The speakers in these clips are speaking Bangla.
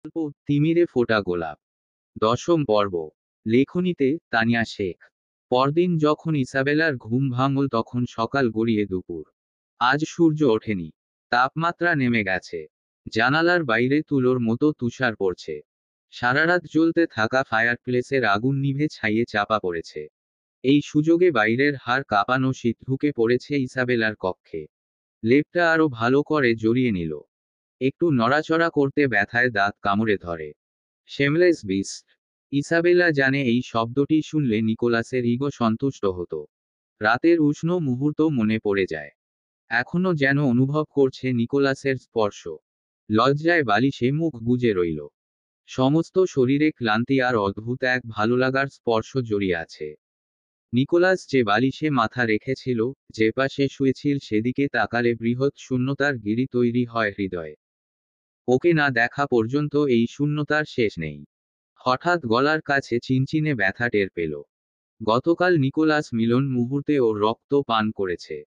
গল্প তিমিরে ফোটা গোলাপ। দশম পর্ব। লেখনীতে তানিয়া শেখ। পরদিন যখন ইসাবেলার ঘুম ভাঙল তখন সকাল গড়িয়ে দুপুর। আজ সূর্য ওঠেনি। তাপমাত্রা নেমে গেছে। জানালার বাইরে তুলোর মতো তুষার পড়ছে। সারারাত জ্বলতে থাকা ফায়ারপ্লেসের আগুন নিভে ছাইয়ে চাপা পড়েছে। এই সুযোগে বাইরের হাড় কাঁপানো শীত ঢুকে পড়েছে ইসাবেলার কক্ষে। লেপটা আরো ভালো করে জড়িয়ে নিল। একটু নড়াচড়া করতে ব্যথায় দাঁত কামড়ে ধরে। Shameless beast. ইসাবেলা জানে এই শব্দটি শুনলে নিকোলাসের ইগো সন্তুষ্ট হতো। রাতের উষ্ণ মুহূর্ত মনে পড়ে যায়। এখনো যেন অনুভব করছে নিকোলাসের স্পর্শ। লজ্জায় বালিশে মুখ গুজে রইল। সমস্ত শরীরে ক্লান্তি আর অদ্ভুত এক ভালো লাগার স্পর্শ জড়িয়ে আছে। নিকোলাস যে বালিশে মাথা রেখেছিল, যে পাশে শুয়েছিল সেদিকে তাকালে বৃহৎ শূন্যতার গিরি তৈরি হয় হৃদয়ে। ওকে না দেখা পর্যন্ত এই শূন্যতার শেষ নেই। হঠাৎ গলার কাছে চিনচিনে ব্যথা টের পেল। গতকাল নিকোলাস মিলন মুহূর্তে ওর রক্ত পান করেছে।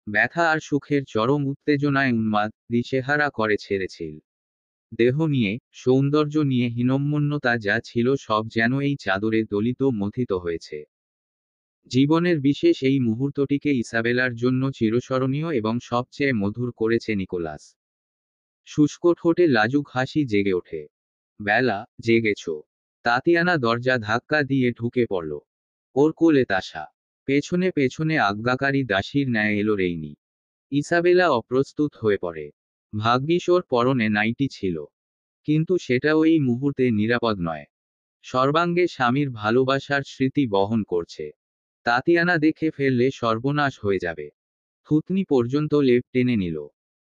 ব্যথা আর সুখের চরম উত্তেজনায় উন্মাদ, দিশেহারা করে ছেড়েছিল। দেহ নিয়ে, সৌন্দর্য নিয়ে হীনম্মন্যতা যা ছিল সব যেন এই চাদরে দলিত মথিত হয়েছে। জীবনের বিশেষ এই মুহূর্তটিকে ইসাবেলার জন্য চিরস্মরণীয় এবং সবচেয়ে মধুর করেছে নিকোলাস। শুষ্ক ঠোঁটে লাজুক হাসি জেগে ওঠে। বেলা, জেগেছ? তাতিয়ানা দরজা ধাক্কা দিয়ে ঢুকে পড়ল। ওর কোলে তাসা। পেছনে পেছনে আজ্ঞাকারী দাসীর ন্যায় এলো রেইনি। ইসাবেলা অপ্রস্তুত হয়ে পড়ে। ভাগ্যিস ওর পরনে নাইটি ছিল। কিন্তু সেটাও এই মুহূর্তে নিরাপদ নয়। সর্বাঙ্গে স্বামীর ভালোবাসার স্মৃতি বহন করছে। তাতিয়ানা দেখে ফেললে সর্বনাশ হয়ে যাবে। থুতনি পর্যন্ত লেপ টেনে নিল।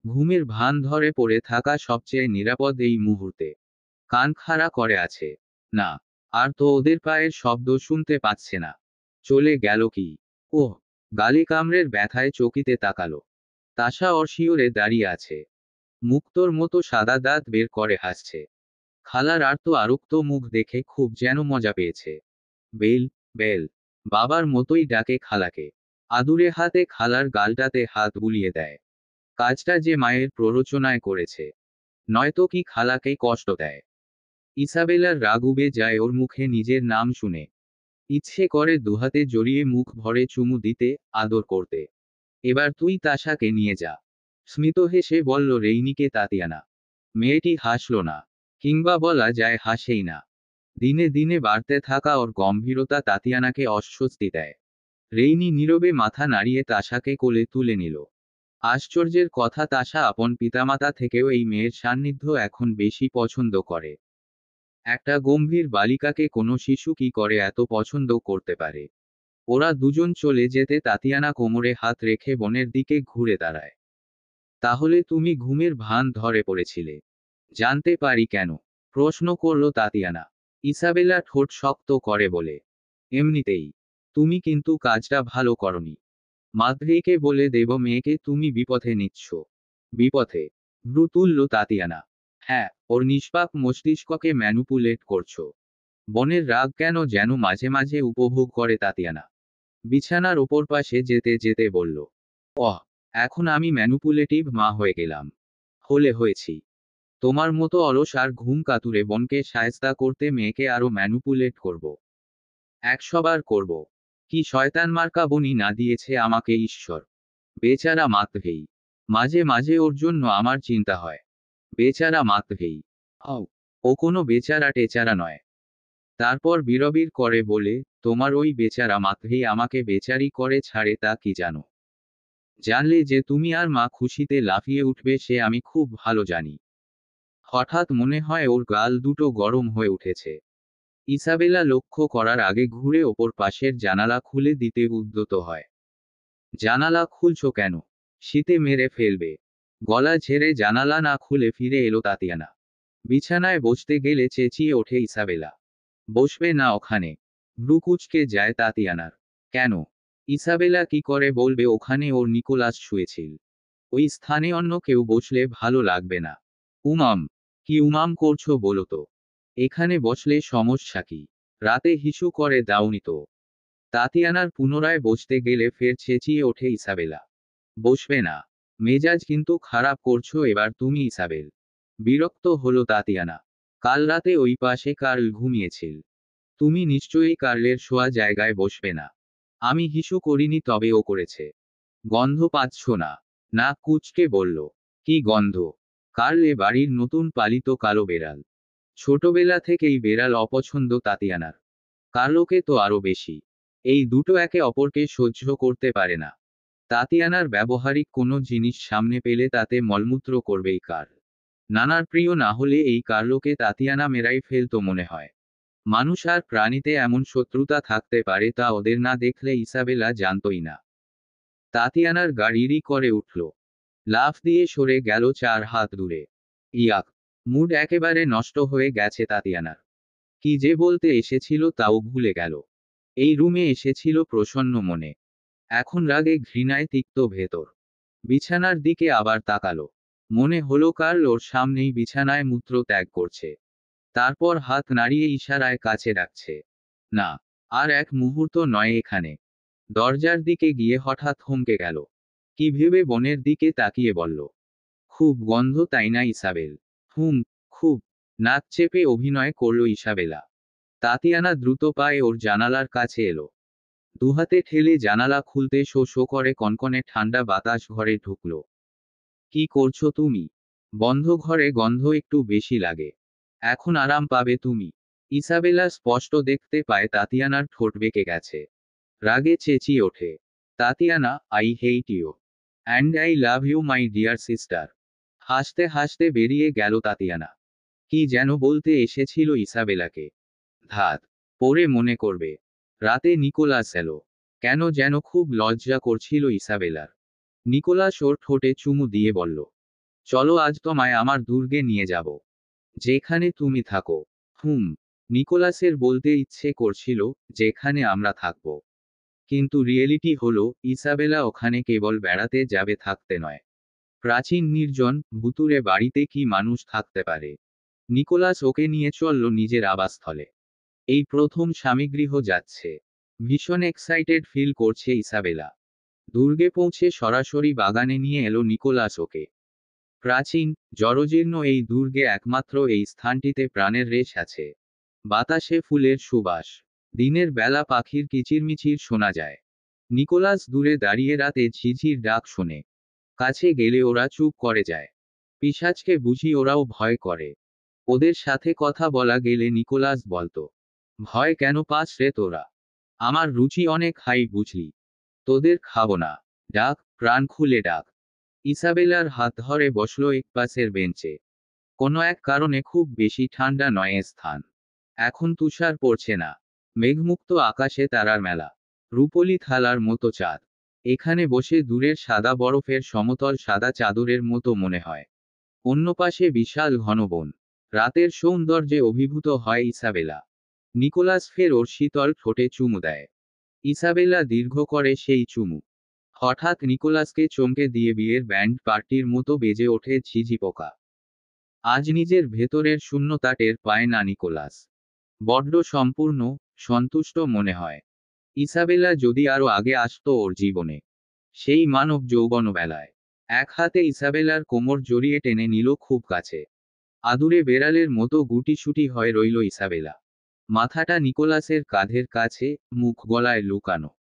ঘুমের ভান ধরে পড়ে থাকা সবচেয়ে নিরাপদ এই মুহূর্তে। কান খাড়া করে আছে। না, আর তো ওদের পায়ের শব্দ শুনতে পাচ্ছে না। চলে গেল কি? ওহ! গালে কামড়ের ব্যথায় চকিতে তাকালো। তাসা অশিয়রে দাঁড়িয়ে আছে। মুক্তোর মতো সাদা দাঁত বের করে হাসছে। খালার আর্ত আরক্ত মুখ দেখে খুব যেন মজা পেয়েছে। Bell, Bell. বাবার মতোই ডাকে খালাকে। আদুরে হাতে খালার গালটাতে হাত বুলিয়ে দেয়। কাজটা যে মায়ের প্ররোচনায় করেছে। নয়তো কি খালাকে কষ্ট দেয়। ইসাবেলার রাগ উবে যায় ওর মুখে নিজের নাম শুনে। ইচ্ছে করে দুহাতে জড়িয়ে মুখ ভরে চুমু দিতে, আদর করতে। এবার তুই তাসাকে নিয়ে যা। স্মিত হেসে বলল রেইনিকে তাতিয়ানা। মেয়েটি হাসল না। কিংবা বলা যায় হাসেই না। দিনে দিনে বাড়তে থাকা ওর গম্ভীরতা তাতিয়ানাকে অস্বস্তি দেয়। রেইনি নীরবে মাথা নাড়িয়ে তাসাকে কোলে তুলে নিল। আশ্চর্যের কথা, তাসা আপন পিতামাতা থেকেও এই মেয়ের সান্নিধ্য এখন বেশি পছন্দ করে। একটা গম্ভীর বালিকাকে কোনো শিশু কি করে এত পছন্দ করতে পারে? ওরা দুজন চলে যেতে তাতিয়ানা কোমরে হাত রেখে বোনের দিকে ঘুরে দাঁড়ায়। তাহলে তুমি ঘুমের ভান ধরে পড়েছিলে? জানতে পারি কেন? প্রশ্ন করল তাতিয়ানা। ইসাবেলা ঠোঁট শক্ত করে বলে। এমনিতেই। তুমি কিন্তু কাজটা ভালো করনি। মাদ্রিকে বলে দেব মেয়েকে তুমি বিপথে নিচ্ছ। বিপথে? ভ্রু তুলল তাতিয়ানা। হ্যাঁ, ওর নিষ্পাপ মস্তিষ্ককে ম্যানুপুলেট করছো। বনের রাগ কেন যেন মাঝে মাঝে উপভোগ করে তাতিয়ানা। বিছানার ওপর পাশে যেতে যেতে বলল। অহ! এখন আমি ম্যানুপুলেটিভ মা হয়ে গেলাম। হলে হয়েছি। তোমার মতো অলস আর ঘুম কাতুরে বোনকে শায়েস্তা করতে মেয়েকে আরো ম্যানুপুলেট করব। 100 বার করব। কি শয়তান মার্কা বনি না দিয়েছে আমাকে ঈশ্বর। বেচারা মাতভেই। মাঝে মাঝে ওর জন্য আমার চিন্তা হয়। বেচারা মাতভেই। হাউ! ও কোনো বেচারা টেচারা নয়। তারপর বিড়বিড় করে বলে, তোমার ওই বেচারা মাতভেই আমাকে বেচারি করে ছাড়ে তা কি জানো? জানলে যে তুমি আর মা খুশিতে লাফিয়ে উঠবে সে আমি খুব ভালো জানি। হঠাৎ মনে হয় ওর গাল দুটো গরম হয়ে উঠেছে। ইসাবেলা লক্ষ্য করার আগে ঘুরে ওপর পাশের জানালা খুলে দিতে উদ্যত হয়। জানালা খুলছো কেন? শীতে মেরে ফেলবে। গলা ঝেড়ে জানালা না খুলে ফিরে এলো তাতিয়ানা। বিছানায় বসতে গেলে চেঁচিয়ে ওঠে ইসাবেলা। বসবে না ওখানে? ভ্রু কুঁচকে যায় তাতিয়ানার। কেন? ইসাবেলা কি করে বলবে ওখানে ওর নিকোলাস শুয়েছিল? ওই স্থানে অন্য কেউ বসলে ভালো লাগবে না। উমাম! কি উমাম করছো বলো তো? এখানে বসলে সমস্যা কি? রাতে হিসু করে দাওনি তো? তাতিয়ানার পুনরায় বসতে গেলে ফের চেঁচিয়ে ওঠে ইসাবেলা। বসবে না? মেজাজ কিন্তু খারাপ করছো এবার তুমি ইসাবেল। বিরক্ত হলো তাতিয়ানা। কাল রাতে ওই পাশে কার্ল ঘুমিয়েছিল। তুমি নিশ্চয়ই কার্লের শোয়া জায়গায় বসবে না। আমি হিসু করিনি, তবে ও করেছে। গন্ধ পাচ্ছ না? না কুচকে বলল। কি গন্ধ? কার্ল এ বাড়ির নতুন পালিত কালো বেড়াল। ছোটবেলা থেকেই বেড়াল অপছন্দ তাতিয়ানার। কার্লোকে তো আরো বেশি। এই দুটো একে অপরকে সহ্য করতে পারে না। তাতিয়ানার ব্যবহারিক কোনো জিনিস সামনে পেলে তাতে মলমূত্র করবেই কার্ল। নানার প্রিয় না হলে এই কার্লোকে তাতিয়ানা মেরাই ফেলতো মনে হয়। মানুষ আর প্রাণীতে এমন শত্রুতা থাকতে পারে তা ওদের না দেখলে ইসাবেলা জানতই না। তাতিয়ানার গা রিরি করে উঠল। লাফ দিয়ে সরে গেল 4 হাত দূরে। ইয়াক! মুড একেবারে নষ্ট হয়ে গেছে তাতিয়ানার। কি যে বলতে এসেছিল তাও ভুলে গেল। এই রুমে এসেছিল প্রসন্ন মনে। এখন রাগে ঘৃণায় তিক্ত ভেতর। বিছানার দিকে আবার তাকালো। মনে হলো কার্ল ওর সামনেই বিছানায় মূত্র ত্যাগ করছে। তারপর হাত নাড়িয়ে ইশারায় কাছে ডাকছে। না, আর এক মুহূর্ত নয় এখানে। দরজার দিকে গিয়ে হঠাৎ থমকে গেল। কি ভেবে বনের দিকে তাকিয়ে বলল, খুব গন্ধ তাই না ইসাবেল? হুম, খুব। নাক চেপে অভিনয় করল ইসাবেলা। তাতিয়ানা দ্রুত পায়ে ওর জানালার কাছে এলো। দুহাতে ঠেলে জানালা খুলতে শো শো করে কনকনে ঠান্ডা বাতাস ঘরে ঢুকলো। কি করছো তুমি? বন্ধ ঘরে গন্ধ একটু বেশি লাগে। এখন আরাম পাবে তুমি। ইসাবেলা স্পষ্ট দেখতে পায় তাতিয়ানার ঠোঁট বেঁকে গেছে। রাগে চেঁচিয়ে ওঠে, Tatiana, I hate you. And I love you my dear sister. হাসতে হাসতে বেরিয়ে গেল তাতিয়ানা। কি যেন বলতে এসেছিল ইসাবেলাকে। ধাত পরে মনে করবে। রাতে নিকোলাস এলো। কেন যেন খুব লজ্জা করছিল ইসাবেলার। নিকোলাস ওর ঠোঁটে চুমু দিয়ে বলল, চলো আজ তোমায় আমার দুর্গে নিয়ে যাব। যেখানে তুমি থাকো। হুম। নিকোলাসের বলতে ইচ্ছে করছিল, যেখানে আমরা থাকব। কিন্তু রিয়েলিটি হলো, ইসাবেলা ওখানে কেবল বেড়াতে যাবে, থাকতে নয়। প্রাচীন নির্জন ভুতুরে বাড়িতে কি মানুষ থাকতে পারে? নিকোলাস ওকে নিয়ে চলল নিজের আবাসস্থলে। এই প্রথম স্বামীগৃহ যাচ্ছে। ভীষণ এক্সাইটেড ফিল করছে ইসাবেলা। দুর্গে পৌঁছে সরাসরি বাগানে নিয়ে এলো নিকোলাস ওকে। প্রাচীন, জরাজীর্ণ এই দুর্গে একমাত্র এই স্থানটিতে প্রাণের রেশ আছে। বাতাসে ফুলের সুবাস। দিনের বেলা পাখির কিচিরমিচির শোনা যায়। নিকোলাস দূরে দাঁড়িয়ে রাতে ঝিঝির ডাক শোনে। কাছে গেলে ওরা চুপ করে যায়। পিশাচকে বুঝি ওরাও ভয় করে। ওদের সাথে কথা বলা গেলে নিকোলাস বলতো, ভয় কেন পাস রে তোরা? আমার রুচি অনেক হাই বুঝলি। তোদের খাবো না। ডাক, প্রাণ খুলে ডাক। ইসাবেলার হাত ধরে বসলো এক পাশের বেঞ্চে। কোনো এক কারণে খুব বেশি ঠান্ডা নয় এ স্থান। এখন তুষার পড়ছে না। মেঘমুক্ত আকাশে তারার মেলা। রূপলি থালার মতো চাঁদ। এখানে বসে দূরের সাদা বরফের সমতল সাদা চাদরের মতো মনে হয়। অন্য পাশে বিশাল ঘন বন। রাতের সৌন্দর্যে অভিভূত হয় ইসাবেলা। নিকোলাস ফের ওর শীতল ঠোঁটে চুমু দেয়। ইসাবেলা দীর্ঘ করে সেই চুমু। হঠাৎ নিকোলাসকে চমকে দিয়ে বিয়ের ব্যান্ড পার্টির মতো বেজে ওঠে ঝিঝি পোকা। আজ নিজের ভেতরের শূন্যতা টের পায় না নিকোলাস। বড্ড সম্পূর্ণ, সন্তুষ্ট মনে হয়। ইসাবেলা যদি আরো আগে আসতো ওর জীবনে। সেই মানব যৌবনবেলায়। এক হাতে ইসাবেলার কোমর জড়িয়ে টেনে নিল খুব কাছে। আদুরে বেড়ালের মতো গুটিসুটি হয়ে রইল ইসাবেলা। মাথাটা নিকোলাসের কাঁধের কাছে, মুখ গলায় লুকানো।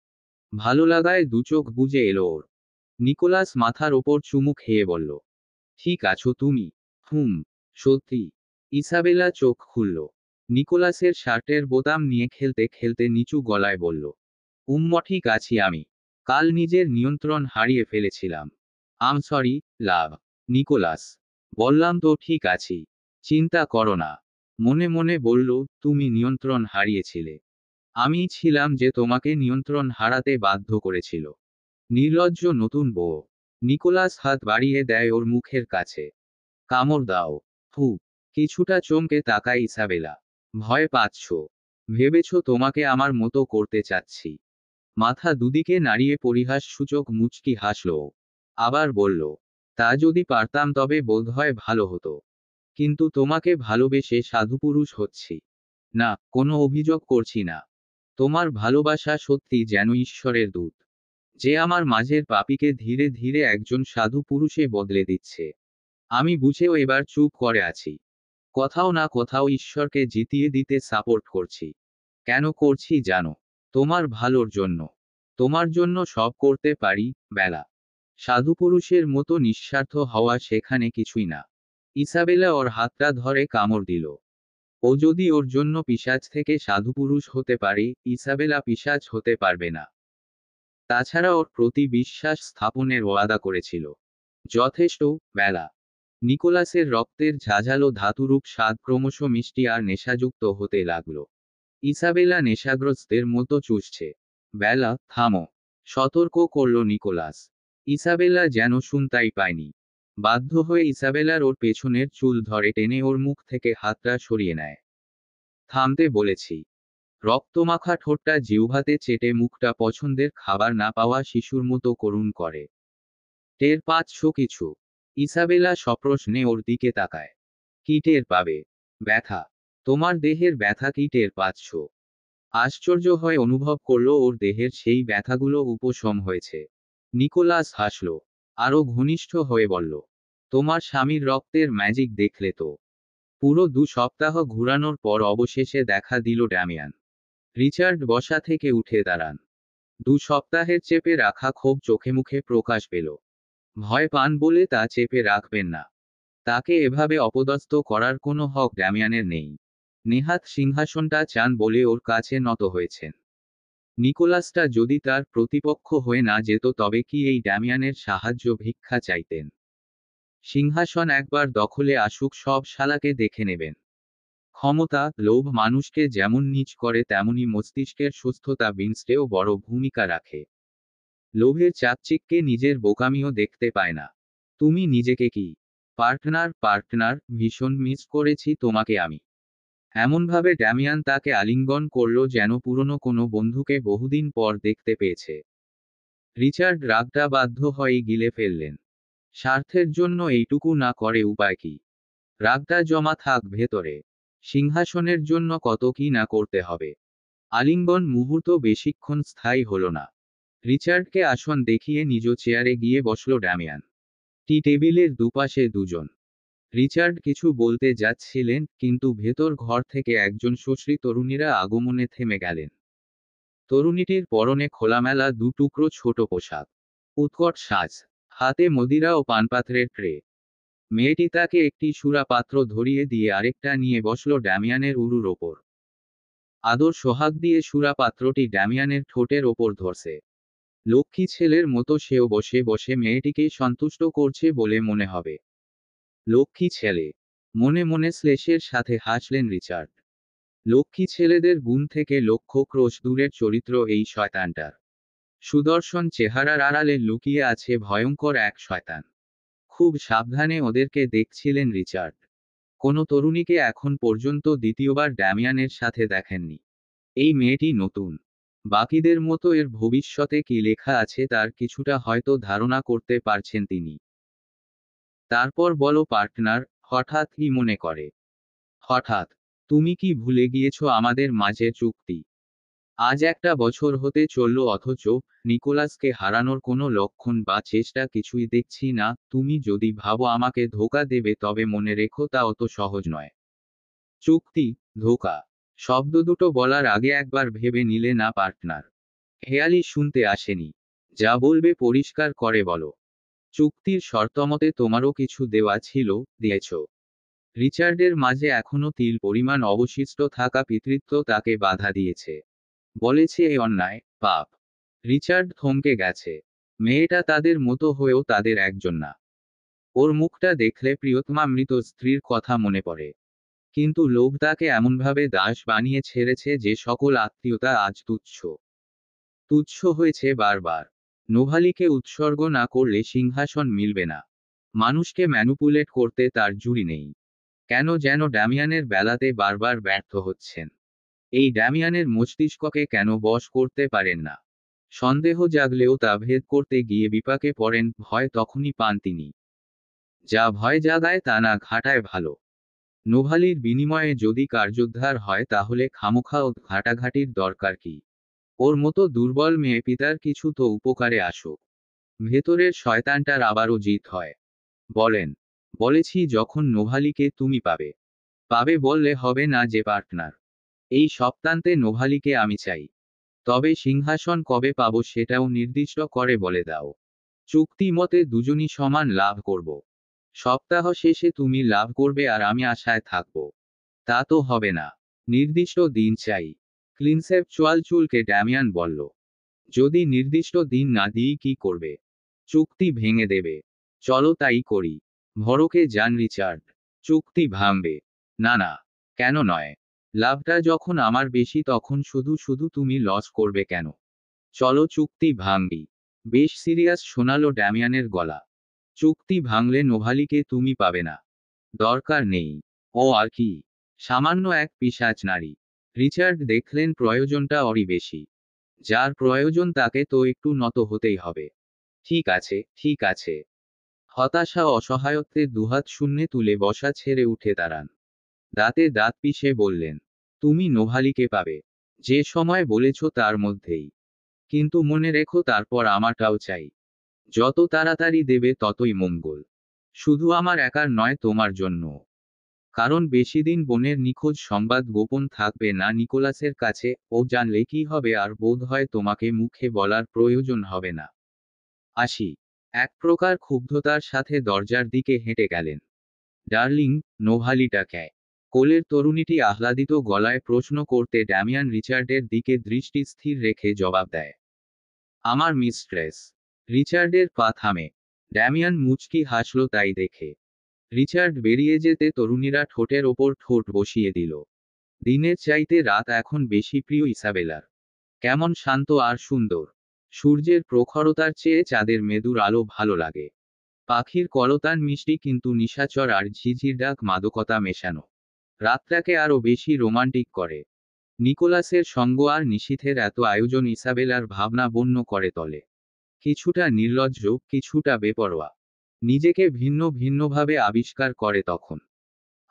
ভালো লাগায় দুচোখ বুজে এলো ওর। নিকোলাস মাথার ওপর চুমু খেয়ে বলল, ঠিক আছো তুমি? হুম। সত্যি। ইসাবেলা চোখ খুলল। নিকোলাসের শার্টের বোতাম নিয়ে খেলতে খেলতে নিচু গলায় বলল, ঠিক আছি আমি। কাল নিজের নিয়ন্ত্রণ হারিয়ে ফেলেছিলাম। আম সরি, লাভ। নিকোলাস। বললাম তো ঠিক আছি। চিন্তা করো না। মনে মনে বলল, তুমি নিয়ন্ত্রণ হারিয়েছিলে। আমিই ছিলাম যে তোমাকে নিয়ন্ত্রণ হারাতে বাধ্য করেছিল। নির্লজ্জ নতুন বউ। নিকোলাস হাত বাড়িয়ে দেয় ওর মুখের কাছে। কামড় দাও। হু। কিছুটা চমকে তাকায় ইসাবেলা। ভয় পাচ্ছ? ভেবেছ তোমাকে আমার মতো করতে চাচ্ছি? মাথা দুদিকে নাড়িয়ে পরিহাস সূচক মুচকি হাসল ও। আবার বলল, তা যদি পারতাম তবে বোধহয় ভালো হতো। কিন্তু তোমাকে ভালোবেসে সাধুপুরুষ হচ্ছি। না, কোনো অভিযোগ করছি না। তোমার ভালোবাসা সত্যি যেন ঈশ্বরের দূত, যে আমার মাঝের পাপীকে ধীরে ধীরে একজন সাধু পুরুষে বদলে দিচ্ছে। আমি বুঝেও এবার চুপ করে আছি। কোথাও না কোথাও ঈশ্বরকে জিতিয়ে দিতে সাপোর্ট করছি। কেন করছি জানো? তোমার ভালোর জন্য। তোমার জন্য সব করতে পারি, বেলা। সাধুপুরুষের মতো নিঃস্বার্থ হওয়া সেখানে কিছুই না। ইসাবেলা ওর হাতটা ধরে কামড় দিল। ও যদি ওর জন্য পিশাচ থেকে সাধুপুরুষ হতে পারে, ইসাবেলা পিশাচ হতে পারবে না। তাছাড়া ওর প্রতি বিশ্বাস স্থাপনের ওয়াদা করেছিল। যথেষ্ট, বেলা। নিকোলাসের রক্তের ঝাঁঝালো ধাতুরূপ স্বাদ ক্রমশ মিষ্টি আর নেশাযুক্ত হতে লাগল। ইসাবেলা নেশাগ্রস্তের মতো চুষছে। বেলা, থামো, সতর্ক করল নিকোলাস। ইসাবেলা যেন শুনতাই পায়নি। বাধ্য হয়ে ইসাবেলার ওর পেছনের চুল ধরে টেনে ওর মুখ থেকে হাতটা সরিয়ে নেয়। থামতে বলেছি। রক্তমাখা ঠোঁটটা জিহ্বাতে চেটে মুখটা পছন্দের খাবার না পাওয়া শিশুর মতো করুণ করে। টের পাচ্ছ কিছু? ইসাবেলা সপ্রশ্নে ওর দিকে তাকায়। কি টের পাবে? ব্যথা। তোমার দেহের ব্যথা কি টের পাচ্ছ? আশ্চর্য হয় অনুভব করল ওর দেহের সেই ব্যথাগুলো উপশম হয়েছে। নিকোলাস হাসল। আরো ঘনিষ্ঠ হয়ে বলল, তোমার স্বামীর রক্তের ম্যাজিক দেখলে তো? পুরো 2 সপ্তাহ ঘুরানোর পর অবশেষে দেখা দিল ড্যামিয়ান। রিচার্ড বসা থেকে উঠে দাঁড়ান। 2 সপ্তাহের চেপে রাখা ক্ষোভ চোখে মুখে প্রকাশ পেল। ভয় পান বলে তা চেপে রাখবেন না। তাকে এভাবে অপদস্থ করার কোনো হক ড্যামিয়ানের নেই। নেহাত সিংহাসনটা চান বলে ওর কাছে নত হয়েছেন। নিকোলাসটা যদি তার প্রতিপক্ষ হয়ে না যেত তবে কি এই ড্যামিয়ানের সাহায্য ভিক্ষা চাইতেন? সিংহাসন একবার দখলে আসুক সব শালাকে দেখে নেবেন। ক্ষমতা, লোভ মানুষকে যেমন নীচ করে তেমনি মস্তিষ্কের সুস্থতা বিনষ্টেও বড় ভূমিকা রাখে। লোভের চাকচিক্যে নিজের বোকামিও দেখতে পায় না। তুমি নিজেকে কি? পার্টনার, ভীষণ মিস করেছি তোমাকে আমি। এমনভাবে ড্যামিয়ান তাকে আলিঙ্গন করল যেন পুরনো কোনো বন্ধুকে বহুদিন পর দেখতে পেয়েছে। রিচার্ড রাগটা বাধ্য হয়ে গিলে ফেললেন। স্বার্থের জন্য এইটুকু না করে উপায় কি? রাগটা জমা থাক ভেতরে। সিংহাসনের জন্য কত কি না করতে হবে। আলিঙ্গন মুহূর্ত বেশিক্ষণ স্থায়ী হল না। রিচার্ডকে আসন দেখিয়ে নিজ চেয়ারে গিয়ে বসল ড্যামিয়ান। টি টেবিলের দুপাশে দুজন। রিচার্ড কিছু বলতে যাচ্ছিলেন, কিন্তু ভেতর ঘর থেকে একজন সুশ্রী তরুণীরা আগমনে থেমে গেলেন। তরুণীটির পরনে খোলামেলা 2 টুকরো ছোট পোশাক। উৎকট সাজ। হাতে মদিরা ও পানপাত্রের ট্রে। মেয়েটি তাকে একটি সুরা পাত্র ধরিয়ে দিয়ে আরেকটা নিয়ে বসল ড্যামিয়ানের উরুর ওপর। আদর সোহাগ দিয়ে সুরা পাত্রটি ড্যামিয়ানের ঠোঁটের ওপর ধরছে। লক্ষ্মী ছেলের মতো সেও বসে বসে মেয়েটিকে সন্তুষ্ট করছে বলে মনে হবে। লক্ষ্মী ছেলে। মনে মনে শ্লেষের সাথে হাসলেন রিচার্ড। লক্ষ্মী ছেলেদের গুণ থেকে লক্ষ ক্রোশ দূরের চরিত্র এই শয়তানটার। সুদর্শন চেহারার আড়ালে লুকিয়ে আছে ভয়ঙ্কর এক শয়তান। খুব সাবধানে ওদেরকে দেখছিলেন রিচার্ড। কোনো তরুণীকে এখন পর্যন্ত দ্বিতীয়বার ড্যামিয়ানের সাথে দেখেননি। এই মেয়েটি নতুন। বাকিদের মতো এর ভবিষ্যতে কি লেখা আছে তার কিছুটা হয়তো ধারণা করতে পারছেন তিনি। তারপর বলো পার্টনার, হঠাৎ কি মনে করে? হঠাৎ? তুমি কি ভুলে গিয়েছো আমাদের মাঝে চুক্তি? আজ 1টা বছর হতে চলল অথচ নিকোলাসকে হারানোর কোনো লক্ষণ বা চেষ্টা কিছুই দেখছি না। তুমি যদি ভাবো আমাকে ধোঁকা দেবে তবে মনে রেখো তা অত সহজ নয়। চুক্তি, ধোঁকা। শব্দ দুটো বলার আগে একবার ভেবে নিলে না পার্টনার? হেয়ালি শুনতে আসেনি। যা বলবে পরিষ্কার করে বলো। চুক্তির শর্তমতে তোমারও কিছু দেওয়া ছিল, দিয়েছ। রিচার্ডের মাঝে এখনো তিল পরিমাণ অবশিষ্ট থাকা পিতৃত্ব তাকে বাধা দিয়েছে। বলেছে এ অন্যায়, পাপ। রিচার্ড থমকে গেছে। মেয়েটা তাদের মতো হয়েও তাদের একজন না। ওর মুখটা দেখলে প্রিয়তমা মৃত স্ত্রীর কথা মনে পড়ে। কিন্তু লোভ তাকে এমনভাবে দাস বানিয়ে ছেড়েছে যে সকল আত্মীয়তা আজ তুচ্ছ। তুচ্ছ হয়েছে বারবার। নোভালিকে উৎসর্গ না করলে সিংহাসন মিলবে না। মানুষকে ম্যানুপুলেট করতে তার জুড়ি নেই। কেন যেন ড্যামিয়ানের বেলাতে বারবার ব্যর্থ হচ্ছেন। এই ড্যামিয়ানের মস্তিষ্ককে কেন বশ করতে পারেন না? সন্দেহ জাগলেও তা ভেদ করতে গিয়ে বিপাকে পড়েন। ভয় তখনই পান তিনি। যা ভয় জাগায় তা না ঘাটায় ভালো। নোভালির বিনিময়ে যদি কার্যোদ্ধার হয় তাহলে খামোখা ও ঘাটাঘাটির দরকার কি? ওর মতো দুর্বল মেয়ে পিতার কিছু তো উপকারে আসুক। ভেতরের শয়তানটার আবারও জিত হয়। বলেন। বলেছি যখন নোভালিকে তুমি পাবে। পাবে বললে হবে না যে পার্টনার। এই সপ্তান্তে নোভালিকে আমি চাই। তবে সিংহাসন কবে পাবো সেটাও নির্দিষ্ট করে বলে দাও। চুক্তি মতে দুজনই সমান লাভ করব। সপ্তাহ শেষে তুমি লাভ করবে আর আমি আশায় থাকব। তা তো হবে না। নির্দিষ্ট দিন চাই। ক্লিনসেপচুয়াল চুলকে ড্যামিয়ান বলল। যদি নির্দিষ্ট দিন না দিই কি করবে? চুক্তি ভেঙে দেবে। চলো তাই করি। ভরকে যান রিচার্ড। চুক্তি ভাঙবে? না না, কেন নয়? লাভটা যখন আমার বেশি তখন শুধু শুধু তুমি লস করবে কেন? চলো চুক্তি ভাঙবি। বেশ সিরিয়াস শোনালো ড্যামিয়ানের গলা। চুক্তি ভাঙলে নোভালিকে তুমি পাবে না। দরকার নেই। ও আর কি, সামান্য এক পিশাচ নারী। রিচার্ড দেখলেন প্রয়োজনটা ওরই বেশি। যার প্রয়োজন তাকে তো একটু নত হতেই হবে। ঠিক আছে, ঠিক আছে। হতাশা অসহায়ত্বে দুহাত শূন্যে তুলে বসা ছেড়ে উঠে দাঁড়ান। দাঁতে দাঁত পিষে বললেন, তুমি নোভালিকে পাবে। যে সময় বলেছ তার মধ্যেই। কিন্তু মনে রেখো তারপর আমারটাও চাই। যত তাড়াতাড়ি দেবে ততই মঙ্গল। শুধু আমার একার নয়, তোমার জন্য। কারণ বেশিদিন বোনের নিখোঁজ সংবাদ গোপন থাকবে না নিকোলাসের কাছে। ও জানলে কি হবে আর বোধ হয় তোমাকে মুখে বলার প্রয়োজন হবে না। আসি। এক প্রকার ক্ষুব্ধতার সাথে দরজার দিকে হেঁটে গেলেন। ডার্লিং, নোভালিটা কে? কোলের তরুণীটি আহ্লাদিত গলায় প্রশ্ন করতে ড্যামিয়ান রিচার্ডের দিকে দৃষ্টি স্থির রেখে জবাব দেয়, আমার মিস্ট্রেস। রিচার্ডের পা থামে। ড্যামিয়ান মুচকি হাসল তাই দেখে। রিচার্ড বেরিয়ে যেতে তরুণীরা ঠোঁটের ওপর ঠোঁট বসিয়ে দিল। দিনের চাইতে রাত এখন বেশি প্রিয় ইসাবেলার। কেমন শান্ত আর সুন্দর। সূর্যের প্রখরতার চেয়ে চাঁদের মেদুর আলো ভালো লাগে। পাখির কলতান মিষ্টি কিন্তু নিশাচর আর ঝিঝির ডাক মাদকতা মেশানো। রাতটাকে আরো বেশি রোমান্টিক করে। নিকোলাসের সঙ্গ আর নিশীথের এত আয়োজন ইসাবেলার ভাবনা বন্য করে তোলে। কিছুটা নির্লজ্জ, কিছুটা বেপরোয়া। নিজেকে ভিন্ন ভিন্নভাবে আবিষ্কার করে তখন।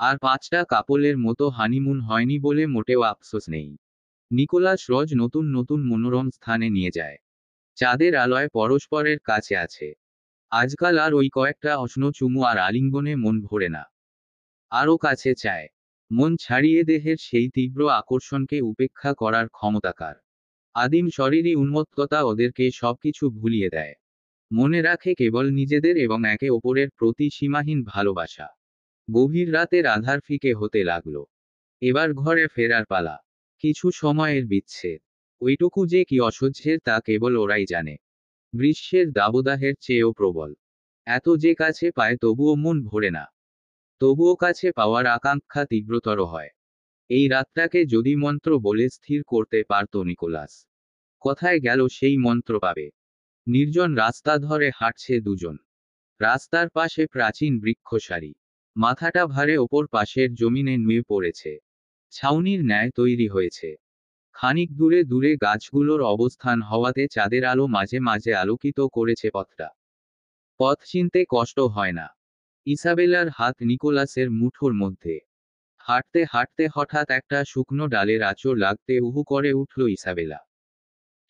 আর 5টা কাপলের মতো হানিমুন হয়নি বলে মোটেও আফসোস নেই। নিকোলাস রোজ নতুন নতুন মনোরম স্থানে নিয়ে যায়। চাঁদের আলোয় পরস্পরের কাছে আছে। আজকাল আর ওই কয়েকটা অশ্ন চুমু আর আলিঙ্গনে মন ভরে না। আরও কাছে চায়। মন ছাড়িয়ে দেহের সেই তীব্র আকর্ষণকে উপেক্ষা করার ক্ষমতাকার। আদিম শরীরী উন্মত্ততা ওদেরকে সবকিছু ভুলিয়ে দেয়। মনে রাখে কেবল নিজেদের এবং একে অপরের প্রতি সীমাহীন ভালোবাসা। গভীর রাতের আধার ফিকে হতে লাগলো। এবার ঘরে ফেরার পালা। কিছু সময়ের বিচ্ছেদ। ওইটুকু যে কি অসহ্যের তা কেবল ওরাই জানে। গ্রীষ্মের দাবদাহের চেয়েও প্রবল। এত যে কাছে পায় তবুও মন ভরে না। তবুও কাছে পাওয়ার আকাঙ্ক্ষা তীব্রতর হয়। এই রাতটাকে যদি মন্ত্র বলে স্থির করতে পারত নিকোলাস। কোথায় গেল সেই মন্ত্র পাবে? নির্জন রাস্তা ধরে হাঁটছে দুজন। রাস্তার পাশে প্রাচীন বৃক্ষসারি। মাথাটা ভারে ওপর পাশের জমিনে নুয়ে পড়েছে। ছাউনির ন্যায় তৈরি হয়েছে। খানিক দূরে দূরে গাছগুলোর অবস্থান হওয়াতে চাঁদের আলো মাঝে মাঝে আলোকিত করেছে পথটা। পথ চিনতে কষ্ট হয় না। ইসাবেলার হাত নিকোলাসের মুঠোর মধ্যে। হাঁটতে হাঁটতে হঠাৎ একটা শুকনো ডালের আঁচড় লাগতে উহু করে উঠল ইসাবেলা।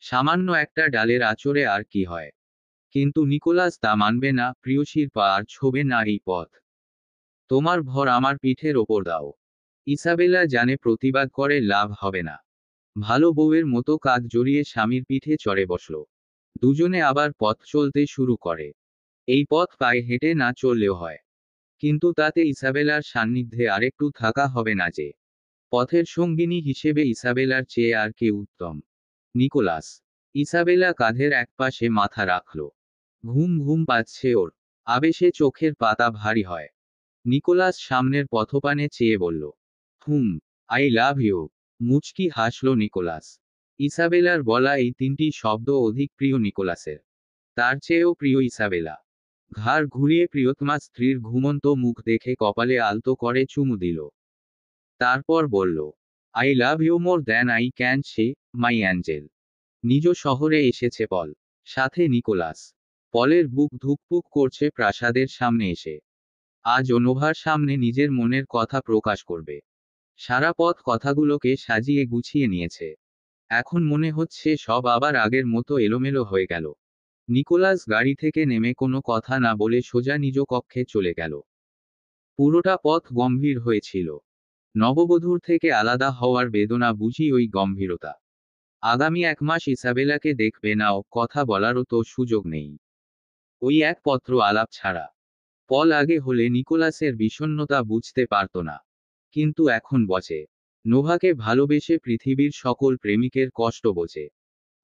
সামান্য একটা ডালের আঁচড়ে আর কি হয়? কিন্তু নিকোলাস তা মানবে না। প্রিয়সীর পা আর ছোবে না এই পথ। তোমার ভর আমার পিঠের ওপর দাও। ইসাবেলা জানে প্রতিবাদ করে লাভ হবে না। ভালো বউয়ের মতো কাঁধ জড়িয়ে স্বামীর পিঠে চড়ে বসল। দুজনে আবার পথ চলতে শুরু করে। এই পথ পায়ে হেঁটে না চললেও হয়। কিন্তু তাতে ইসাবেলার সান্নিধ্যে আরেকটু থাকা হবে না যে। পথের সঙ্গিনী হিসেবে ইসাবেলার চেয়ে আর কে উত্তম? নিকোলাস। ইসাবেলা কাঁধের একপাশে মাথা রাখল। ঘুম ঘুম পাচ্ছে ওর। আবেশে চোখের পাতা ভারী হয়। নিকোলাস সামনের পথপানে চেয়ে বলল, হুম, আই লাভ ইউ। মুচকি হাসল নিকোলাস। ইসাবেলার বলা এই 3টি শব্দ অধিক প্রিয় নিকোলাসের। তার চেয়েও প্রিয় ইসাবেলা। ঘাড় ঘুরিয়ে প্রিয়তমা স্ত্রীর ঘুমন্ত মুখ দেখে কপালে আলতো করে চুমু দিল। তারপর বলল, I love you more than I can say, my angel. নিজ শহরে এসেছে পল। সাথে নিকোলাস। পলের বুক ধুকপুক করছে প্রাসাদের সামনে এসে। আজ নোভার সামনে নিজের মনের কথা প্রকাশ করবে। সারা পথ কথাগুলোকে সাজিয়ে গুছিয়ে নিয়েছে। এখন মনে হচ্ছে সব আবার আগের মতো এলোমেলো হয়ে গেল। নিকোলাস গাড়ি থেকে নেমে কোনো কথা না বলে সোজা নিজ কক্ষে চলে গেল। পুরোটা পথ গম্ভীর হয়েছিল। নববধূর থেকে আলাদা হওয়ার বেদনা বুঝি ওই গম্ভীরতা। আগামী 1 মাস ইসাবেলাকে দেখবে না, ও কথা বলারও তো সুযোগ নেই। ওই এক পত্র আলাপ ছাড়া। পল আগে হলে নিকোলাসের বিষণ্ণতা বুঝতে পারত না, কিন্তু এখন বোঝে। নোভাকে ভালোবেসে পৃথিবীর সকল প্রেমিকের কষ্ট বোঝে।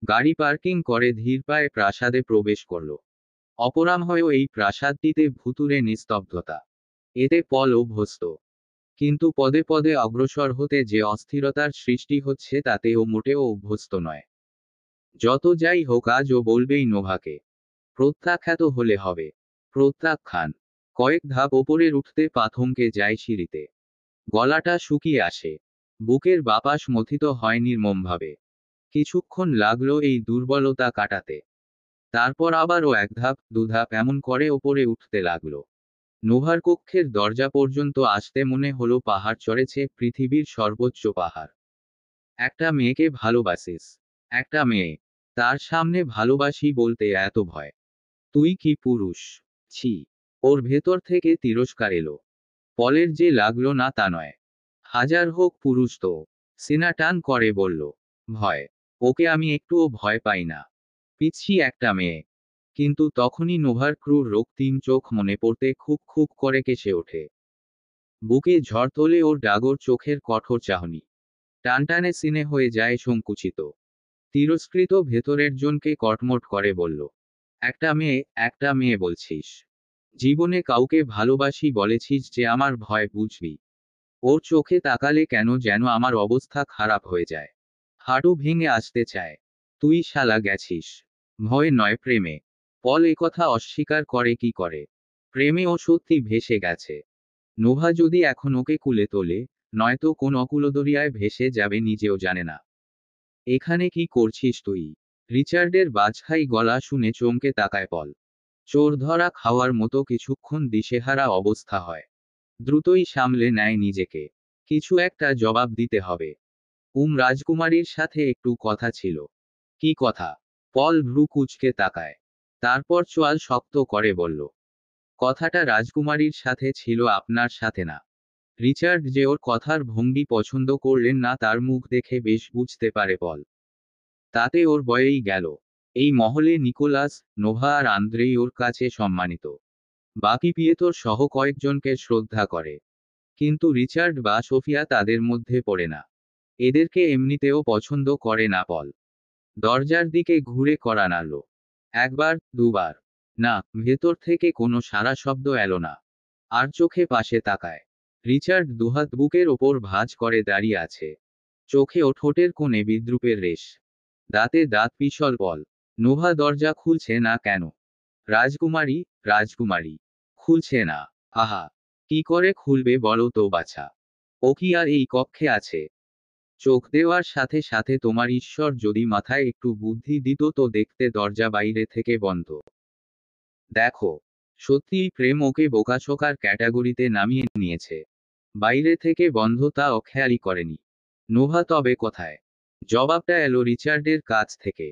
গাড়ি পার্কিং করে ধীর পায়ে প্রাসাদে প্রবেশ করল। অপরাহ্নেও এই প্রাসাদটিতে ভুতুড়ে নিস্তব্ধতা। এতে পল অভ্যস্ত, কিন্তু পদে পদে অগ্রসর হতে যে অস্থিরতার সৃষ্টি হচ্ছে তাতে ও মোটেও অভ্যস্ত নয়। যত যাই হোক, আজ ও বলবেই নোভাকে। প্রত্যাখ্যাত হলে হবে। প্রত্যাখ্যান। কয়েক ধাপ ওপরের উঠতে পা থমকে যায় সিঁড়িতে। গলাটা শুকিয়ে আসে। বুকের বাপাস মথিত হয় নির্মমভাবে। কিছুক্ষণ লাগলো এই দুর্বলতা কাটাতে। তারপর আবারও 1 ধাপ 2 ধাপ এমন করে ওপরে উঠতে লাগলো। নোভার কক্ষের দরজা পর্যন্ত আসতে মনে হলো পাহাড় চড়েছে, পৃথিবীর সর্বোচ্চ পাহাড়। একটা মেয়েকে ভালোবাসিস? একটা মেয়ে। তার সামনে ভালোবাসি বলতে এত ভয়? তুই কি পুরুষ? ছি। ওর ভেতর থেকে তিরস্কার এলো। পলের যে লাগলো না তা নয়। হাজার হোক পুরুষ তো। সিনা টান করে বলল, ভয়? ওকে আমি একটুও ভয় পাই না। পিচ্ছি একটা মেয়ে। কিন্তু তখনই নোভার ক্রূর রক্তিম চোখ মনে পড়তে খুব খুব করে কেসে ওঠে। বুকে ঝড় তোলে ওর ডাগর চোখের কঠোর চাহনি। টানটানে সিনে হয়ে যায় সংকুচিত। তিরস্কৃত ভেতরের জনকে কটমট করে বলল, একটা মেয়ে বলছিস? জীবনে কাউকে ভালোবাসি বলেছিস যে আমার ভয় বুঝবি? ওর চোখে তাকালে কেন যেন আমার অবস্থা খারাপ হয়ে যায়। হাঁটু ভেঙে আসতে চায়। তুই শালা গেছিস। ভয় নয়, প্রেমে। পল একথা অস্বীকার করে কি করে? প্রেমে ও সত্যি ভেসে গেছে। নোভা যদি এখন ওকে কুলে তোলে, নয়তো কোন অকুলদরিয়ায় ভেসে যাবে নিজেও জানে না। এখানে কি করছিস তুই? রিচার্ডের বাজখাই গলা শুনে চমকে তাকায় পল। চোর ধরা খাওয়ার মতো কিছুক্ষণ দিশেহারা অবস্থা হয়। দ্রুতই সামলে নেয় নিজেকে। কিছু একটা জবাব দিতে হবে। রাজকুমারীর সাথে একটু কথা ছিল। কি কথা? পল ভ্রু কুঁচকে তাকায়। তারপর চোয়াল শক্ত করে বলল, কথাটা রাজকুমারীর সাথে ছিল, আপনার সাথে না। রিচার্ড যে ওর কথার ভঙ্গি পছন্দ করলেন না তার মুখ দেখে বেশ বুঝতে পারে পল। তাতে ওর বয়েই গেল। এই মহলে নিকোলাস, নোভা আর আন্দ্রেই ওর কাছে সম্মানিত। বাকি পিয়েতর সহ কয়েকজনকে শ্রদ্ধা করে। কিন্তু রিচার্ড বা সোফিয়া তাদের মধ্যে পড়ে না। এদেরকে এমনিতেও পছন্দ করে না পল। দরজার দিকে ঘুরে কড়া নাড়ল। 1 বার 2 বার। না, ভেতর থেকে কোনো সাড়া শব্দ এলো না। আর চোখে পাশে তাকায়। রিচার্ড দুহাত বুকের ওপর ভাঁজ করে দাঁড়িয়ে আছে। চোখে ও ঠোঁটের কোণে বিদ্রুপের রেশ। দাঁতে দাঁত পিষল পল। নোভা দরজা খুলছে না কেন? রাজকুমারী, রাজকুমারী। খুলছে না। আহা, কি করে খুলবে বলো তো বাছা? ও কি আর এই কক্ষে আছে? চোখ দেওয়ার সাথে সাথে তোমার ঈশ্বর যদি মাথায় একটু বুদ্ধি দিত তো দেখতে দরজা বাইরে থেকে বন্ধ। দেখো, সত্যিই প্রেম ওকে বোকাশোকার ক্যাটাগরিতে নামিয়ে নিয়েছে। বাইরে থেকে বন্ধ তা অখেয়ালি করেনি। নোভা তবে কোথায়? জবাবটা এলো রিচার্ডের কাছ থেকে।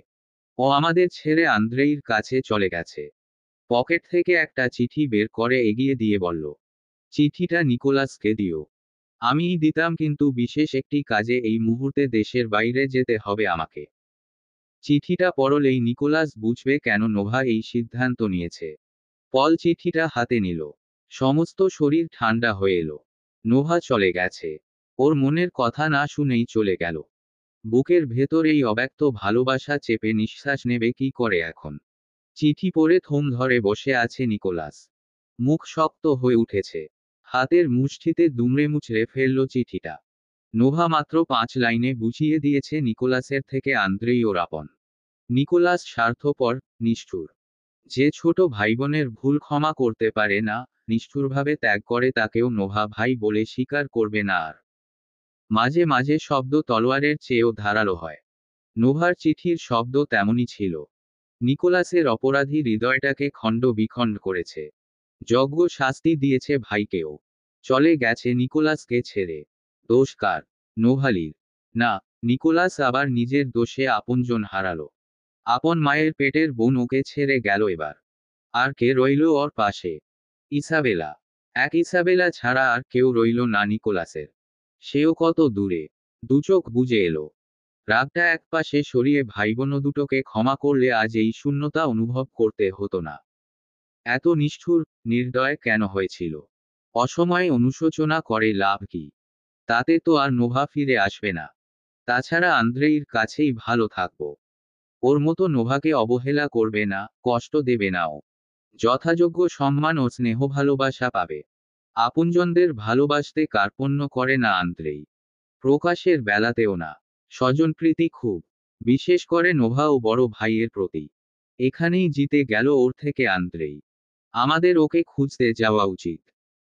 ও আমাদের ছেড়ে আন্দ্রেইর কাছে চলে গেছে। পকেট থেকে একটা চিঠি বের করে এগিয়ে দিয়ে বলল, চিঠিটা নিকোলাসকে দিও। আমিই দিতাম, কিন্তু বিশেষ একটি কাজে এই মুহূর্তে দেশের বাইরে যেতে হবে আমাকে। চিঠিটা পড়লেই নিকোলাস বুঝবে কেন নোভা এই সিদ্ধান্ত নিয়েছে। পল চিঠিটা হাতে নিল। সমস্ত শরীর ঠান্ডা হয়ে এলো। নোভা চলে গেছে। ওর মনের কথা না শুনেই চলে গেল। বুকের ভেতর এই অব্যক্ত ভালোবাসা চেপে নিঃশ্বাস নেবে কি করে এখন? চিঠি পড়ে থম ধরে বসে আছে নিকোলাস। মুখ শক্ত হয়ে উঠেছে। হাতের মুষ্টিতে দুমড়ে মুচড়ে ফেলল চিঠিটা। নোভা মাত্র 5 লাইনে বুঝিয়ে দিয়েছে নিকোলাসের থেকে আন্দ্রেই ওর আপন। নিকোলাস স্বার্থপর, নিষ্ঠুর। যে ছোট ভাইবোনের ভুল ক্ষমা করতে পারে না, নিষ্ঠুরভাবে ত্যাগ করে, তাকেও নোভা ভাই বলে স্বীকার করবে না আর। মাঝে মাঝে শব্দ তলোয়ারের চেয়েও ধারালো হয়। নোভার চিঠির শব্দ তেমনই ছিল। নিকোলাসের অপরাধী হৃদয়টাকে খণ্ড বিখণ্ড করেছে। যজ্ঞ শাস্তি দিয়েছে ভাইকেও। চলে গেছে নিকোলাসকে ছেড়ে। দোষ কার? নোভালির? না, নিকোলাস আবার নিজের দোষে আপনজন হারালো। আপন মায়ের পেটের বোন ওকে ছেড়ে গেল এবার। আর কে রইল ওর পাশে? ইসাবেলা। ইসাবেলা ছাড়া আর কেউ রইল না নিকোলাসের। সেও কত দূরে। দুচোখ বুজে এলো। রাগটা একপাশে সরিয়ে ভাইবোন দুটোকে ক্ষমা করলে আজ এই শূন্যতা অনুভব করতে হতো না। এত নিষ্ঠুর, নির্দয় কেন হয়েছিল? অসময়ে অনুশোচনা করে লাভ কি? তাতে তো আর নোভা ফিরে আসবে না। তাছাড়া আন্দ্রেইর কাছেই ভালো থাকবো। ওর মতো নোভাকে অবহেলা করবে না, কষ্ট দেবে না ও। যথাযোগ্য সম্মান ও স্নেহ ভালোবাসা পাবে। আপনজনদের ভালোবাসতে কার্পণ্য করে না আন্দ্রেই। প্রকাশের বেলাতেও না। স্বজনপ্রীতি খুব। বিশেষ করে নোভা ও বড় ভাইয়ের প্রতি। এখানেই জিতে গেল ওর থেকে আন্দ্রেই। আমাদের ওকে খুঁজতে যাওয়া উচিত।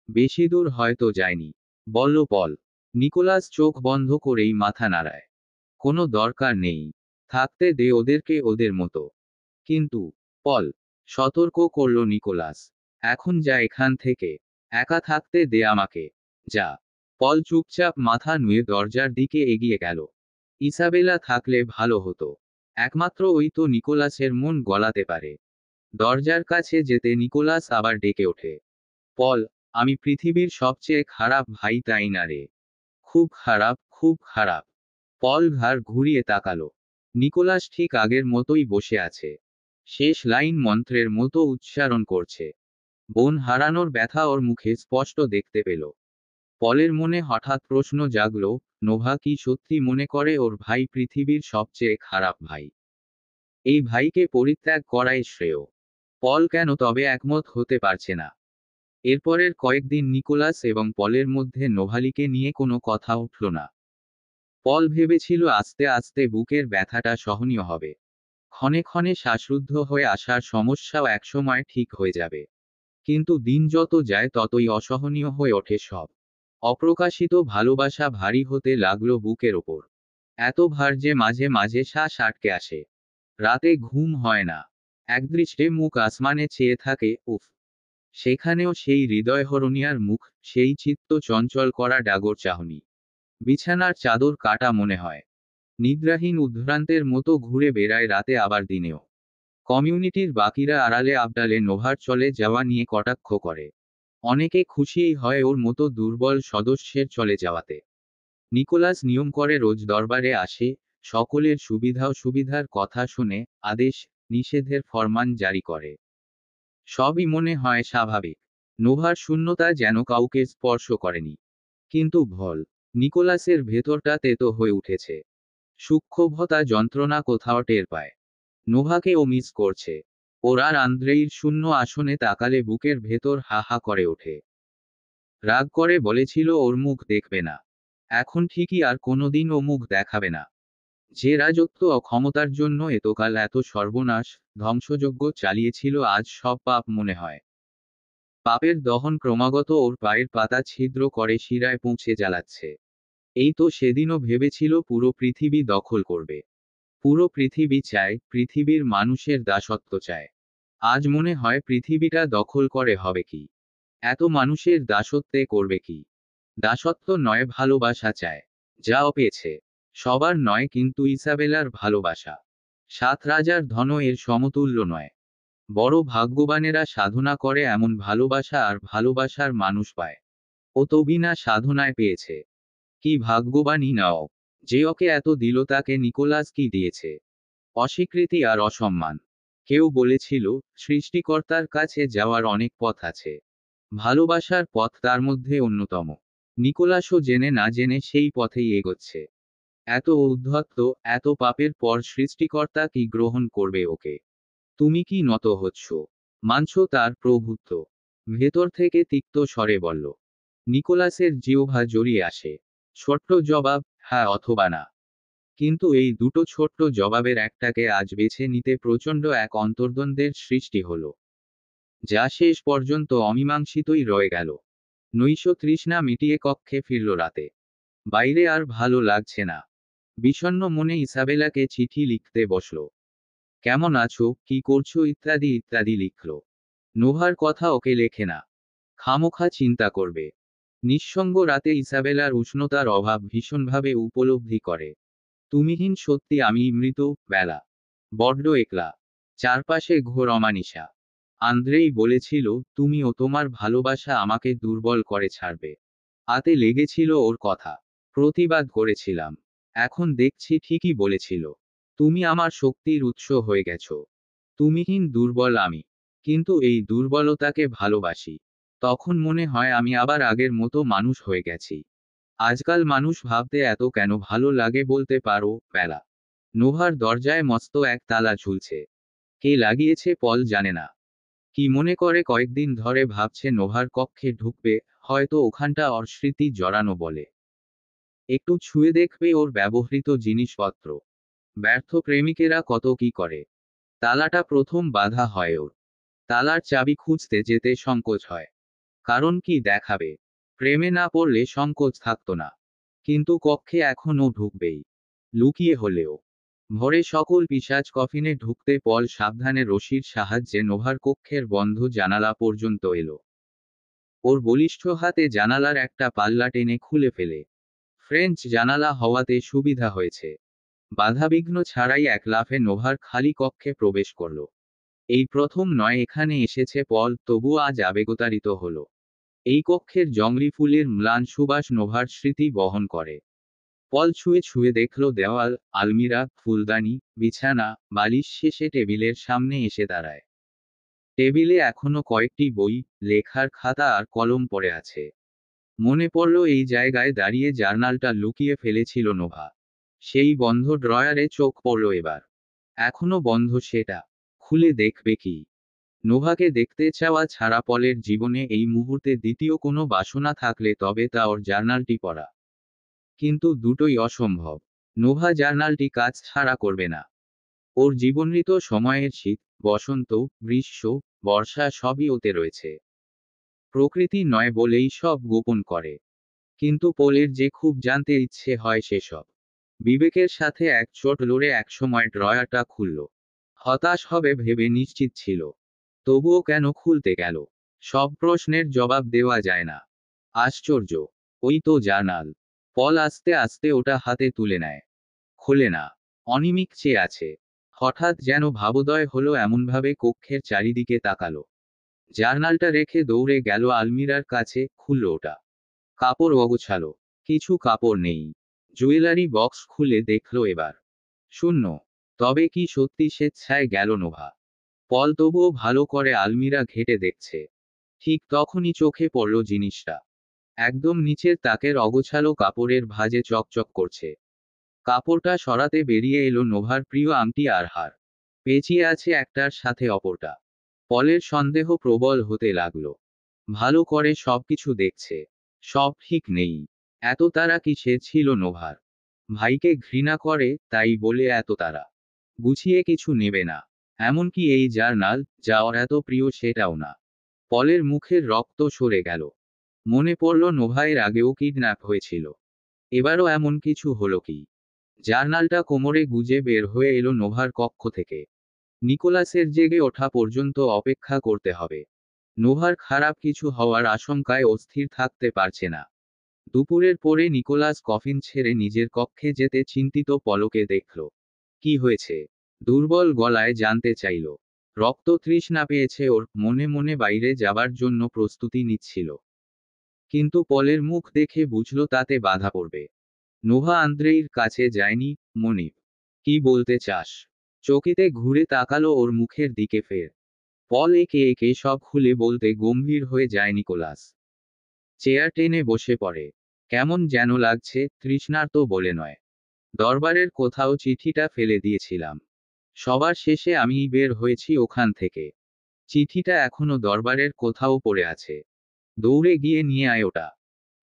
বেশি দূর হয়তো যায়নি, বলল পল। নিকোলাস চোখ বন্ধ করেই মাথা নাড়ায়। কোনো দরকার নেই। থাকতে দে ওদেরকে ওদের মতো। কিন্তু পল, সতর্ক করল নিকোলাস। এখন যা এখান থেকে। একা থাকতে দে আমাকে। যা। পল চুপচাপ মাথা নুয়ে দরজার দিকে এগিয়ে গেল। ইসাবেলা থাকলে ভালো হতো। একমাত্র ওই তো নিকোলাসের মন গলাতে পারে। দরজার কাছে যেতে নিকোলাস আবার ডেকে ওঠে। পল, আমি পৃথিবীর সবচেয়ে খারাপ ভাই, তাই না রে? খুব খারাপ, খুব খারাপ। পল ঘাড় ঘুরিয়ে তাকালো। নিকোলাস ঠিক আগের মতোই বসে আছে। শেষ লাইন মন্ত্রের মতো উচ্চারণ করছে। বোন হারানোর ব্যথা ওর মুখে স্পষ্ট দেখতে পেল। পলের মনে হঠাৎ প্রশ্ন জাগল, নোভা কি সত্যি মনে করে ওর ভাই পৃথিবীর সবচেয়ে খারাপ ভাই? এই ভাইকে পরিত্যাগ করাই শ্রেয়। পল কেন তবে একমত হতে পারছে না। এরপরের কয়েকদিন নিকোলাস এবং পলের মধ্যে নোভালিকে নিয়ে কোনো কথা উঠল না। পল ভেবেছিল আস্তে আস্তে বুকের ব্যথাটা সহনীয় হবে। ক্ষণে ক্ষণে শ্বাসরুদ্ধ হয়ে আসার সমস্যাও একসময় ঠিক হয়ে যাবে। কিন্তু দিন যত যায় ততই অসহনীয় হয়ে ওঠে সব। অপ্রকাশিত ভালোবাসা ভারী হতে লাগলো বুকের ওপর। এত ভার যে মাঝে মাঝে শ্বাস আটকে আসে। রাতে ঘুম হয় না। একদৃষ্টে মুখ আসমানে চেয়ে থাকে, উফ। সেখানেও সেই হৃদয়হরণিয়ার মুখ, সেই চিত্ত চঞ্চল করা ডাগর চাহনি। বিছানার চাদর কাটা মনে হয়। নিদ্রাহীন উদ্ভ্রান্তের মতো ঘুরে বেড়ায় রাতে আবার দিনেও। কমিউনিটির বাকিরা আড়ালে আবডালে নোভার চলে যাওয়া নিয়ে কটাক্ষ করে। অনেকে খুশিই হয় ওর মতো দুর্বল সদস্যের চলে যাওয়াতে। নিকোলাস নিয়ম করে রোজ দরবারে আসে, সকলের সুবিধার কথা শুনে, আদেশ, নিষেধের ফরমান জারি করে। সবই মনে হয় স্বাভাবিক। নোভার শূন্যতা যেন কাউকে স্পর্শ করেনি। কিন্তু নিকোলাসের ভেতরটা তেতো হয়ে উঠেছে। সূক্ষ্মভতা যন্ত্রণা কোথাও টের পায়। নোভাকে ও মিস করছে। ওর আর আন্দ্রেইর শূন্য আসনে তাকালে বুকের ভেতর হা হা করে ওঠে। রাগ করে বলেছিল ওর মুখ দেখবে না। এখন ঠিকই আর কোনোদিন ও মুখ দেখাবে না। যে রাজত্ব ও ক্ষমতার জন্য এতকাল এত সর্বনাশ, ধ্বংসযজ্ঞ চালিয়েছিল, আজ সব পাপ মনে হয়। পাপের দহন ক্রমাগত ওর পায়ের পাতা ছিদ্র করে শিরায় পৌঁছে জ্বালাচ্ছে। এই তো সেদিনও ভেবেছিল পুরো পৃথিবী দখল করবে। পুরো পৃথিবী চায়, পৃথিবীর মানুষের দাসত্ব চায়। আজ মনে হয় পৃথিবীটা দখল করে হবে কি? এত মানুষের দাসত্বে করবে কি? দাসত্ব নয়, ভালোবাসা চায়। যাও পেয়েছে। সবার নয়, কিন্তু ইসাবেলার ভালোবাসা। 7 রাজার ধনও এর সমতুল্য নয়। বড় ভাগ্যবানেরা সাধনা করে এমন ভালোবাসা আর ভালোবাসার মানুষ পায়। ও তো বিনা সাধনায় পেয়েছে। কি ভাগ্যবানই নাও। যে ওকে এত দিল, তাকে নিকোলাস কি দিয়েছে? অস্বীকৃতি আর অসম্মান। কেউ বলেছিল, সৃষ্টিকর্তার কাছে যাওয়ার অনেক পথ আছে। ভালোবাসার পথ তার মধ্যে অন্যতম। নিকোলাসও জেনে না জেনে সেই পথেই এগোচ্ছে। এত উদ্ধত্ত, এত পাপের পর সৃষ্টিকর্তা কি গ্রহণ করবে ওকে? তুমি কি নত হচ্ছ? মানছ তার প্রভুত্ব? ভেতর থেকে তিক্ত স্বরে বলল। নিকোলাসের জিহ্বা জড়িয়ে আসে। ছোট্ট জবাব, হ্যাঁ অথবা না। কিন্তু এই দুটো ছোট্ট জবাবের একটাকে আজ বেছে নিতে প্রচণ্ড এক অন্তর্দ্বন্দ্বের সৃষ্টি হলো। যা শেষ পর্যন্ত অমীমাংসিতই রয়ে গেল। নৈশ তৃষ্ণা মিটিয়ে কক্ষে ফিরল রাতে। বাইরে আর ভালো লাগছে না। বিষণ্ণ মনে ইসাবেলাকে চিঠি লিখতে বসল। কেমন আছো, কি করছো ইত্যাদি ইত্যাদি লিখল। নোভার কথা ওকে লেখে না। খামোখা চিন্তা করবে। নিঃসঙ্গ রাতে ইসাবেলার উষ্ণতার অভাব ভীষণভাবে উপলব্ধি করে। তুমিহীন সত্যি আমি মৃত, বেলা। বড্ড একলা। চারপাশে ঘোর অমানিসা। আন্দ্রেই বলেছিল, তুমি ও তোমার ভালোবাসা আমাকে দুর্বল করে ছাড়বে। হাতে লেগেছিল ওর কথা। প্রতিবাদ করেছিলাম। এখন দেখছি ঠিকই বলেছিল। তুমি আমার শক্তির উৎস হয়ে গেছো। তুমিহীন দুর্বল আমি। কিন্তু এই দুর্বলতাকে ভালোবাসি। তখন মনে হয় আমি আবার আগের মতো মানুষ হয়ে গেছি। আজকাল মানুষ ভাবতে এত কেন ভালো লাগে বলতে পারো, বেলা। নোভার দরজায় মস্ত এক তালা ঝুলছে। কে লাগিয়েছে পল জানে না। কি মনে করে কয়েকদিন ধরে ভাবছে নোভার কক্ষে ঢুকবে, হয়তো ওখানটা ওর স্মৃতি জড়ানো বলে। একটু ছুঁয়ে দেখবে ওর ব্যবহৃত জিনিসপত্র। ব্যর্থ প্রেমিকেরা কত কি করে। তালাটা প্রথম বাধা হয় ওর। তালার চাবি খুঁজতে যেতে সংকোচ হয়। কারণ কি দেখাবে? প্রেমে না পড়লে সংকোচ থাকতো না। কিন্তু কক্ষে এখনও ঢুকবেই। লুকিয়ে হলেও। ভোরে সকল পিশাচ কফিনে ঢুকতে পল সাবধানে রশির সাহায্যে নোভার কক্ষের বন্ধ জানালা পর্যন্ত এলো। ওর বলিষ্ঠ হাতে জানালার একটা পাল্লা টেনে খুলে ফেলে। ফ্রেঞ্চ জানালা হওয়াতে সুবিধা হয়েছে। বাধাবিঘ্ন ছাড়াই এক লাফে নোভার খালি কক্ষে প্রবেশ করল। এই প্রথম নয় এখানে এসেছে পল, তবু আজ আবেগতাড়িত হলো। এই কক্ষের জংলি ফুলের ম্লান সুবাস নোভার স্মৃতি বহন করে। পল ছুঁয়ে ছুঁয়ে দেখল দেওয়াল, আলমিরা, ফুলদানি, বিছানা, বালিশ, শেষে টেবিলের সামনে এসে দাঁড়ায়। টেবিলে এখনো কয়েকটি বই, লেখার খাতা আর কলম পড়ে আছে। মনে পড়ল এই জায়গায় দাঁড়িয়ে জার্নালটা লুকিয়ে ফেলেছিল নোভা। সেই বন্ধ ড্রয়ারে চোখ পড়ল এবার। এখনো বন্ধ সেটা। খুলে দেখবে কি? নোভাকে দেখতে চাওয়া ছাড়া পলের জীবনে এই মুহূর্তে দ্বিতীয় কোনো বাসনা থাকলে তবে তা ওর জার্নালটি পড়া। কিন্তু দুটোই অসম্ভব। নোভা জার্নালটি কাজ ছাড়া করবে না। ওর জীবনৃত সময়ের শীত, বসন্ত, গ্রীষ্ম, বর্ষা সবই ওতে রয়েছে। প্রকৃতি নয় বলেই সব গোপন করে। কিন্তু পোলের যে খুব জানতে ইচ্ছে হয় সেসব। বিবেকের সাথে এক চোট লড়ে একসময় ড্রয়ারটা খুলল। হতাশ হবে ভেবে নিশ্চিত ছিল। তবুও কেন খুলতে গেল? সব প্রশ্নের জবাব দেওয়া যায় না। আশ্চর্য। ওই তো জার্নাল। পল আস্তে আস্তে ওটা হাতে তুলে নেয়। খোলে না। অনিমিক চেয়ে আছে। হঠাৎ যেন ভাবোদয় হলো এমনভাবে কক্ষের চারিদিকে তাকালো। জার্নালটা রেখে দৌড়ে গেল আলমিরার কাছে, খুলল ওটা। কাপড় অগোছালো। কিছু কাপড় নেই। জুয়েলারি বক্স খুলে দেখল এবার। শূন্য। তবে কি সত্যি স্বেচ্ছায় গেল নোভা? পল তবুও ভালো করে আলমিরা ঘেঁটে দেখছে। ঠিক তখনই চোখে পড়ল জিনিসটা। একদম নিচের তাকের অগোছালো কাপড়ের ভাঁজে চকচক করছে। কাপড়টা সরাতে বেরিয়ে এলো নোভার প্রিয় আংটি আর হার। পেঁচিয়ে আছে একটার সাথে অপরটা। পলের সন্দেহ প্রবল হতে লাগলো। ভালো করে সবকিছু দেখছে। সব ঠিক নেই। এত তারা কিসের ছিল নোভার? ভাইকে ঘৃণা করে, তাই বলে এত তারা? গুছিয়ে কিছু নেবে না। এমনকি এই জার্নাল, যা ওর এত প্রিয় সেটাও না। পলের মুখের রক্ত সরে গেল। মনে পড়ল নোভা এর আগেও কিডন্যাপ হয়েছিল। এবারও এমন কিছু হলো কি? জার্নালটা কোমরে গুজে বের হয়ে এলো নোভার কক্ষ থেকে। নিকোলাসের জেগে ওঠা পর্যন্ত অপেক্ষা করতে হবে। নোভার খারাপ কিছু হওয়ার আশঙ্কায় অস্থির থাকতে পারছে না। দুপুরের পরে নিকোলাস কফিন ছেড়ে নিজের কক্ষে যেতে চিন্তিত পলকে দেখল। কি হয়েছে? দুর্বল গলায় জানতে চাইল। রক্ত তৃষ্ণা পেয়েছে ওর, মনে মনে বাইরে যাবার জন্য প্রস্তুতি নিচ্ছিল। কিন্তু পলের মুখ দেখে বুঝল তাতে বাধা পড়বে। নোভা আন্দ্রেইর কাছে যায়নি। মনিব, কি বলতে চাস? চকিতে ঘুরে তাকালো ওর মুখের দিকে ফের। পল একে একে সব খুলে বলতে গম্ভীর হয়ে যায় নিকোলাস। চেয়ার টেনে বসে পড়ে। কেমন যেন লাগছে, তৃষ্ণার্ত বলে নয়। দরবারের কোথাও চিঠিটা ফেলে দিয়েছিলাম। সবার শেষে আমিই বের হয়েছি ওখান থেকে। চিঠিটা এখনো দরবারের কোথাও পড়ে আছে। দৌড়ে গিয়ে নিয়ে আয় ওটা।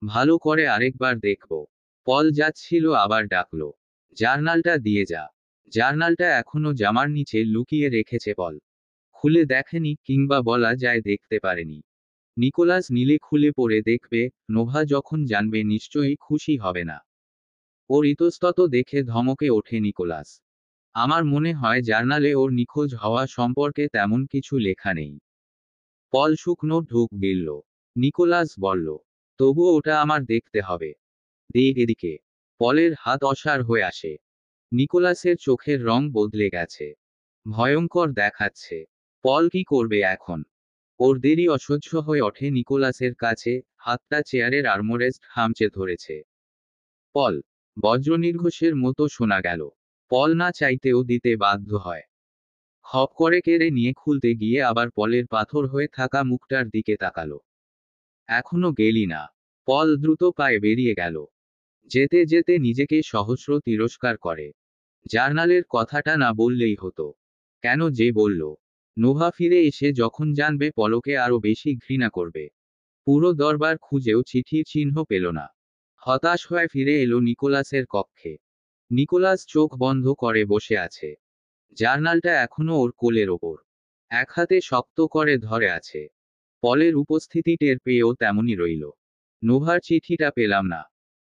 ভালো করে আরেকবার দেখব। পল যাচ্ছিল আবার ডাকলো। জার্নালটা দিয়ে যা। জার্নালটা এখনো জামার নিচে লুকিয়ে রেখেছে পল। খুলে দেখেনি, কিংবা বলা যায় দেখতে পারেনি। নিকোলাস নিলে খুলে পড়ে দেখবে। নোভা যখন জানবে নিশ্চয়ই খুশি হবে না। ওর ইতস্তত দেখে ধমকে ওঠে নিকোলাস। আমার মনে হয় জার্নালে ওর নিখোঁজ হওয়া সম্পর্কে তেমন কিছু লেখা নেই। পল শুকনো ঢোক গিলল। নিকোলাস বলল, তবু ওটা আমার দেখতে হবে। দে এদিকে। পলের হাত অসাড় হয়ে আসে। নিকোলাসের চোখের রং বদলে গেছে। ভয়ঙ্কর দেখাচ্ছে। পল কি করবে এখন? ওর দেরি অসহ্য হয়ে ওঠে নিকোলাসের কাছে, হাতটা চেয়ারের আর্মরেস্ট খামচে ধরেছে। পল। বজ্রনির্ঘোষের মতো শোনা গেল। পল না চাইতেও দিতে বাধ্য হয়। খপ করে কেড়ে নিয়ে খুলতে গিয়ে আবার পলের পাথর হয়ে থাকা মুখটার দিকে তাকালো। এখনো গেলি না। পল দ্রুত পায়ে বেরিয়ে গেল। যেতে যেতে নিজেকে সহস্র তিরস্কার করে। জার্নালের কথাটা না বললেই হতো। কেন যে বলল? নোভা ফিরে এসে যখন জানবে পলকে আরো বেশি ঘৃণা করবে। পুরো দরবার খুঁজেও চিঠির চিহ্ন পেল না। হতাশ হয়ে ফিরে এলো নিকোলাসের কক্ষে। নিকোলাস চোখ বন্ধ করে বসে আছে। জার্নালটা এখনো ওর কোলের ওপর। এক হাতে শক্ত করে ধরে আছে। পলের উপস্থিতি টের পেয়েও তেমনই রইল। নোভার চিঠিটা পেলাম না।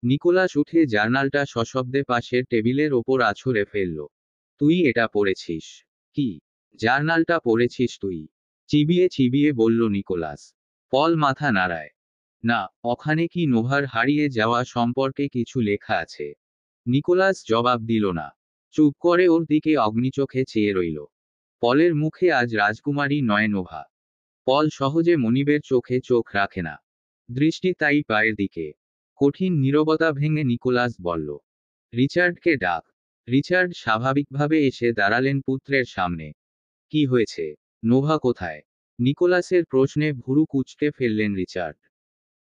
নিকোলাস উঠে জার্নালটা সশব্দে পাশের টেবিলের ওপর আছড়ে ফেলল। তুই এটা পড়েছিস? কি? জার্নালটা পড়েছিস তুই? চিবিয়ে চিবিয়ে বলল নিকোলাস। পল মাথা নাড়ায়। না, ওখানে কি নোভার হারিয়ে যাওয়া সম্পর্কে কিছু লেখা আছে? নিকোলাস জবাব দিল না। চুপ করে ওর দিকে অগ্নিচোখে চেয়ে রইল। পলের মুখে আজ রাজকুমারী নয় নোভা। পল সহজে মনিবের চোখে চোখ রাখে না। দৃষ্টি তাই পায়ের দিকে। কঠিন নীরবতা ভেঙে নিকোলাস বলল, রিচার্ডকে ডাক। রিচার্ড স্বাভাবিকভাবে এসে দাঁড়ালেন পুত্রের সামনে। কি হয়েছে? নোভা কোথায়? নিকোলাসের প্রশ্নে ভুরু কুঁচকে ফেললেন রিচার্ড।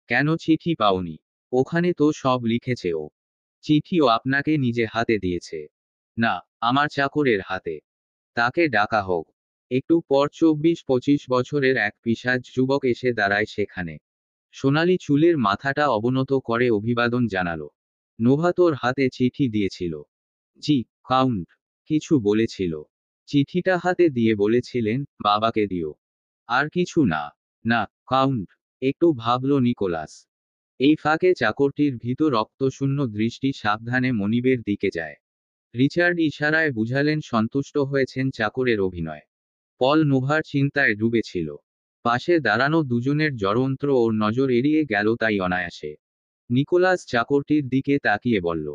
কেন চিঠি পাওনি? ওখানে তো সব লিখেছে ও। চিঠিও আপনাকে নিজে হাতে দিয়েছে। না, আমার চাকরের হাতে। তাকে ডাকা হোক। একটু পর 24-25 বছরের এক পিশাচ যুবক এসে দাঁড়ায় সেখানে। সোনালি চুলের মাথাটা অবনত করে অভিবাদন জানালো। নোভা তোর হাতে চিঠি দিয়েছিল। জি, কাউন্ট। কিছু বলেছিল? চিঠিটা হাতে দিয়ে বলেছিলেন, বাবাকে দিও। আর কিছু না? না, কাউন্ট। একটু ভাবল নিকোলাস। এই ফাঁকে চাকরটির ভীত রক্তশূন্য দৃষ্টি সাবধানে মনিবের দিকে যায়। রিচার্ড ইশারায় বুঝালেন সন্তুষ্ট হয়েছেন চাকরের অভিনয়। পল নোভার চিন্তায় ডুবেছিল। পাশে দাঁড়ানো দুজনের জড়যন্ত্র ওর নজর এড়িয়ে গেল তাই অনায়াসে। নিকোলাস চাকরটির দিকে তাকিয়ে বলল,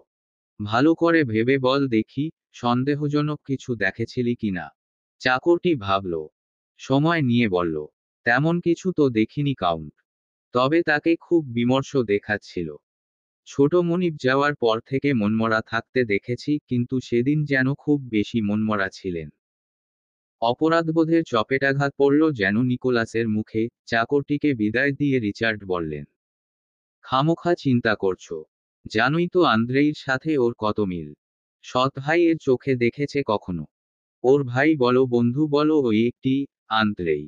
ভালো করে ভেবে বল দেখি, সন্দেহজনক কিছু দেখেছিলি কিনা? চাকরটি ভাবল। সময় নিয়ে বলল, তেমন কিছু তো দেখিনি কাউন্ট। তবে তাকে খুব বিমর্ষ দেখাচ্ছিল। ছোট মনিব যাওয়ার পর থেকে মনমরা থাকতে দেখেছি, কিন্তু সেদিন যেন খুব বেশি মনমরা ছিলেন। অপরাধবোধের চপেটাঘাত পড়ল যেন নিকোলাসের মুখে। চাকরটিকে বিদায় দিয়ে রিচার্ড বললেন, খামোখা চিন্তা করছো। জানোই তো আন্দ্রেইর সাথে ওর কত মিল। সৎ ভাই এর চোখে দেখেছে কখনো? ওর ভাই বলো বন্ধু বলো ওই একটি, আন্দ্রেই।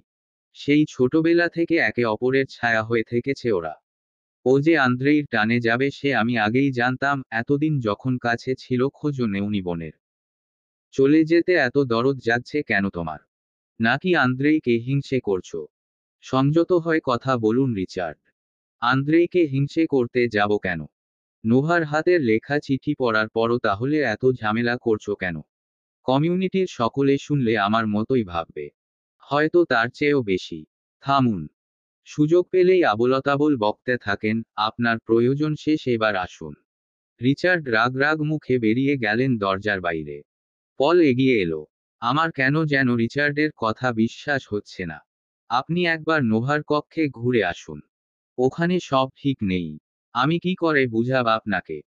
সেই ছোটবেলা থেকে একে অপরের ছায়া হয়ে থেকেছে ওরা। ও যে আন্দ্রেইর টানে যাবে সে আমি আগেই জানতাম, এতদিন যখন কাছে ছিল খোঁজও নেওনি বোনের। চলে যেতে এত দরদ যাচ্ছে কেন তোমার? নাকি আন্দ্রেইকে হিংসে করছো? সংযত হয় কথা বলুন রিচার্ড। আন্দ্রেইকে হিংসে করতে যাব কেন? নোভার হাতের লেখা চিঠি পড়ার পরও তাহলে এত ঝামেলা করছো কেন? কমিউনিটির সকলে শুনলে আমার মতোই ভাববে। হয়তো তার চেয়েও বেশি। থামুন। সুযোগ পেলেই আবোলতাবোল বকতে থাকেন, আপনার প্রয়োজন শেষ এবার আসুন। রিচার্ড রাগ রাগ মুখে বেরিয়ে গেলেন দরজার বাইরে। পল এগিয়ে এলো। আমার কেন যেন রিচার্ডের কথা বিশ্বাস হচ্ছে না। আপনি একবার নোভার কক্ষে ঘুরে আসুন। ওখানে সব ঠিক নেই। আমি কি করে বুঝাব আপনাকে?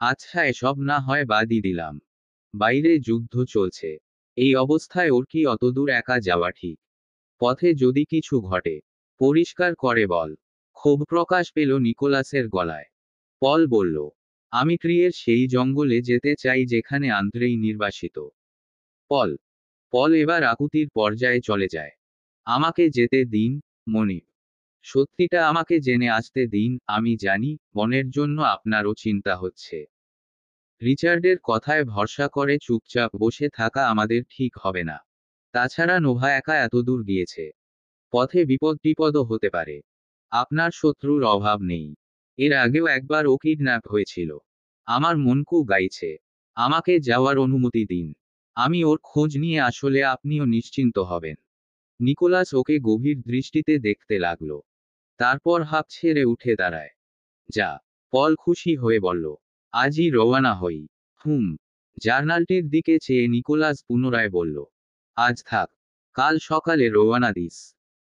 আচ্ছা, এসব না হয় বাদই দিলাম। বাইরে যুদ্ধ চলছে। এই অবস্থায় ওর কি অতদূর একা যাওয়া ঠিক? পথে যদি কিছু ঘটে, পরিষ্কার করে বল। ক্ষোভ প্রকাশ পেল নিকোলাসের গলায়। পল বলল, আমি ট্রিয়ের সেই জঙ্গলে যেতে চাই যেখানে আন্দ্রেই নির্বাসিত। পল। পল এবার আকুতির পর্যায়ে চলে যায়। আমাকে যেতে দিন, মনিব। সত্যিটা আমাকে জেনে আসতে দিন। আমি জানি, বনের জন্য আপনারও চিন্তা হচ্ছে। রিচার্ডের কথায় ভরসা করে চুপচাপ বসে থাকা আমাদের ঠিক হবে না। তাছাড়া নোভা একা এতদূর গিয়েছে। পথে বিপদ টিপদও হতে পারে। আপনার শত্রুর অভাব নেই। এর আগেও একবার ও কিডন্যাপ হয়েছিল। আমার মনকু গাইছে। আমাকে যাওয়ার অনুমতি দিন। আমি ওর খোঁজ নিয়ে আসলে আপনিও নিশ্চিন্ত হবেন। নিকোলাস ওকে গভীর দৃষ্টিতে দেখতে লাগলো। তারপর হাঁপ ছেড়ে উঠে দাঁড়ায়। যা। পল খুশি হয়ে বলল, আজই রওয়ানা হই। হুম। জার্নালটির দিকে চেয়ে নিকোলাস পুনরায় বলল, আজ থাক। কাল সকালে রওয়ানা দিস।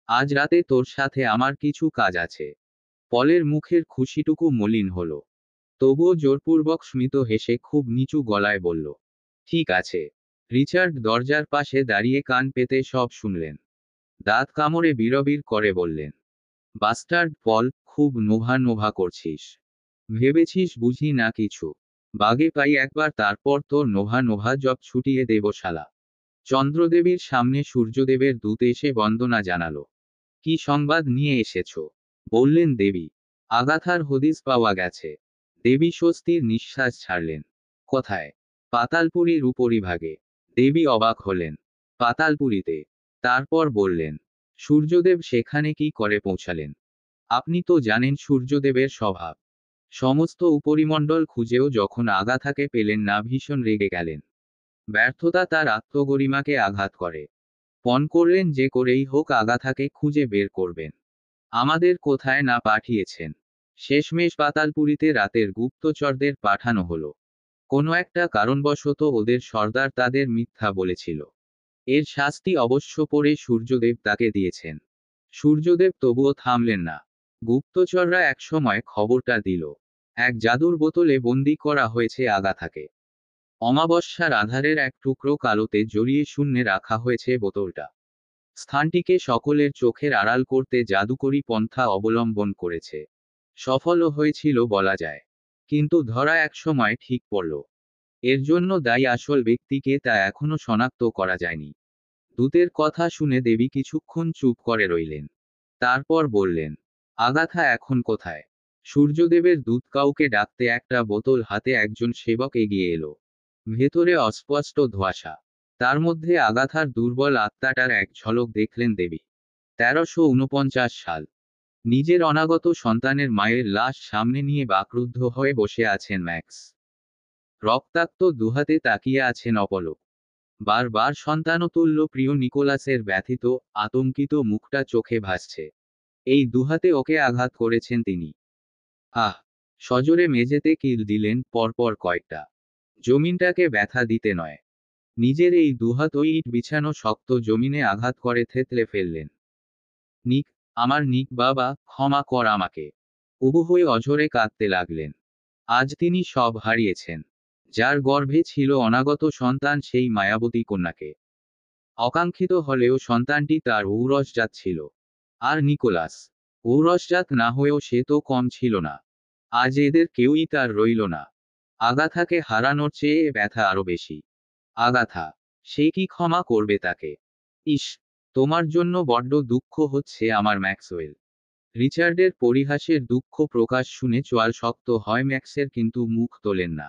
আজ রাতে তোর সাথে আমার কিছু কাজ আছে। পলের মুখের খুশিটুকু মলিন হলো। তবুও জোরপূর্বক স্মিত হেসে খুব নিচু গলায় বলল, ঠিক আছে। রিচার্ড দরজার পাশে দাঁড়িয়ে কান পেতে সব শুনলেন। দাঁত কামড়ে বিড়বিড় করে বললেন, বাস্টার্ড পল, খুব নোভা নোভা করছিস। ভেবেছিস বুঝি না কিছু। বাগে পাই একবার, তারপর তোর নোভা নোভা জব ছুটিয়ে দেব শালা। চন্দ্রদেবীর সামনে সূর্যদেবের দূত এসে বন্দনা জানালো। কি সংবাদ নিয়ে এসেছ? বললেন দেবী। আগাথার হদিস পাওয়া গেছে। দেবী স্বস্তির নিঃশ্বাস ছাড়লেন। কোথায়? পাতালপুরীর উপরিভাগে। দেবী অবাক হলেন। পাতালপুরীতে? তারপর বললেন, সূর্যদেব সেখানে কি করে পৌঁছালেন? আপনি তো জানেন সূর্যদেবের স্বভাব। সমস্ত উপরিমণ্ডল খুঁজেও যখন আগাথাকে পেলেন না ভীষণ রেগে গেলেন। ব্যর্থতা তার আত্মগরিমাকে আঘাত করে। পণ করলেন যে করেই হোক আগাথাকে খুঁজে বের করবেন। আমাদের কোথায় না পাঠিয়েছেন। শেষমেশ পাতালপুরীতে রাতের গুপ্তচরদের পাঠানো হলো। কোনো একটা কারণবশত ওদের সর্দার তাদের মিথ্যা বলেছিল। এর শাস্তি অবশ্য পরে সূর্যদেব তাকে দিয়েছেন। সূর্যদেব তবুও থামলেন না। গুপ্তচররা একসময় খবরটা দিল। এক জাদুর বোতলে বন্দি করা হয়েছে আগাথাকে। অমাবস্যার আধারের এক টুকরো কালোতে জড়িয়ে শূন্যে রাখা হয়েছে বোতলটা। স্থানটিকে সকলের চোখের আড়াল করতে জাদুকরী পন্থা অবলম্বন করেছে। সফলও হয়েছিল বলা যায়। কিন্তু ধরা একসময় ঠিক পড়ল। এর জন্য দায়ী আসল ব্যক্তিকে তা এখনো শনাক্ত করা যায়নি। দূতের কথা শুনে দেবী কিছুক্ষণ চুপ করে রইলেন। তারপর বললেন, আগাথা এখন কোথায়? সূর্যদেবের দূত কাউকে ডাকতে একটা বোতল হাতে একজন সেবক এগিয়ে এলো। ভেতরে অস্পষ্ট ধোঁয়াশা। তার মধ্যে আগাথার দুর্বল আত্মাটার এক ঝলক দেখলেন দেবী। 1349 সাল। নিজের অনাগত সন্তানের মায়ের লাশ সামনে নিয়ে বাকরুদ্ধ হয়ে বসে আছেন ম্যাক্স। রক্তাক্ত দুহাতে তাকিয়ে আছেন অপলক। বারবার সন্তানতুল্য প্রিয় নিকোলাসের ব্যথিত, আতঙ্কিত মুখটা চোখে ভাসছে। এই দুহাতে ওকে আঘাত করেছেন তিনি। আহ! সজোরে মেঝেতে কিল দিলেন পরপর কয়েকটা। জমিনটাকে ব্যথা দিতে নয়। নিজের এই দুহাত ওই ইট বিছানো শক্ত জমিনে আঘাত করে থেতলে ফেললেন। নিক, আমার নিক বাবা, ক্ষমা কর আমাকে। উবুহয়ে অঝরে কাঁদতে লাগলেন। আজ তিনি সব হারিয়েছেন। যার গর্ভে ছিল অনাগত সন্তান, সেই মায়াবতী কন্যাকে। অকাঙ্ক্ষিত হলেও সন্তানটি তার ঔরসজাত ছিল। আর নিকোলাস ঔরসজাত না হয়েও সে তো কম ছিল না। আজ এদের কেউই তার রইল না। আগাথাকে হারানোর চেয়ে ব্যথা আরো বেশি। আগাথা, সে কি ক্ষমা করবে তাকে? ইস, তোমার জন্য বড্ড দুঃখ হচ্ছে আমার ম্যাক্সওয়েল। রিচার্ডের পরিহাসের দুঃখ প্রকাশ শুনে চোয়াল শক্ত হয় ম্যাক্সের, কিন্তু মুখ তোলেন না।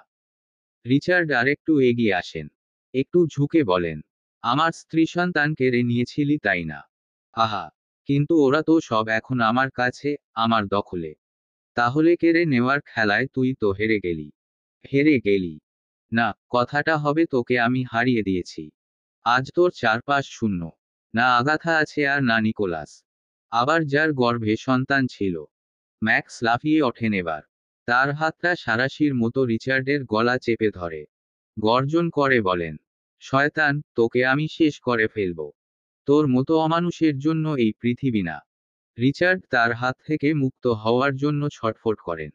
রিচার্ড আরেকটু এগিয়ে আসেন। একটু ঝুঁকে বলেন, আমার স্ত্রী সন্তান কেড়ে নিয়েছিলি তাই না? আহা! কিন্তু ওরা তো সব এখন আমার কাছে, আমার দখলে। তাহলে কেড়ে নেওয়ার খেলায় তুই তো হেরে গেলি। হেরে গেলি? না, কথাটা হবে তোকে আমি হারিয়ে দিয়েছি। আজ তোর চারপাশ শূন্য। না আগাথা আছে আর না নিকোলাস। আবার যার গর্ভে সন্তান ছিল। ম্যাক্স লাফিয়ে ওঠেন এবার। তার হাতটা সাঁড়াশির মতো রিচার্ডের গলা চেপে ধরে। গর্জন করে বলেন, শয়তান, তোকে আমি শেষ করে ফেলব। তোর মতো অমানুষের জন্য এই পৃথিবী না। রিচার্ড তার হাত থেকে মুক্ত হওয়ার জন্য ছটফট করেন।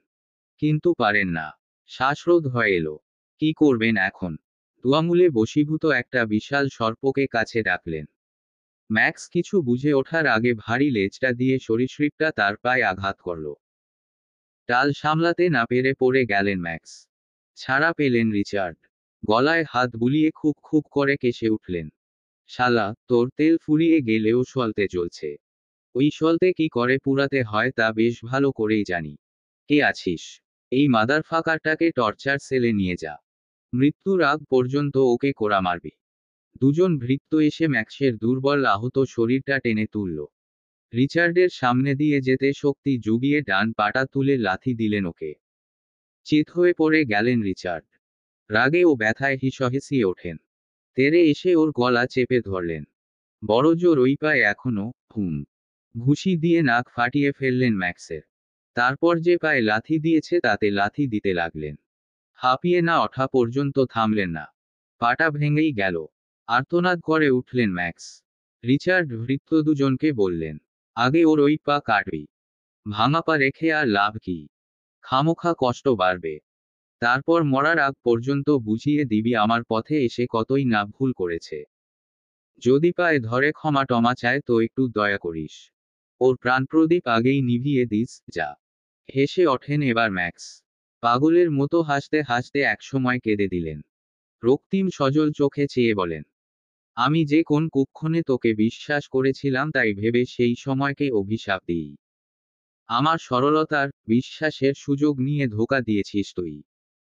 কিন্তু পারেন না। শ্বাসরোধ হয়ে এলো। কি করবেন এখন? দুয়ামুলে বশীভূত একটা বিশাল সর্পকে কাছে ডাকলেন। ম্যাক্স কিছু বুঝে ওঠার আগে ভারী লেজটা দিয়ে সরীসৃপটা তার পায়ে আঘাত করল। টাল সামলাতে না পেরে পড়ে গেলেন ম্যাক্স। ছাড়া পেলেন রিচার্ড। গলায় হাত বুলিয়ে খুব খুব করে কেসে উঠলেন। শালা, তোর তেল ফুরিয়ে গেলেও সলতে চলছে। ওই সলতে কি করে পুরাতে হয় তা বেশ ভালো করেই জানি। কে আছিস? এই মাদারফাকারটাকে টর্চার সেলে নিয়ে যা। মৃত্যুর আগ পর্যন্ত ওকে কোড়া মারবি। দুজন ভৃত্য এসে ম্যাক্সের দুর্বল আহত শরীরটা টেনে তুলল। রিচার্ডের সামনে দিয়ে যেতে শক্তি জুগিয়ে ডান পাটা তুলে লাথি দিলেন ওকে। চিত হয়ে পড়ে গেলেন রিচার্ড। রাগে ও ব্যথায় হিসহেসিয়ে ওঠেন। তেরে এসে ওর গলা চেপে ধরলেন। বড় জোর ওই পায়ে এখনো, হুম। ঘুষি দিয়ে নাক ফাটিয়ে ফেললেন ম্যাক্সের। তারপর যে পায়ে লাথি দিয়েছে তাতে লাথি দিতে লাগলেন। হাঁপিয়ে না ওঠা পর্যন্ত থামলেন না। পাটা ভেঙেই গেল। আর্তনাদ করে উঠলেন ম্যাক্স। রিচার্ড ভৃত্য দুজনকে বললেন, আগে ওর ওই পা কাটবি। ভাঙা পা রেখে আর লাভ কি? খামোখা কষ্ট বাড়বে। তারপর মরার আগ পর্যন্ত বুঝিয়ে দিবি আমার পথে এসে কতই না ভুল করেছে। যদি পায়ে ধরে ক্ষমা টমা চায় তো একটু দয়া করিস। ওর প্রাণপ্রদীপ আগেই নিভিয়ে দিস, যা। হেসে ওঠেন এবার ম্যাক্স। পাগলের মতো হাসতে হাসতে একসময় কেঁদে দিলেন। রক্তিম সজল চোখে চেয়ে বলেন, আমি যে কোন কুক্ষণে তোকে বিশ্বাস করেছিলাম তাই ভেবে সেই সময়কে অভিশাপ দিই। আমার সরলতার, বিশ্বাসের সুযোগ নিয়ে ধোঁকা দিয়েছিস তুই।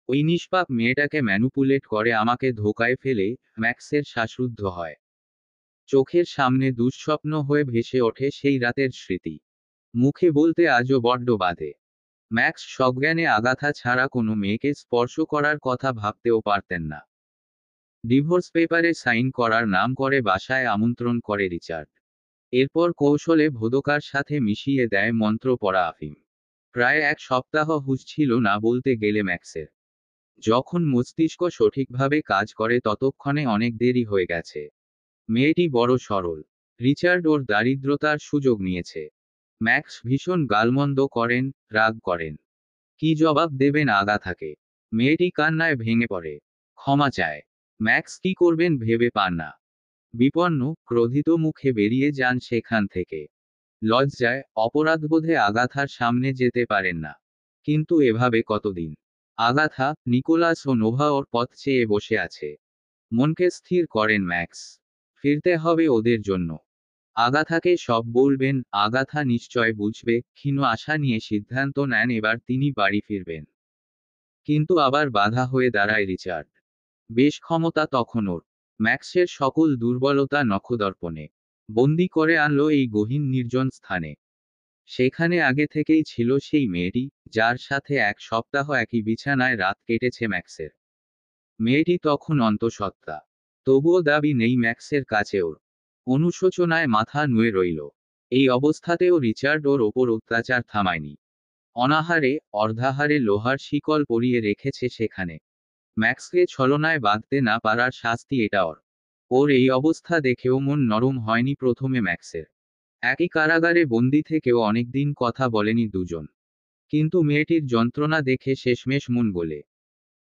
ওই নিষ্পাপ মেয়েটাকে ম্যানুপুলেট করে আমাকে ধোঁকায় ফেলে। ম্যাক্সের শ্বাসরুদ্ধ হয়। চোখের সামনে দুঃস্বপ্ন হয়ে ভেসে ওঠে সেই রাতের স্মৃতি। মুখে বলতে আজও বড্ড বাধে। ম্যাক্স সজ্ঞানে আগাথা ছাড়া কোনো মেয়েকে স্পর্শ করার কথা ভাবতেও পারতেন না। ডিভোর্স পেপারে সাইন করার নাম করে বাসায় আমন্ত্রণ করে রিচার্ড। এরপর কৌশলে ভোদকার সাথে মিশিয়ে দেয় মন্ত্র পড়া আফিম। প্রায় এক সপ্তাহ হুঁশ ছিল না বলতে গেলে ম্যাক্সের। যখন মস্তিষ্ক সঠিকভাবে কাজ করে ততক্ষণে অনেক দেরি হয়ে গেছে। মেয়েটি বড় সরল। রিচার্ড ওর দারিদ্রতার সুযোগ নিয়েছে। ম্যাক্স ভীষণ গালমন্দ করেন, রাগ করেন। কি জবাব দেবেন আগাথাকে? মেয়েটি কান্নায় ভেঙে পড়ে। ক্ষমা চায়। ম্যাক্স কি করবেন ভেবে পান না। বিপন্ন, ক্রোধিত মুখে বেরিয়ে যান সেখান থেকে। লজ্জায়, অপরাধবোধে আগাথার সামনে যেতে পারেন না। কিন্তু এভাবে কতদিন? আগাথা, নিকোলাস ও নোভা ওর পথ চেয়ে বসে আছে। মনকে স্থির করেন ম্যাক্স। ফিরতে হবে ওদের জন্য। আগাথাকে সব বলবেন, আগাথা নিশ্চয় বুঝবে। ক্ষীণ আশা নিয়ে সিদ্ধান্ত নেন এবার তিনি বাড়ি ফিরবেন। কিন্তু আবার বাধা হয়ে দাঁড়ায় রিচার্ড। বেশ ক্ষমতা তখন ওর। ম্যাক্সের সকল দুর্বলতা নখদর্পণে বন্দি করে আনলো এই গহীন নির্জন স্থানে। সেখানে আগে থেকেই ছিল সেই মেয়েটি, যার সাথে এক সপ্তাহ একই বিছানায় রাত কেটেছে ম্যাক্সের। মেয়েটি তখন অন্তঃসত্ত্বা। তবুও দাবি নেই ম্যাক্সের কাছে ওর। অনুশোচনায় মাথা নুয়ে রইল। এই অবস্থাতেও রিচার্ড ওর ওপর অত্যাচার থামায়নি। অনাহারে, অর্ধাহারে লোহার শিকল পরিয়ে রেখেছে সেখানে। ম্যাক্সকে ছলনায় বাঁধতে না পারার শাস্তি এটা ওর। ওর এই অবস্থা দেখেও মন নরম হয়নি প্রথমে ম্যাক্সের। একই কারাগারে বন্দি থেকেও অনেকদিন কথা বলেনি দুজন। কিন্তু মেয়েটির যন্ত্রণা দেখে শেষমেশ মন গলে।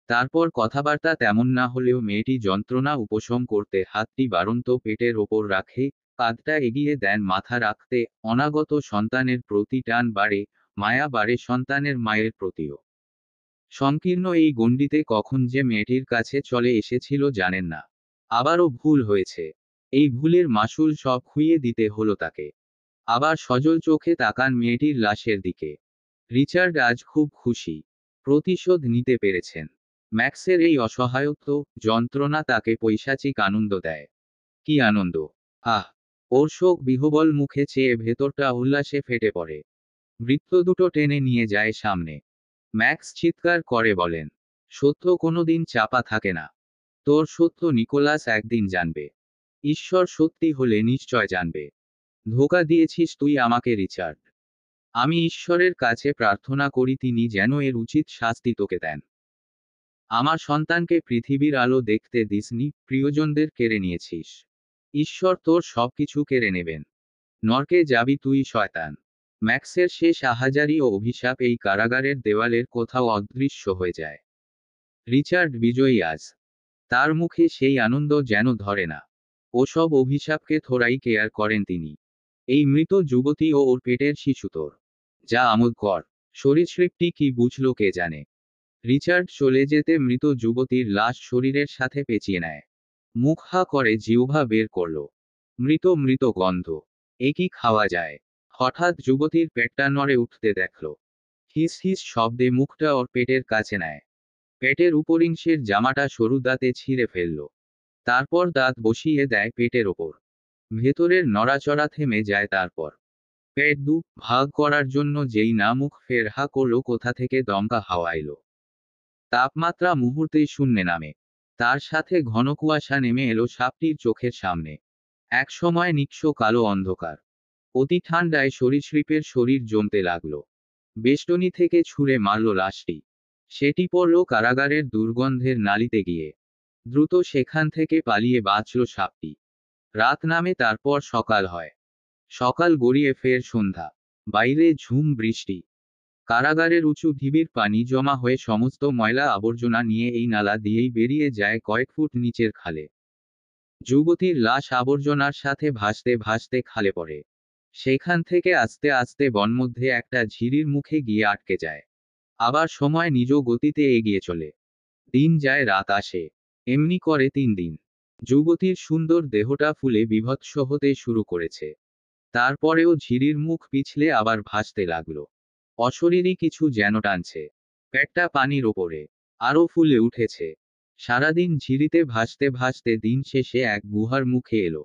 তারপর কথাবার্তা তেমন না হলেও মেয়েটি যন্ত্রণা উপশম করতে হাতটি বাড়ন্ত পেটের ওপর রাখে। কাঁধটা এগিয়ে দেন মাথা রাখতে। অনাগত সন্তানের প্রতি টান বাড়ে। মায়া বাড়ে সন্তানের মায়ের প্রতিও। সংকীর্ণ এই গণ্ডিতে কখন যে মেয়েটির কাছে চলে এসেছিল জানেন না। আবারও ভুল হয়েছে। এই ভুলের মাসুল সব খুইয়ে দিতে হলো তাকে। আবার সজল চোখে তাকান মেয়েটির লাশের দিকে। রিচার্ড আজ খুব খুশি। প্রতিশোধ নিতে পেরেছেন। ম্যাক্সের এই অসহায়ত্ব, যন্ত্রণা তাকে পৈশাচিক আনন্দ দেয়। কি আনন্দ! আহ! ওর শোক বিহবল মুখে চেয়ে ভেতরটা উল্লাসে ফেটে পড়ে। বৃত্ত দুটো টেনে নিয়ে যায় সামনে। ম্যাক্স চিৎকার করে বলেন, সত্য কোনোদিন চাপা থাকে না। তোর সত্য নিকোলাস একদিন জানবে। ঈশ্বর সত্যি হলে নিশ্চয় জানবে। ধোঁকা দিয়েছিস তুই আমাকে রিচার্ড। আমি ঈশ্বরের কাছে প্রার্থনা করি তিনি যেন এর উচিত শাস্তি তোকে দেন। আমার সন্তানকে পৃথিবীর আলো দেখতে দিসনি, প্রিয়জনদের কেড়ে নিয়েছিস। ঈশ্বর তোর সবকিছু কেড়ে নেবেন। নরকে যাবি তুই শয়তান। ম্যাক্সের শেষ আহাজারি ও অভিশাপ এই কারাগারের দেওয়ালের কোথাও অদৃশ্য হয়ে যায়। রিচার্ড বিজয়ী আজ। তার মুখে সেই আনন্দ যেন ধরে না। ওসব অভিশাপকে থোড়াই কেয়ার করেন তিনি। এই মৃত যুবতী ও ওর পেটের শিশু তোর। যা আমোদ কর। সরীসৃপটি কি বুঝল কে জানে। রিচার্ড চলে যেতে মৃত যুবতীর লাশ শরীরের সাথে পেঁচিয়ে নেয়। মুখ হা করে জিহ্বা বের করল। মৃত মৃত গন্ধ। এ কি খাওয়া যায়? হঠাৎ যুবতীর পেটটা নড়ে উঠতে দেখল। হিস হিস শব্দে মুখটা ওর পেটের কাছে নেয়। পেটের উপরিংশের জামাটা সরু দাঁতে ছিঁড়ে ফেলল। তারপর দাঁত বসিয়ে দেয় পেটের ওপর। ভেতরের নড়াচড়া থেমে যায় তারপর। পেট দু ভাগ করার জন্য যেই না মুখ ফের হা করল কোথা থেকে দমকা হাওয়া এলো। তাপমাত্রা মুহূর্তেই শূন্যে নামে। তার সাথে ঘন কুয়াশা নেমে এলো সাপটির চোখের সামনে। এক সময় নিঃস্ব কালো অন্ধকার। অতি ঠান্ডায় সরীসৃপের শরীর জমতে লাগল। বেষ্টনী থেকে ছুঁড়ে মারল লাশটি। সেটি পড়ল কারাগারের দুর্গন্ধের নালিতে গিয়ে। দ্রুত সেখান থেকে পালিয়ে বাঁচল সাপটি। রাত নামে তারপর সকাল হয়। সকাল গড়িয়ে ফের সন্ধ্যা। বাইরে ঝুম বৃষ্টি। কারাগারের উঁচু ঢিবির পানি জমা হয়ে সমস্ত ময়লা আবর্জনা নিয়ে এই নালা দিয়েই বেরিয়ে যায় কয়েক ফুট নিচের খালে। যুবতীর লাশ আবর্জনার সাথে ভাসতে ভাসতে খালে পড়ে। সেখান থেকে আস্তে আস্তে বনমধ্যে একটা ঝিরির মুখে গিয়ে আটকে যায়। আবার সময় নিজ গতিতে এগিয়ে চলে। দিন যায় রাত আসে। এমনি করে 3 দিন। যুবতীর সুন্দর দেহটা ফুলে বিভৎস হতে শুরু করেছে। তারপরেও ঝিরির মুখ পিছলে আবার ভাসতে লাগলো। অশরীরী কিছু যেন টানছে। পেটটা পানির ওপরে আরো ফুলে উঠেছে। সারাদিন ঝিরিতে ভাসতে ভাসতে দিন শেষে এক গুহার মুখে এলো।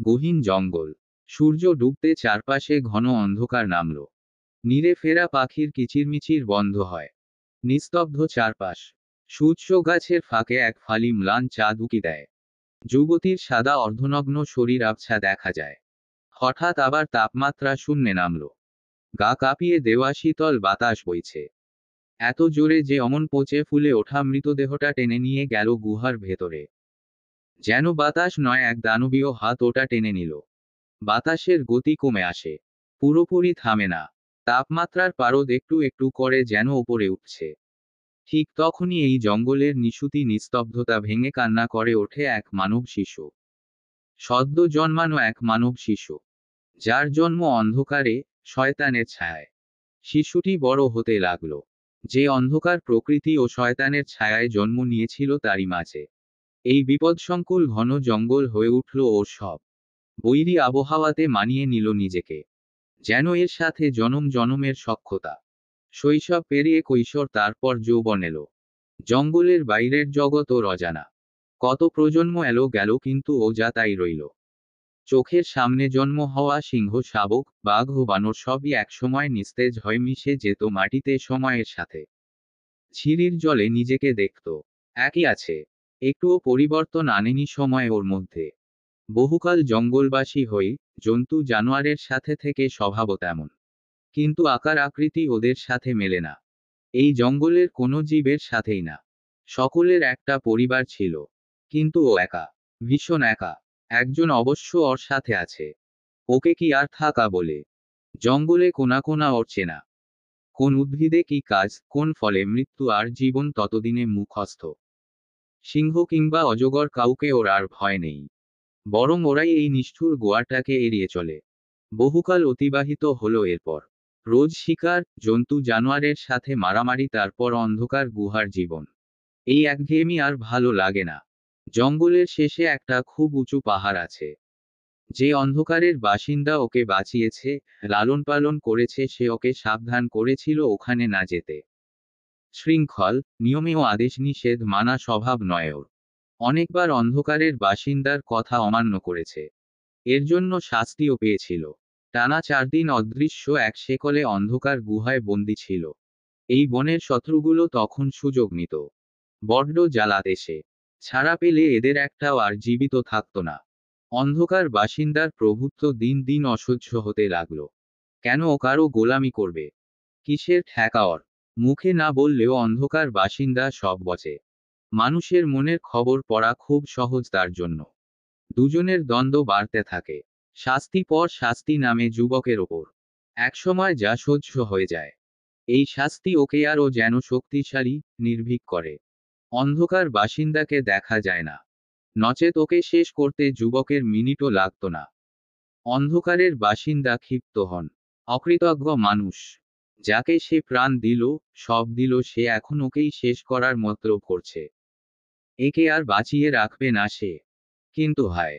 গহীন জঙ্গল। সূর্য ডুবতে চারপাশে ঘন অন্ধকার নামল। নীরে ফেরা পাখির কিচিরমিচির বন্ধ হয়। নিস্তব্ধ চারপাশ। সূর্য গাছের ফাঁকে এক ফালি ম্লান চাঁদ উকি দেয়। যুবতীর সাদা অর্ধনগ্ন শরীর আবছা দেখা যায়। হঠাৎ আবার তাপমাত্রা শূন্যে নামল। গা কাঁপিয়ে দেওয়া শীতল বাতাস বইছে। এত জোরে যে অমন পচে ফুলে ওঠা মৃতদেহটা টেনে নিয়ে গেল গুহার ভেতরে। যেন বাতাস নয়, এক দানবীয় হাত ওটা টেনে নিল। বাতাসের গতি কমে আসে। পুরোপুরি থামে না। তাপমাত্রার পারদ একটু একটু করে যেন ওপরে উঠছে। ঠিক তখনই এই জঙ্গলের নিশুতি নিস্তব্ধতা ভেঙে কান্না করে ওঠে এক মানব শিশু। সদ্য জন্মানো এক মানব শিশু, যার জন্ম অন্ধকারে, শয়তানের ছায়ায়। শিশুটি বড় হতে লাগল। যে অন্ধকার প্রকৃতি ও শয়তানের ছায়ায় জন্ম নিয়েছিল তারই মাঝে। এই বিপদসংকুল ঘন জঙ্গল হয়ে উঠল ওর সব। বৈরী আবহাওয়াতে মানিয়ে নিল নিজেকে। যেন এর সাথে জনম জনমের সখ্যতা। শৈশব পেরিয়ে কৈশোর, তারপর যৌবন এলো। জঙ্গলের বাইরের জগৎ ওর অজানা। কত প্রজন্ম এলো গেল, কিন্তু ও যা তাই রইল। চোখের সামনে জন্ম হওয়া সিংহ, শাবক, বাঘ ও বানর সবই একসময় নিস্তেজ হয়ে মিশে যেত মাটিতে সময়ের সাথে। ঝিরির জলে নিজেকে দেখত। একই আছে। একটুও পরিবর্তন আনেনি সময় ওর মধ্যে। বহুকাল জঙ্গলবাসী হয়ে, জন্তু জানোয়ারের সাথে থেকে স্বভাবও তেমন। কিন্তু আকার আকৃতি ওদের সাথে মেলে না। এই জঙ্গলের কোনো জীবের সাথেই না। সকলের একটা পরিবার ছিল। কিন্তু ও একা। ভীষণ একা। একজন অবশ্য ওর সাথে আছে। ওকে কি আর থাকা বলে। জঙ্গলে কোনা কোনা ওর চেনা। কোন উদ্ভিদে কি কাজ, কোন ফলে মৃত্যু আর জীবন ততদিনে মুখস্থ। সিংহ কিংবা অজগর কাউকে ওর আর ভয় নেই। বরং ওরাই এই নিষ্ঠুর গোয়াটাকে এড়িয়ে চলে। বহুকাল অতিবাহিত হলো এরপর। রোজ শিকার, জন্তু জানোয়ারের সাথে মারামারি, তারপর অন্ধকার গুহার জীবন। এই একঘেয়েমি আর ভালো লাগে না। জঙ্গলের শেষে একটা খুব উঁচু পাহাড় আছে। যে অন্ধকারের বাসিন্দা ওকে বাঁচিয়েছে, লালন পালন করেছে, সে ওকে সাবধান করেছিল ওখানে না যেতে। শৃঙ্খল, নিয়মে ও আদেশ নিষেধ মানা স্বভাব নয় ওর। অনেকবার অন্ধকারের বাসিন্দার কথা অমান্য করেছে। এর জন্য শাস্তিও পেয়েছিল। টানা 4 দিন অদৃশ্য এক শেকলে অন্ধকার গুহায় বন্দি ছিল। এই বনের শত্রুগুলো তখন সুযোগ নিত। বড্ড জ্বালাত এসে। ছাড়া পেলে এদের একটাও আর জীবিত থাকত না। অন্ধকার বাসিন্দার প্রভুত্ব দিন দিন অসহ্য হতে লাগলো। কেন ও কারো গোলামি করবে? কিসের ঠেকা ওর? মুখে না বললেও অন্ধকার বাসিন্দা সব বচে। মানুষের মনের খবর পড়া খুব সহজ তার জন্য। দুজনের দ্বন্দ্ব বাড়তে থাকে। শাস্তি পর শাস্তি নামে যুবকের ওপর। একসময় যা সহ্য হয়ে যায়। এই শাস্তি ওকে আরও যেন শক্তিশালী, নির্ভীক করে। অন্ধকার বাসিন্দাকে দেখা যায় না। নচেত ওকে শেষ করতে যুবকের মিনিটও লাগত না। অন্ধকারের বাসিন্দা ক্ষিপ্ত হন। অকৃতজ্ঞ মানুষ। যাকে সে প্রাণ দিল, সব দিল, সে এখন ওকেই শেষ করার মতলব করছে। একে আর বাঁচিয়ে রাখবে না সে। কিন্তু হায়,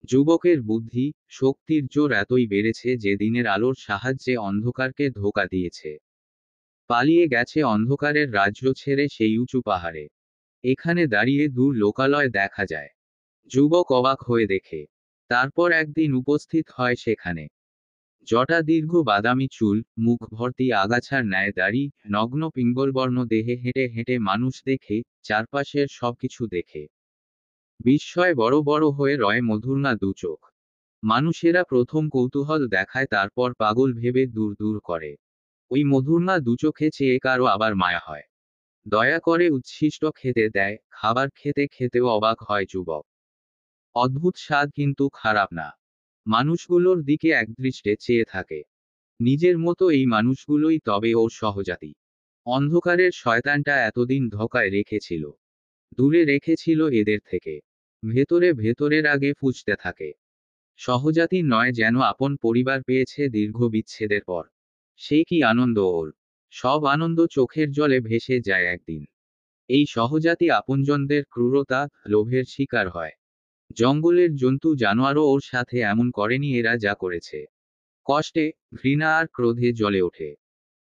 যুবকের বুদ্ধি, শক্তির জোর এতই বেড়েছে যে দিনের আলোর সাহায্যে অন্ধকারকে ধোঁকা দিয়েছে। পালিয়ে গেছে অন্ধকারের রাজ্য ছেড়ে সেই উঁচু পাহাড়ে। এখানে দাঁড়িয়ে দূর লোকালয় দেখা যায়। যুবক অবাক হয়ে দেখে। তারপর একদিন উপস্থিত হয় সেখানে। জটা দীর্ঘ বাদামি চুল, মুখ ভর্তি আগাছার ন্যায় দাড়ি, নগ্ন পিঙ্গলবর্ণ দেহে হেঁটে হেঁটে মানুষ দেখে, চারপাশের সবকিছু দেখে। বিস্ময় বড় বড় হয়ে রয় মধুর দু চোখ। মানুষেরা প্রথম কৌতূহল দেখায়, তারপর পাগল ভেবে দূর দূর করে। ওই মধুর দু চোখে চেয়ে কারো আবার মায়া হয়। দয়া করে উচ্ছিষ্ট খেতে দেয়, খাবার খেতে খেতেও অবাক হয় যুবক। অদ্ভুত স্বাদ, কিন্তু খারাপ না। মানুষগুলোর দিকে একদৃষ্টে চেয়ে থাকে। নিজের মতো এই মানুষগুলোই তবে ওর সহজাতি। অন্ধকারের শয়তানটা এতদিন ধোঁকায় রেখেছিল, দূরে রেখেছিল এদের থেকে। ভেতরে ভেতরের আগে ফুঁচতে থাকে। সহজাতি নয়, যেন আপন পরিবার পেয়েছে দীর্ঘ বিচ্ছেদের পর। সে কি আনন্দ ওর! সব আনন্দ চোখের জলে ভেসে যায় একদিন। এই সহজাতি আপনজনদের ক্রূরতা, লোভের শিকার হয়। জঙ্গলের জন্তু জানোয়ারও ওর সাথে এমন করেনি এরা যা করেছে। কষ্টে, ঘৃণা আর ক্রোধে জ্বলে ওঠে।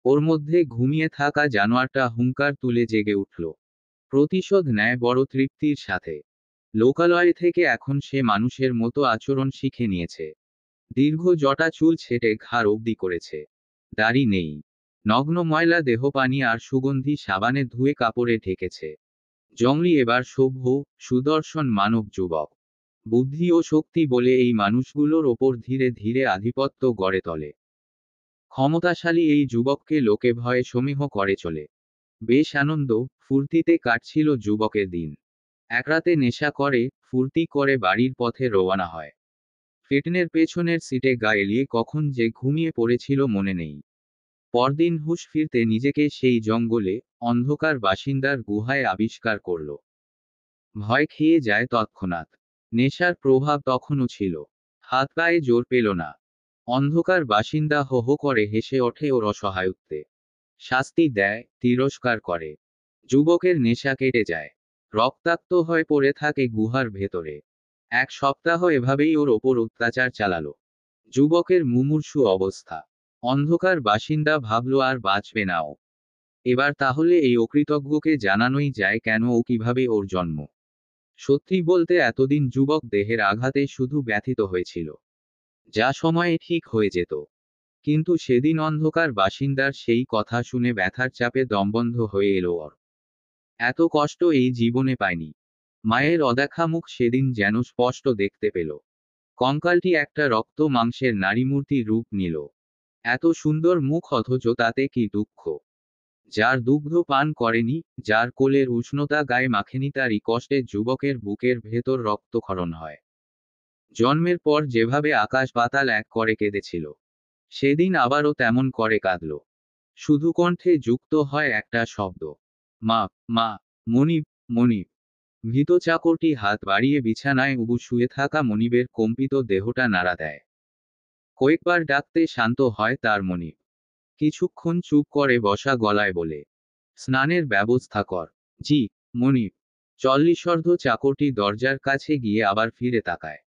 ওর মধ্যে ঘুমিয়ে থাকা জানোয়ারটা হুঙ্কার তুলে জেগে উঠল। প্রতিশোধ নেয় বড় তৃপ্তির সাথে। লোকালয় থেকে এখন সে মানুষের মতো আচরণ শিখে নিয়েছে। দীর্ঘ জটা চুল ছেটে ঘাড় অবধি করেছে। দাড়ি নেই। নগ্ন ময়লা দেহ পানি আর সুগন্ধি সাবানে ধুয়ে কাপড়ে ঢেকেছে। জংলি এবার সভ্য, সুদর্শন মানব যুবক। বুদ্ধি ও শক্তি বলে এই মানুষগুলোর ওপর ধীরে ধীরে আধিপত্য গড়ে তোলে। ক্ষমতাশালী এই যুবককে লোকে ভয়ে সমীহ করে চলে। বেশ আনন্দ, ফুর্তিতে কাটছিল যুবকের দিন। এক রাতে নেশা করে, ফুর্তি করে বাড়ির পথে রওনা হয়। ফিটনের পেছনের সিটে গা এলিয়ে কখন যে ঘুমিয়ে পড়েছিল মনে নেই। পরদিন হুঁশ ফিরতে নিজেকে সেই জঙ্গলে, অন্ধকার বাসিন্দার গুহায় আবিষ্কার করল। ভয় খেয়ে যায় তৎক্ষণাৎ। নেশার প্রভাব তখনও ছিল। হাত পায়ে জোর পেল না। অন্ধকার বাসিন্দা হো হো করে হেসে ওঠে ওর অসহায়ত্বে। শাস্তি দেয়, তিরস্কার করে। যুবকের নেশা কেটে যায়। রক্তাক্ত হয়ে পড়ে থাকে গুহার ভেতরে। এক সপ্তাহ এভাবেই ওর ওপর অত্যাচার চালালো। যুবকের মুমূর্ষু অবস্থা। অন্ধকার বাসিন্দা ভাবল আর বাঁচবে না ও। এবার তাহলে এই অকৃতজ্ঞকে জানানোই যায় কেন ও কিভাবে ওর জন্ম। সত্যি বলতে এতদিন যুবক দেহের আঘাতে শুধু ব্যথিত হয়েছিল, যা সময়ে ঠিক হয়ে যেত। কিন্তু সেদিন অন্ধকার বাসিন্দার সেই কথা শুনে ব্যথার চাপে দমবন্ধ হয়ে এলো ওর। এত কষ্ট এই জীবনে পায়নি। মায়ের অদেখা মুখ সেদিন যেন স্পষ্ট দেখতে পেল। কঙ্কালটি একটা রক্ত মাংসের নারীমূর্তি রূপ নিল। এত সুন্দর মুখ, অথচ তাতে কি দুঃখ! যার দুগ্ধ পান করেনি, যার কোলের উষ্ণতা গায়ে মাখেনি, তারই কষ্টে যুবকের বুকের ভেতর রক্তক্ষরণ হয়। জন্মের পর যেভাবে আকাশ পাতাল এক করে কেঁদেছিল, সেদিন আবারও তেমন করে কাঁদল। শুধু কণ্ঠে যুক্ত হয় একটা শব্দ, মা, মা। মনিব, মনিব। ভীত চাকরটি হাত বাড়িয়ে বিছানায় উবু শুয়ে থাকা মনিবের কম্পিত দেহটা নাড়া দেয়। কয়েকবার ডাকতে শান্ত হয় তার মনিব। কিছুক্ষণ চুপ করে বসা গলায় বলে, স্নানের ব্যবস্থা কর। জি, মনিব। চল্লিশর্ধ চাকরটি দরজার কাছে গিয়ে আবার ফিরে তাকায়।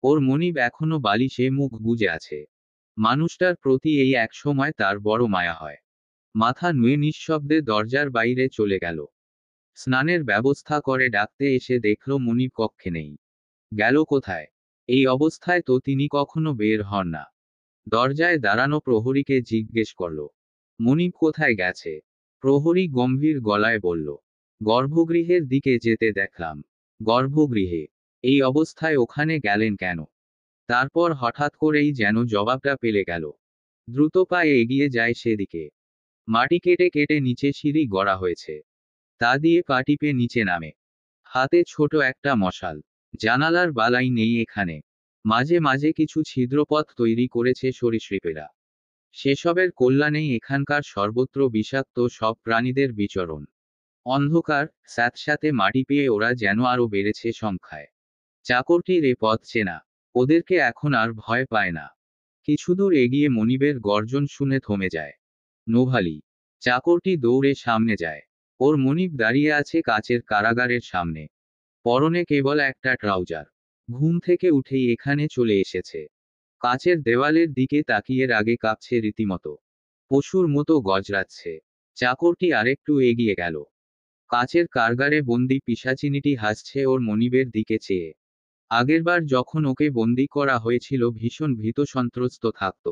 ওর মনিব এখনো বালিশে মুখ গুজে আছে। মানুষটার প্রতি এই এক সময় তার বড় মায়া হয়। মাথা নুয়ে নিঃশব্দে দরজার বাইরে চলে গেল। স্নানের ব্যবস্থা করে ডাকতে এসে দেখল মনিব কক্ষে নেই। গেল কোথায়? এই অবস্থায় তো তিনি কখনো বের হন না। দরজায় দাঁড়ানো প্রহরীকে জিজ্ঞেস করল, মনিব কোথায় গেছে? প্রহরী গম্ভীর গলায় বলল, গর্ভগৃহের দিকে যেতে দেখলাম। গর্ভগৃহে? এই অবস্থায় ওখানে গেলেন কেন? তারপর হঠাৎ করেই যেন জবাবটা পেলে গেল। দ্রুত পায়ে এগিয়ে যায় সেদিকে। মাটি কেটে কেটে নিচে সিঁড়ি গড়া হয়েছে। তা দিয়ে পা টিপে নিচে নামে। হাতে ছোট একটা মশাল। জানালার বালাই নেই এখানে। মাঝে মাঝে কিছু ছিদ্রপথ তৈরি করেছে সরীসৃপেরা। সেসবের কল্যাণেই এখানকার সর্বত্র বিষাক্ত সব প্রাণীদের বিচরণ। অন্ধকার, স্যাঁতস্যাঁতে মাটি পেয়ে ওরা যেন আরো বেড়েছে সংখ্যায়। চাকরটির এ পথ চেনা। ওদেরকে এখন আর ভয় পায় না। কিছুদূর এগিয়ে মনিবের গর্জন শুনে থমে যায়। নোভালি। চাকরটি দৌড়ে সামনে যায়। ওর মনিব দাঁড়িয়ে আছে কাচের কারাগারের সামনে। পরনে কেবল একটা ট্রাউজার। ঘুম থেকে উঠেই এখানে চলে এসেছে। কাচের দেওয়ালের দিকে তাকিয়ে রাগে কাঁপছে রীতিমতো। পশুর মতো গজরাচ্ছে। চাকরটি আরেকটু এগিয়ে গেল। কাচের কারাগারে বন্দি পিশাচিনীটি হাসছে ওর মনিবের দিকে চেয়ে। আগেরবার যখন ওকে বন্দি করা হয়েছিল ভীষণ ভীত সন্ত্রস্ত থাকত।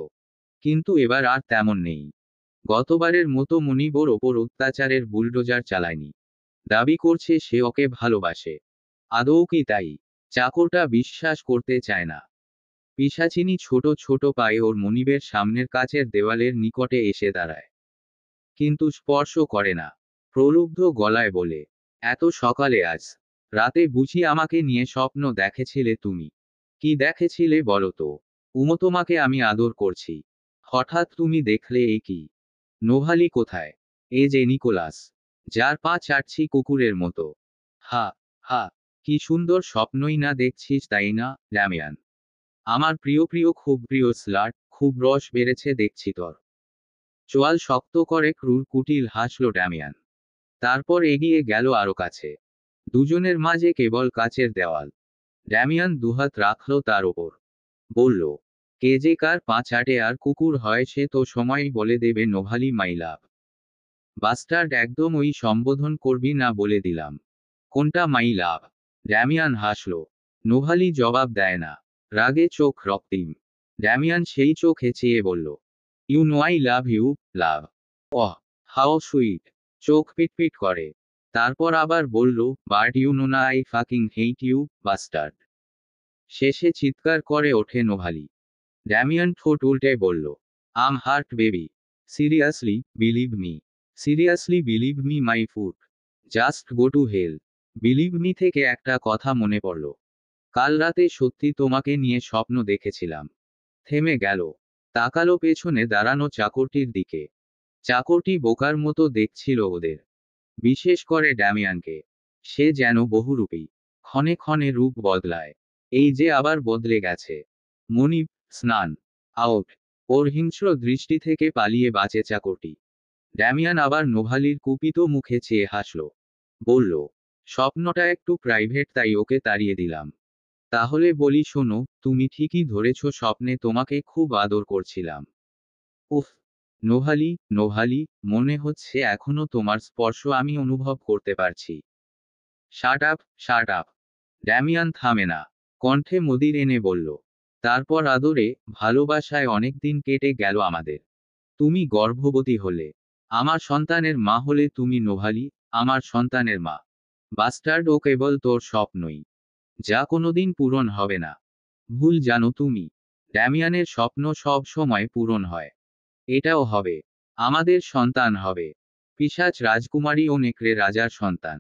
কিন্তু এবার আর তেমন নেই। গতবারের মতো মনিব ওর ওপর অত্যাচারের বুলডোজার চালায়নি। দাবি করছে সে ওকে ভালোবাসে। আদৌ কি তাই? চাকরটা বিশ্বাস করতে চায় না। পিশাচিনী ছোট ছোট পায়ে ওর মনিবের সামনের কাচের দেওয়ালের নিকটে এসে দাঁড়ায়। কিন্তু স্পর্শ করে না। প্রলুব্ধ গলায় বলে, এত সকালে আজ রাতে বুঝি আমাকে নিয়ে স্বপ্ন দেখেছিলে তুমি? কি দেখেছিলে বলো তো? তোমাকে আমি আদর করছি। হ, হঠাৎ তুমি দেখলে এ কি? নোভালি কোথায়? এ যে নিকোলাস, যার পা চাটছি কুকুরের মতো। হা হা, কি সুন্দর স্বপ্নই না দেখছিস, তাই না, ড্যামিয়ান? আমার প্রিয় প্রিয় খুব প্রিয় স্লাট, খুব রস বেড়েছে দেখছি তোর। চোয়াল শক্ত করে ক্রুর কুটিল হাসল ড্যামিয়ান। তারপর এগিয়ে গেল আরো কাছে। দুজনের মাঝে কেবল কাচের দেওয়াল। ড্যামিয়ান দুহাত রাখল তার ওপর। বলল, কে যে কার পা চাটে আর কুকুর হয় সে তো সময়ই বলে দেবে নোভালি মাই লাভ। বাস্টার্ড, একদম ওই সম্বোধন করবি না বলে দিলাম। কোনটা মাই লাভ? ড্যামিয়ান হাসল। নোভালি জবাব দেয় না। রাগে চোখ রক্তিম। ড্যামিয়ান সেই চোখে চেয়ে বলল, you know I love you, love. Oh, how sweet. চোখ পিটপিট করে। তারপর আবার বলল, বাট ইউ নো না I fucking hate you, bastard. শেষে চিৎকার করে ওঠে নোভালি। ড্যামিয়ান ঠোঁট উল্টে বলল, I'm hurt baby. Seriously, believe me. Seriously believe me my foot. Just go to hell. Believe me থেকে একটা কথা মনে পড়ল। কাল রাতে সত্যি তোমাকে নিয়ে স্বপ্ন দেখেছিলাম। থেমে গেল। তাকালো পেছনে দাঁড়ানো চাকরটির দিকে। চাকরটি বোকার মতো দেখছিল ওদের, বিশেষ করে ড্যামিয়ানকে। সে যেন বহুরূপী, ক্ষণে ক্ষণে রূপ বদলায়। এই যে আবার বদলে গেছে। মনিব, স্নান। আউট। ওর হিংস্র দৃষ্টি থেকে পালিয়ে বাঁচে চাকরটি। ড্যামিয়ান আবার নোভালির কুপিত মুখে চেয়ে হাসল। বলল, স্বপ্নটা একটু প্রাইভেট তাই ওকে তাড়িয়ে দিলাম। তাহলে বলি শোনো, তুমি ঠিকই ধরেছ, স্বপ্নে তোমাকে খুব আদর করছিলাম। উফ, নোভালি, নোভালি, মনে হচ্ছে এখনো তোমার স্পর্শ আমি অনুভব করতে পারছি। Shut up, shut up. Damian থামে না। কণ্ঠে মদির এনে বলল, তারপর আদরে, ভালোবাসায় অনেক দিন কেটে গেল আমাদের। তুমি গর্ভবতী হলে। আমার সন্তানের মা হলে তুমি নোভালি, আমার সন্তানের মা। বাস্টার্ড, ও কেবল তোর স্বপ্নই, যা কোনোদিন পূরণ হবে না। ভুল জানো তুমি। ড্যামিয়ানের স্বপ্ন সব সময় পূরণ হয়। এটাও হবে। আমাদের সন্তান হবে। পিশাচ রাজকুমারী ও নেকড়ে রাজার সন্তান।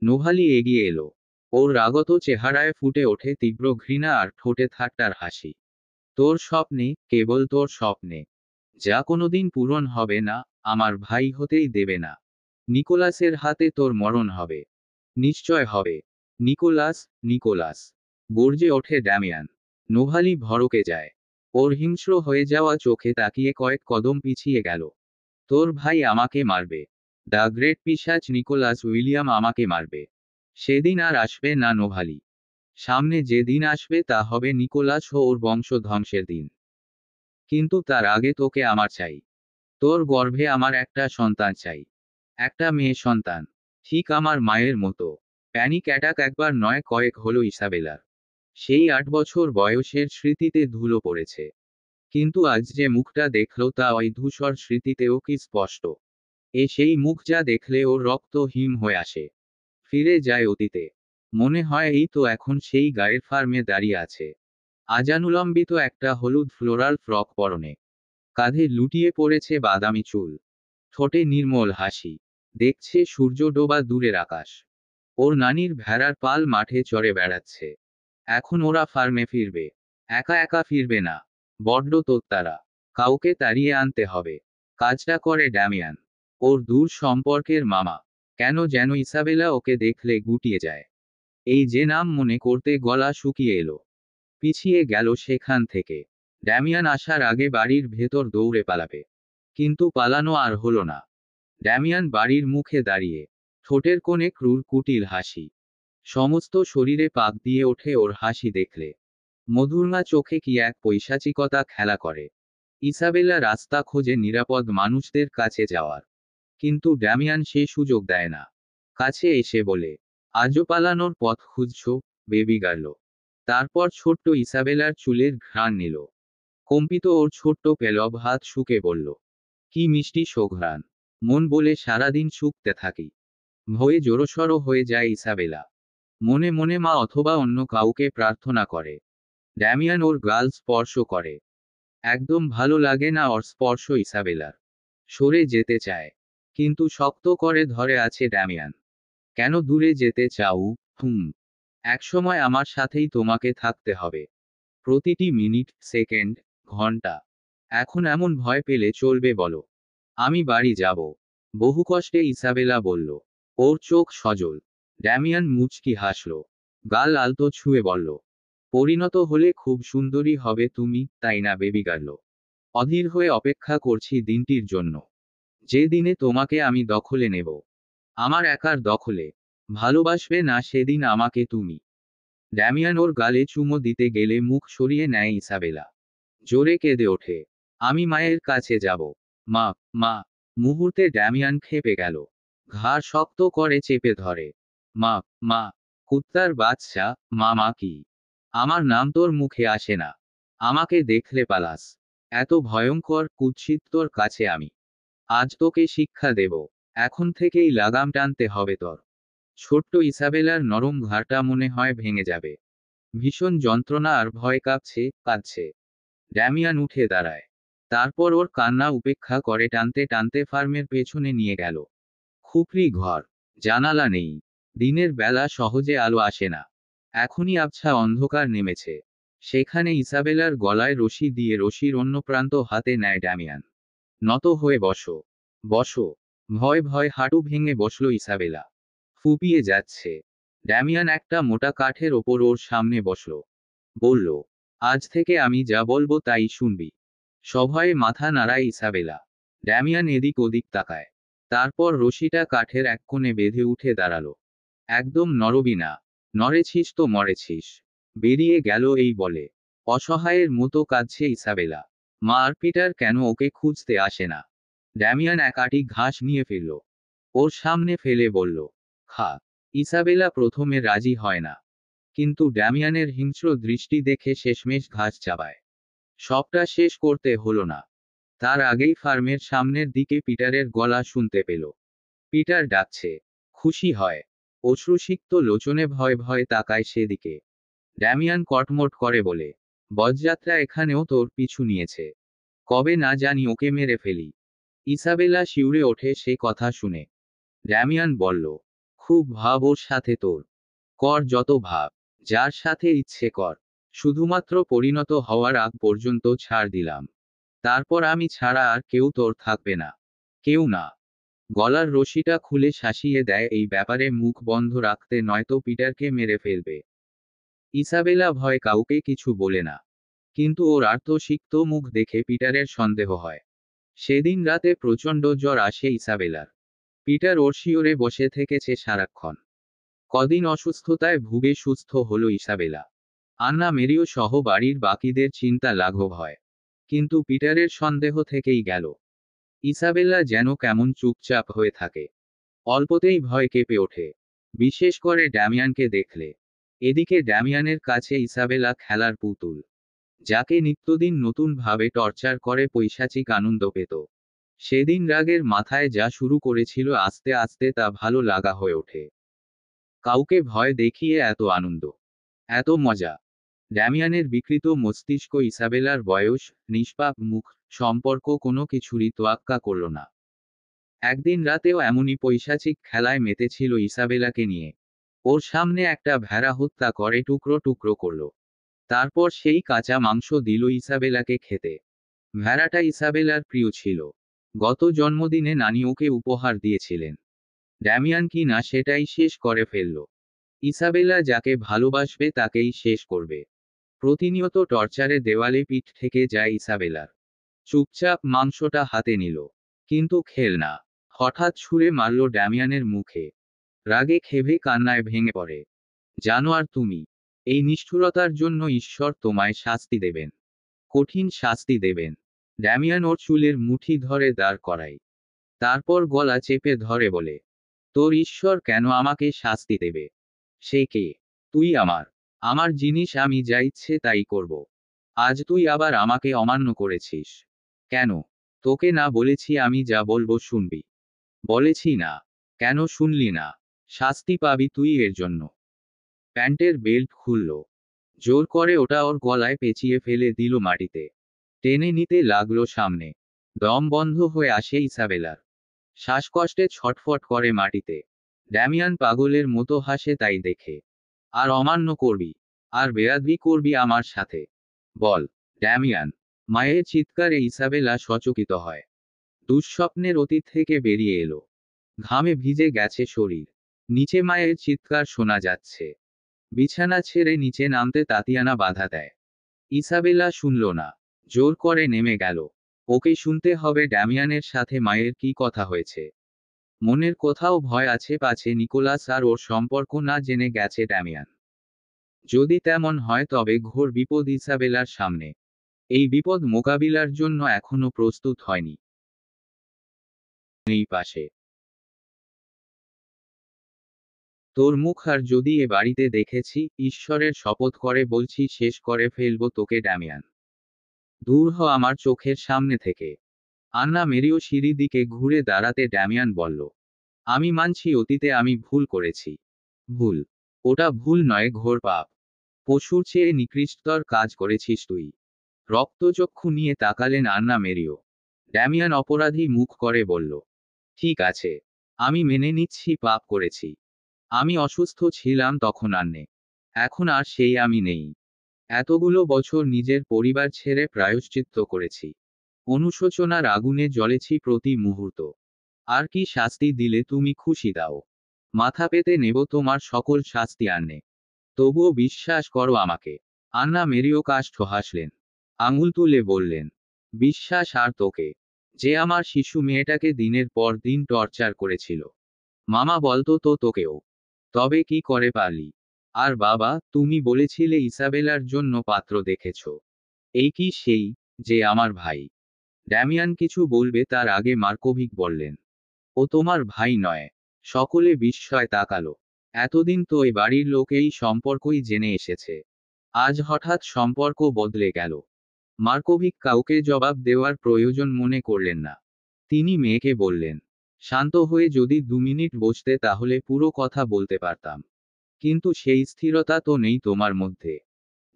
নোভালি এগিয়ে এলো। ওর রাগত চেহারায় ফুটে ওঠে তীব্র ঘৃণা আর ঠোঁটে ঠাট্টার হাসি। তোর স্বপ্নে, কেবল তোর স্বপ্নে, যা কোনোদিন পূরণ হবে না, আমার ভাই হতেই দেবে না। নিকোলাসের হাতে তোর মরণ হবে। নিশ্চয় হবে। নিকোলাস, নিকোলাস, গর্জে ওঠে ড্যামিয়ান। নোভালি ভড়কে যায়। ওর হিংস্র হয়ে যাওয়া চোখে তাকিয়ে কয়েক কদম পিছিয়ে গেল। তোর ভাই আমাকে মারবে। দ্য গ্রেট পিশাচ নিকোলাস উইলিয়াম আমাকে মারবে। সেদিন আর আসবে না নোভালি। সামনে যে দিন আসবে তা হবে নিকোলাস ও ওর বংশ ধ্বংসের দিন। কিন্তু তার আগে তোকে আমার চাই। তোর গর্ভে আমার একটা সন্তান চাই। একটা মেয়ে সন্তান। ঠিক আমার মায়ের মতো। প্যানিক অ্যাটাক একবার নয়, কয়েক হলো ইসাবেলার। সেই 8 বছর বয়সের স্মৃতিতে ধুলো পড়েছে। কিন্তু আজ যে মুখটা দেখল তা ওই ধূসর স্মৃতিতেও কি স্পষ্ট। সেই মুখ যা দেখলে ওর রক্ত হিম হয়ে আসে। ফিরে যায় অতীতে। মনে হয় এই তো এখন সেই গায়ের ফার্মে দাঁড়িয়ে আছে। আজানুলম্বিত একটা হলুদ ফ্লোরাল ফ্রক পরনে। কাঁধে লুটিয়ে পড়েছে বাদামি চুল। ঠোঁটে নির্মল হাসি। দেখছে সূর্য ডোবা দূরের আকাশ। ওর নানির ভেড়ার পাল মাঠে চড়ে বেড়াচ্ছে। এখন ওরা ফার্মে ফিরবে। একা একা ফিরবে না। বড্ড তোত্তারা। কাউকে তাড়িয়ে আনতে হবে। কাজটা করে ড্যামিয়ান। ওর দূর সম্পর্কের মামা। কেন যেন ইসাবেলা ওকে দেখলে গুটিয়ে যায়। এই যে নাম মনে করতে গলা শুকিয়ে এলো। পিছিয়ে গেল সেখান থেকে। ড্যামিয়ান আসার আগে বাড়ির ভেতর দৌড়ে পালাবে। কিন্তু পালানো আর হলো না। ড্যামিয়ান বাড়ির মুখে দাঁড়িয়ে। ঠোঁটের কোণে ক্রুর কুটিল হাসি। সমস্ত শরীরে পাক দিয়ে ওঠে ওর হাসি দেখলে। মধুরমা চোখে কি এক পৈশাচিকতা খেলা করে। ইসাবেলা রাস্তা খোঁজে নিরাপদ মানুষদের কাছে যাওয়ার। কিন্তু ড্যামিয়ান সে সুযোগ দেয় না। কাছে এসে বলে, আজও পালানোর পথ খুঁজছো, বেবি গার্ল? তারপর ছোট্ট ইসাবেলার চুলের ঘ্রাণ নিল। কম্পিত ওর ছোট্ট পেলব হাত শুকে বলল, কি মিষ্টি সুঘ্রাণ। মন বলে সারাদিন শুকতে থাকি। ভয়ে জোরসড় হয়ে যায় ইসাবেলা। মনে মনে মা অথবা অন্য কাউকে প্রার্থনা করে। ড্যামিয়ান ওর গাল স্পর্শ করে। একদম ভালো লাগে না ওর স্পর্শ ইসাবেলার। সরে যেতে চায়। কিন্তু শক্ত করে ধরে আছে ড্যামিয়ান। কেন দূরে যেতে চাও? একসময় আমার সাথেই তোমাকে থাকতে হবে। প্রতিটি মিনিট, সেকেন্ড, ঘন্টা। এখন এমন ভয় পেলে চলবে বলো? আমি বাড়ি যাব। বহু কষ্টে ইসাবেলা বলল। ওর চোখ সজল। ড্যামিয়ান মুচকি হাসল। গাল আলতো ছুঁয়ে বলল, পরিণত হলে খুব সুন্দরী হবে তুমি, তাই না বেবি গার্ল? অধীর হয়ে অপেক্ষা করছি দিনটির জন্য, যে দিনে তোমাকে আমি দখলে নেব। আমার একার দখলে। ভালোবাসবে না সেদিন আমাকে তুমি। ড্যামিয়ান ওর গালে চুমো দিতে গেলে মুখ সরিয়ে নেয় ইসাবেলা। জোরে কেঁদে ওঠে। আমি মায়ের কাছে যাব। মা, মা। মুহূর্তে ড্যামিয়ান ক্ষেপে গেল। ঘাড় শক্ত করে চেপে ধরে। মা, মা। কুত্তার বাচ্চা, মা মা কি? আমার নাম তোর মুখে আসে না। আমাকে দেখলে পালাস। এত ভয়ঙ্কর কুৎসিত তোর কাছে আমি। আজ তোকে শিক্ষা দেব। এখন থেকেই লাগাম টানতে হবে তোর। ছোট্ট ইসাবেলার নরম ঘাড়টা মনে হয় ভেঙে যাবে। ভীষণ যন্ত্রণা আর ভয় কাঁপছে, কাঁদছে। ড্যামিয়ান উঠে দাঁড়ায়। তারপর ওর কান্না উপেক্ষা করে টানতে টানতে ফার্মের পেছনে নিয়ে গেল। খুপরি ঘর। জানালা নেই। দিনের বেলা সহজে আলো আসে না। এখনই আবছা অন্ধকার নেমেছে। সেখানে ইসাবেলার গলায় রশি দিয়ে রশির অন্য প্রান্ত হাতে নেয় ড্যামিয়ান। নত হয়ে বসো। বসো। ভয় ভয় হাঁটু ভেঙে বসল ইসাবেলা। ফুপিয়ে যাচ্ছে। ড্যামিয়ান একটা মোটা কাঠের ওপর ওর সামনে বসল। বলল, আজ থেকে আমি যা বলবো তাই শুনবি। সভয়ে মাথা নাড়ায় ইসাবেলা। ড্যামিয়ান এদিক ওদিক তাকায়। তারপর রশিটা কাঠের এক কোণে বেঁধে উঠে দাঁড়ালো। একদম নরবি না। নড়েছিস তো মরেছিস। বেরিয়ে গেল এই বলে। অসহায়ের মতো কাঁদছে ইসাবেলা। মা আর পিটার কেন ওকে খুঁজতে আসে না? ড্যামিয়ান এক আঁটি ঘাস নিয়ে ফিরল। ওর সামনে ফেলে বলল, খা। ইসাবেলা প্রথমে রাজি হয় না, কিন্তু ড্যামিয়ানের হিংস্র দৃষ্টি দেখে শেষমেশ ঘাস চাবায়। সবটা শেষ করতে হলো না। তার আগেই ফার্মের সামনের দিকে পিটারের গলা শুনতে পেল। পিটার ডাকছে। খুশি হয়। অশ্রুসিক্ত লোচনে ভয় ভয় তাকায় সেদিকে। ড্যামিয়ান কটমট করে বলে, বজ্জাত্রা এখানেও তোর পিছু নিয়েছে। কবে না জানি ওকে মেরে ফেলি। ইসাবেলা শিউরে ওঠে সে কথা শুনে। ড্যামিয়ান বলল, খুব ভাব ওর সাথে তোর। কর যত ভাব। যার সাথে ইচ্ছে কর। শুধুমাত্র পরিণত হওয়ার আগ পর্যন্ত ছাড় দিলাম। তারপর আমি ছাড়া আর কেউ তোর থাকবে না। কেউ না। গলার রশিটা খুলে শাসিয়ে দেয় এই ব্যাপারে মুখ বন্ধ রাখতে, নয়তো পিটারকে মেরে ফেলবে। ইসাবেলা ভয় কাউকে কিছু বলে না। কিন্তু ওর আর্তসিক্ত মুখ দেখে পিটারের সন্দেহ হয়। সেদিন রাতে প্রচণ্ড জ্বর আসে ইসাবেলার। পিটার ওর শিওরে বসে থেকেছে সারাক্ষণ। কদিন অসুস্থতায় ভুগে সুস্থ হলো ইসাবেলা। আন্না মেরিও সহ বাড়ির বাকিদের চিন্তা লাঘব হয়। কিন্তু পিটারের সন্দেহ থেকেই গেল। ইসাবেলা যেন কেমন চুপচাপ হয়ে থাকে। অল্পতেই ভয় কেঁপে ওঠে। বিশেষ করে ড্যামিয়ানকে দেখলে। এদিকে ড্যামিয়ানের কাছে ইসাবেলা খেলার পুতুল, যাকে নিত্যদিন নতুন ভাবে টর্চার করে পৈশাচিক আনন্দ পেত। সেদিন রাগের মাথায় যা শুরু করেছিল আস্তে আস্তে তা ভালো লাগা হয়ে ওঠে। কাউকে ভয় দেখিয়ে এত আনন্দ, এত মজা। ড্যামিয়ানের বিকৃত মস্তিষ্ক ইসাবেলার বয়স, নিষ্পাপ মুখ, সম্পর্ক কোনো কিছুরই তোয়াক্কা করল না। একদিন রাতেও এমনই পৈশাচিক খেলায় মেতেছিল ইসাবেলাকে নিয়ে। ওর সামনে একটা ভেড়া হত্যা করে টুকরো টুকরো করল। তারপর সেই কাঁচা মাংস দিল ইসাবেলাকে খেতে। ভেড়াটা ইসাবেলার প্রিয় ছিল। গত জন্মদিনে নানি ওকে উপহার দিয়েছিলেন। ড্যামিয়ান কি না সেটাই শেষ করে ফেলল। ইসাবেলা যাকে ভালোবাসবে তাকেই শেষ করবে। প্রতিনিয়ত টর্চারে দেওয়ালে পিঠ থেকে যায় ইসাবেলার। চুপচাপ মাংসটা হাতে নিল। কিন্তু খেল না। হঠাৎ ছুঁড়ে মারল ড্যামিয়ানের মুখে। রাগে ক্ষোভে কান্নায় ভেঙে পড়ে। জানোয়ার তুমি। এই নিষ্ঠুরতার জন্য ঈশ্বর তোমায় শাস্তি দেবেন। কঠিন শাস্তি দেবেন। ড্যামিয়ান ওর চুলের মুঠি ধরে দাঁড় করায়। তারপর গলা চেপে ধরে বলে, তোর ঈশ্বর কেন আমাকে শাস্তি দেবে? সে কে? তুই আমার। আমার জিনিস আমি যা ইচ্ছে তাই করব। আজ তুই আবার আমাকে অমান্য করেছিস। কেন? তোকে না বলেছি আমি যা বলবো শুনবি? বলেছি না। কেন শুনলি না? শাস্তি পাবি তুই এর জন্য। প্যান্টের বেল্ট খুলল। জোর করে ওটা ওর গলায় পেঁচিয়ে ফেলে দিল মাটিতে। টেনে নিতে লাগলো সামনে। দম বন্ধ হয়ে আসে ইসাবেলার। শ্বাসকষ্টে ছটফট করে মাটিতে। ড্যামিয়ান পাগলের মতো হাসে তাই দেখে। আর অমান্য করবি? আর বেয়াদবি করবি আমার সাথে? বল, ড্যামিয়ান। মায়ের চিৎকারে ইসাবেলা সচকিত হয়। দুঃস্বপ্নের অতীত থেকে বেরিয়ে এলো। ঘামে ভিজে গেছে শরীর। নিচে মায়ের চিৎকার শোনা যাচ্ছে। বিছানা ছেড়ে নিচে নামতে তাতিয়ানা বাধা দেয়। ইসাবেলা শুনল না। জোর করে নেমে গেল। ওকে শুনতে হবে ড্যামিয়ানের সাথে মায়ের কি কথা হয়েছে। মনের কোথাও ভয় আছে পাছে নিকোলাস আর ওর সম্পর্ক না জেনে গেছে ড্যামিয়ান। যদি তেমন হয় তবে ঘোর বিপদ ইসাবেলার সামনে। এই বিপদ মোকাবিলার জন্য এখনো প্রস্তুত হয়নি। এই পাশে তোর মুখ আর যদি এ বাড়িতে দেখেছি, ঈশ্বরের শপথ করে বলছি শেষ করে ফেলবো তোকে ড্যামিয়ান। দূর হ আমার চোখের সামনে থেকে। আন্না মেরিও সিঁড়ি দিকে ঘুরে দাঁড়াতে ড্যামিয়ান বলল, আমি মানছি অতীতে আমি ভুল করেছি। ভুল? ওটা ভুল নয়, ঘোর পাপ। পশুর চেয়ে নিকৃষ্টতর কাজ করেছিস তুই। রক্তচক্ষু নিয়ে তাকালেন আন্না মেরিও। ড্যামিয়ান অপরাধী মুখ করে বলল, ঠিক আছে, আমি মেনে নিচ্ছি পাপ করেছি। আমি অসুস্থ ছিলাম তখন আন্নে। এখন আর সেই আমি নেই। এতগুলো বছর নিজের পরিবার ছেড়ে প্রায়শ্চিত্ত করেছি। অনুশোচনার আগুনে জ্বলেছি প্রতি মুহূর্ত। আর কি শাস্তি দিলে তুমি খুশি দাও। মাথা পেতে নেব তোমার সকল শাস্তি আন্নে। তবুও বিশ্বাস করো আমাকে। আন্না মেরিও কাষ্ঠ হাসলেন। আঙুল তুলে বললেন, বিশ্বাস আর তোকে? যে আমার শিশু মেয়েটাকে দিনের পর দিন টর্চার করেছিল। মামা বলতো তো তোকেও। তবে কি করে পারলি? আর বাবা, তুমি বলেছিলে ইসাবেলার জন্য পাত্র দেখেছ। এই কি সেই, যে আমার ভাই? ড্যামিয়ান কিছু বলবে তার আগে মার্কোভিক বললেন, ও তোমার ভাই নয়। সকলে বিস্ময় তাকালো। এতদিন তো এ বাড়ির লোক এই সম্পর্কই জেনে এসেছে। আজ হঠাৎ সম্পর্ক বদলে গেল। মার্কোভিক কাউকে জবাব দেওয়ার প্রয়োজন মনে করলেন না। তিনি মেয়েকে বললেন, শান্ত হয়ে যদি 2 মিনিট বসতে তাহলে পুরো কথা বলতে পারতাম। কিন্তু সেই স্থিরতা তো নেই তোমার মধ্যে।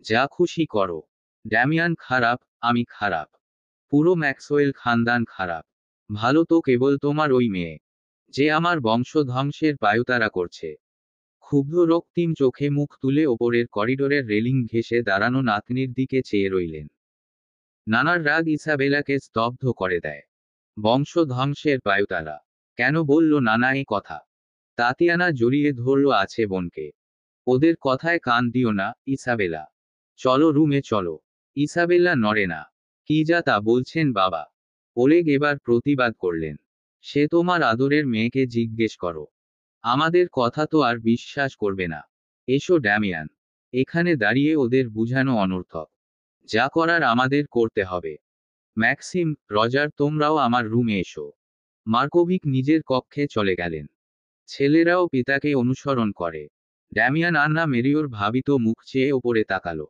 যা খুশি করো। ড্যামিয়ান খারাপ, আমি খারাপ। পুরো ম্যাক্সওয়েল খানদান খারাপ। ভালো তো কেবল তোমার ওই মেয়ে, যে আমার বংশ ধ্বংসের পায়ুতারা করছে। ক্ষুব্ধ রক্তিম চোখে মুখ তুলে ওপরের করিডোরের রেলিং ঘেঁষে দাঁড়ানো নাতনির দিকে চেয়ে রইলেন। নানার রাগ ইসাবেলাকে স্তব্ধ করে দেয়। বংশ ধ্বংসের পায়ুতারা? কেন বলল নানা এ কথা? তাতিয়ানা জড়িয়ে ধরল আছে বোনকে। ওদের কথায় কান দিও না, ইসাবেলা। চলো রুমে চলো। ইসাবেলা নড়ে না। কি যা তা বলছেন বাবা? ওলেগ এবার প্রতিবাদ করলেন। সে তোমার আদরের মেয়েকে জিজ্ঞেস করো। আমাদের কথা তো আর বিশ্বাস করবে না। এসো ড্যামিয়ান। এখানে দাঁড়িয়ে ওদের বুঝানো অনর্থক। যা করার আমাদের করতে হবে। ম্যাক্সিম, রজার, তোমরাও আমার রুমে এসো। মার্কোভিক নিজের কক্ষে চলে গেলেন। ছেলেরাও পিতাকে অনুসরণ করে। ড্যামিয়ান আন্না মেরিওর ভাবিত মুখ চেয়ে ওপরে তাকালো।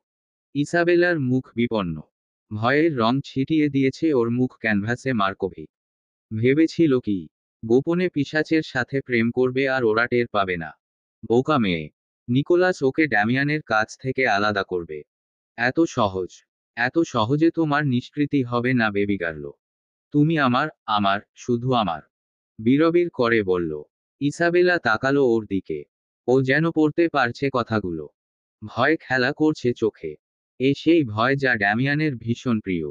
ইসাবেলার মুখ বিপন্ন। ভয়ের রং ছিটিয়ে দিয়েছে ওর মুখ ক্যানভাসে। মার্কোভিক ভেবেছিল কি, গোপনে পিশাচের সাথে প্রেম করবে আর ওরা টের পাবে না? বোকা মেয়ে। নিকোলাস ওকে ড্যামিয়ানের কাছ থেকে আলাদা করবে। এত সহজ। এত সহজে তোমার নিষ্কৃতি হবে না বেবি গার্ল। তুমি আমার, আমার, শুধু আমার। বিড়বিড় করে বলল। ইসাবেলা তাকালো ওর দিকে। ও যেন পড়তে পারছে কথাগুলো। ভয় খেলা করছে চোখে। এ সেই ভয় যা ড্যামিয়ানের ভীষণ প্রিয়।